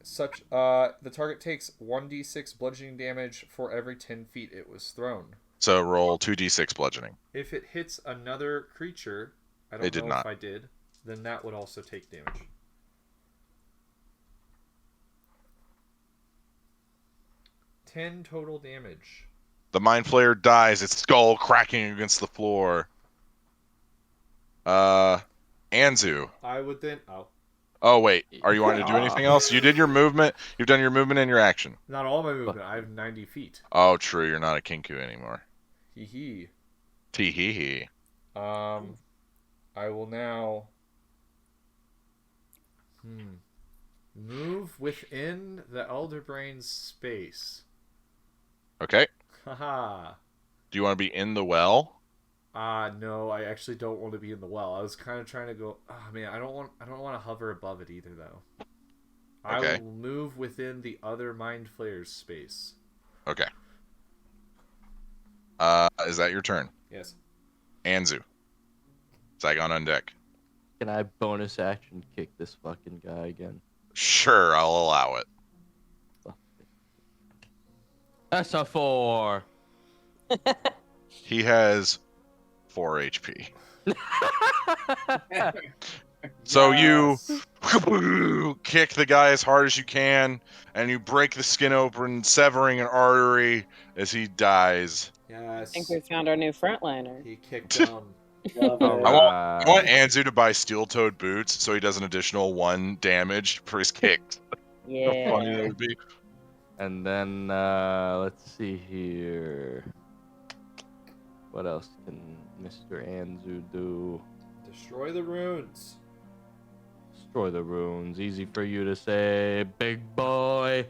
The target takes 1d6 bludgeoning damage for every 10 feet it was thrown. So roll 2d6 bludgeoning. If it hits another creature, I don't It did know not. if I did, then that would also take damage. Ten total damage. The Mind Flayer dies, its skull cracking against the floor. Anzu. I would then... Oh. Oh, wait. Are you wanting to do anything else? You did your movement. You've done your movement and your action. Not all my movement. I have 90 feet. Oh, true. You're not a Kinku anymore. Hee hee. Tee hee hee. I will now... move within the Elder Brain's space. Okay. Haha. Do you want to be in the well? No, I actually don't want to be in the well. I was kind of trying to go. Oh man, I don't want to hover above it either, though. Okay. I will move within the other Mind Flayer's space. Okay. Is that your turn? Yes. Anzu. Flagon on deck. Can I bonus action kick this fucking guy again? Sure, I'll allow it. That's a 4. He has 4 HP. So you kick the guy as hard as you can, and you break the skin open, severing an artery as he dies. Yes. I think we found our new frontliner. He kicked down. I want Anzu to buy steel-toed boots so he does an additional 1 damage for his kicks. How funny that Yeah. would be. And then, let's see here. What else can Mr. Anzu do? Destroy the runes. Destroy the runes. Easy for you to say, big boy.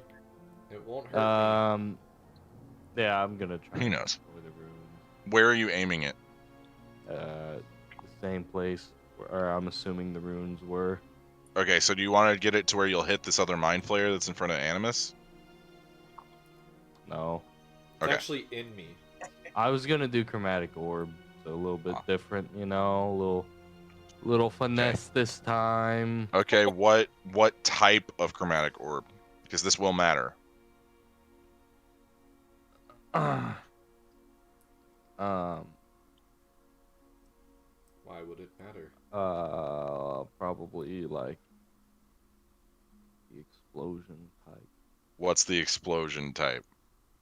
It won't hurt me. Yeah, I'm gonna try. He to knows. destroy the runes. Where are you aiming it? The same place where I'm assuming the runes were. Okay, so do you want to get it to where you'll hit this other Mind Flayer that's in front of Animus? No, It's Okay. actually in me. I was gonna do chromatic orb, so a little bit different, you know, a little finesse this time. Okay, what type of chromatic orb? Because this will matter. Um, Why would it matter? probably like the explosion type. What's the explosion type?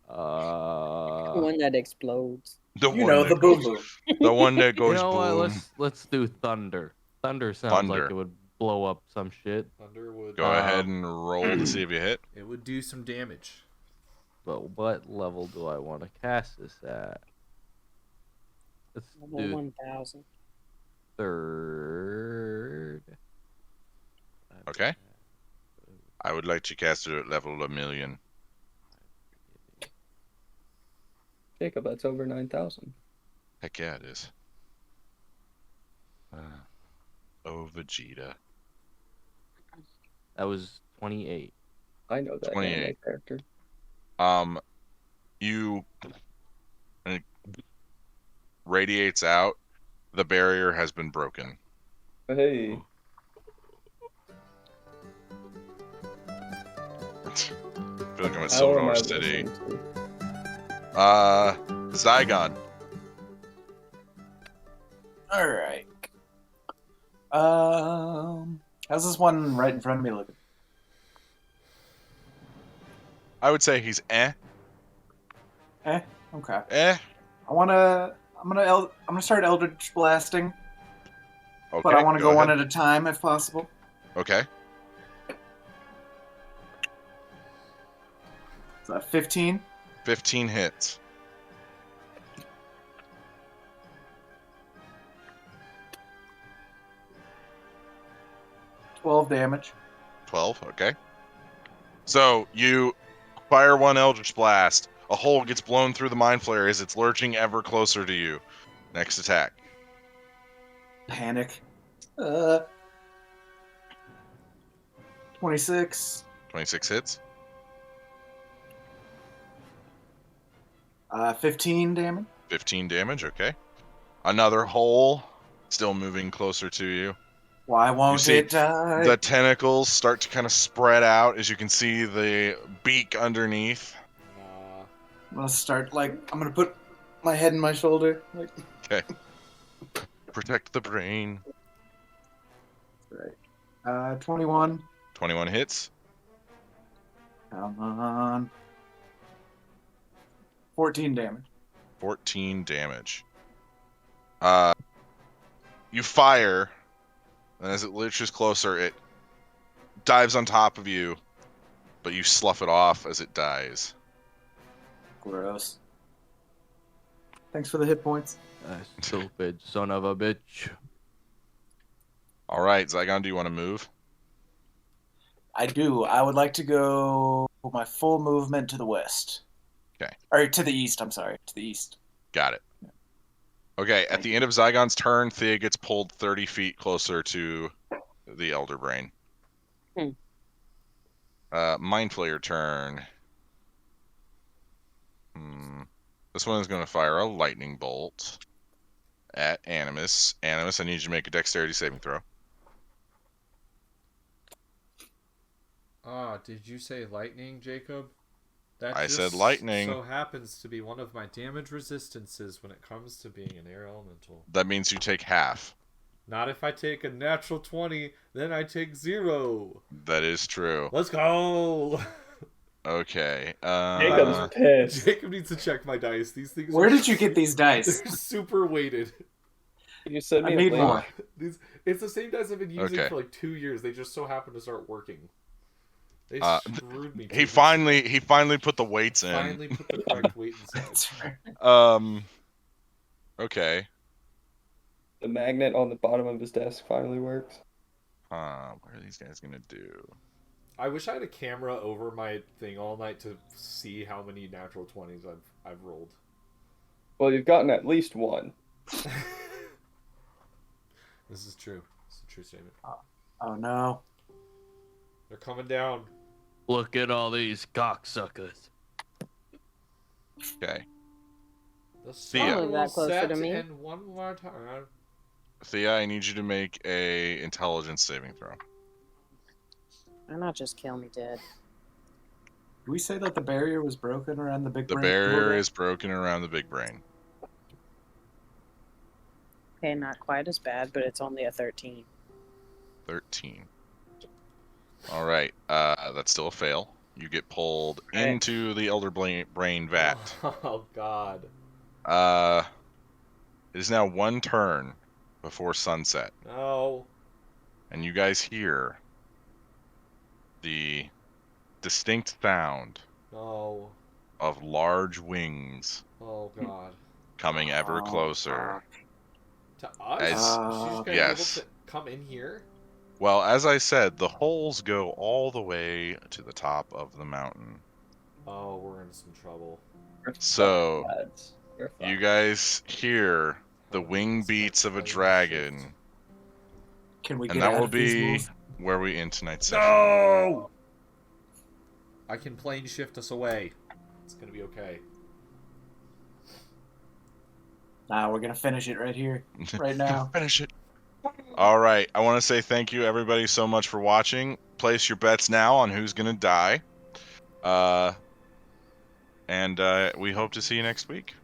One that explodes. The You know, the boom boom. The one that You goes know what? boom. Let's do thunder. Thunder sounds like Thunder. it would blow up some shit. Thunder would. Go ahead and roll to see if you hit. It would do some damage. But what level do I want to cast this at? Let's Level do 1000. third. Okay. I would like to cast it at level 1,000,000. Jacob, that's over 9,000. Heck yeah, it is. Oh, Vegeta. That was 28. I know that anime 28. character. You and it radiates out. The barrier has been broken. Hey. I feel like I'm at How am I Silver City. listening to? Zygon. All right. How's this one right in front of me looking? I would say he's eh. Okay. Eh. I'm gonna start Eldritch blasting, Okay. but I want to go one ahead. at a time if possible. Okay. Is that 15? 15 hits. $12 damage. 12. Okay. So you fire one Eldritch Blast. A hole gets blown through the Mind Flare as it's lurching ever closer to you. Next attack. Panic. 26. 26 hits. 15 damage. 15 damage. Okay. Another hole. Still moving closer to you. Why won't see it die? The tentacles start to kind of spread out as you can see the beak underneath. I'm gonna put my head in my shoulder. Like, Okay. Protect the brain. right. 21. 21 hits. Come on. 14 damage. 14 damage. You fire, and as it lurches closer, it dives on top of you, but you slough it off as it dies. Gross. Thanks for the hit points. Stupid son of a bitch. All right, Zygon, do you want to move? I do. I would like to go my full movement to the west. Okay. Or to the east, I'm sorry. To the east. Got it. Okay, at the end of Zygon's turn, Thea gets pulled 30 feet closer to the Elder Brain. Mind Flayer turn. This one is going to fire a lightning bolt at Animus. Animus, I need you to make a dexterity saving throw. Did you say lightning, Jacob? I said lightning. So happens to be one of my damage resistances when it comes to being an air elemental. That means you take half. Not if I take a natural 20, then I take 0. That is true. Let's go! Okay. Jacob's pissed. Jacob needs to check my dice. These things. Where did you get these dice? They're super weighted. You said I me need a more. It's the same dice I've been using Okay. for like 2 years. They just so happen to start working. They screwed me. He finally put the weights in. Finally put the correct weight inside. That's right. Okay. The magnet on the bottom of his desk finally works. What are these guys gonna do? I wish I had a camera over my thing all night to see how many natural 20s I've rolled. Well, you've gotten at least one. This is true. It's a true statement. Oh no. They're coming down. Look at all these cocksuckers. Okay. The Thea. sun Move that will closer set to me. in one more time. Thea, I need you to make a intelligence saving throw. Why not just kill me dead? Did we say that the barrier was broken around the big The brain? barrier is broken around the big brain. Okay, not quite as bad, but it's only a 13. 13. All right. That's still a fail. You get pulled into the Elder Brain vat. Oh God. It is now one turn before sunset, No. and you guys hear the distinct sound No. of large wings Oh God. coming ever closer. To us? As- She's just gonna yes. be able to come in here? Well, as I said, the holes go all the way to the top of the mountain. Oh, we're in some trouble. We're So, fine, lads. We're fine. you guys hear the wing beats of a dragon, Can we and get that out will of these be rules? where we end tonight's session. No! I can plane shift us away. It's gonna be okay. Nah, we're gonna finish it right here, right now. Finish it. All right. I want to say thank you, everybody, so much for watching. Place your bets now on who's going to die. And we hope to see you next week.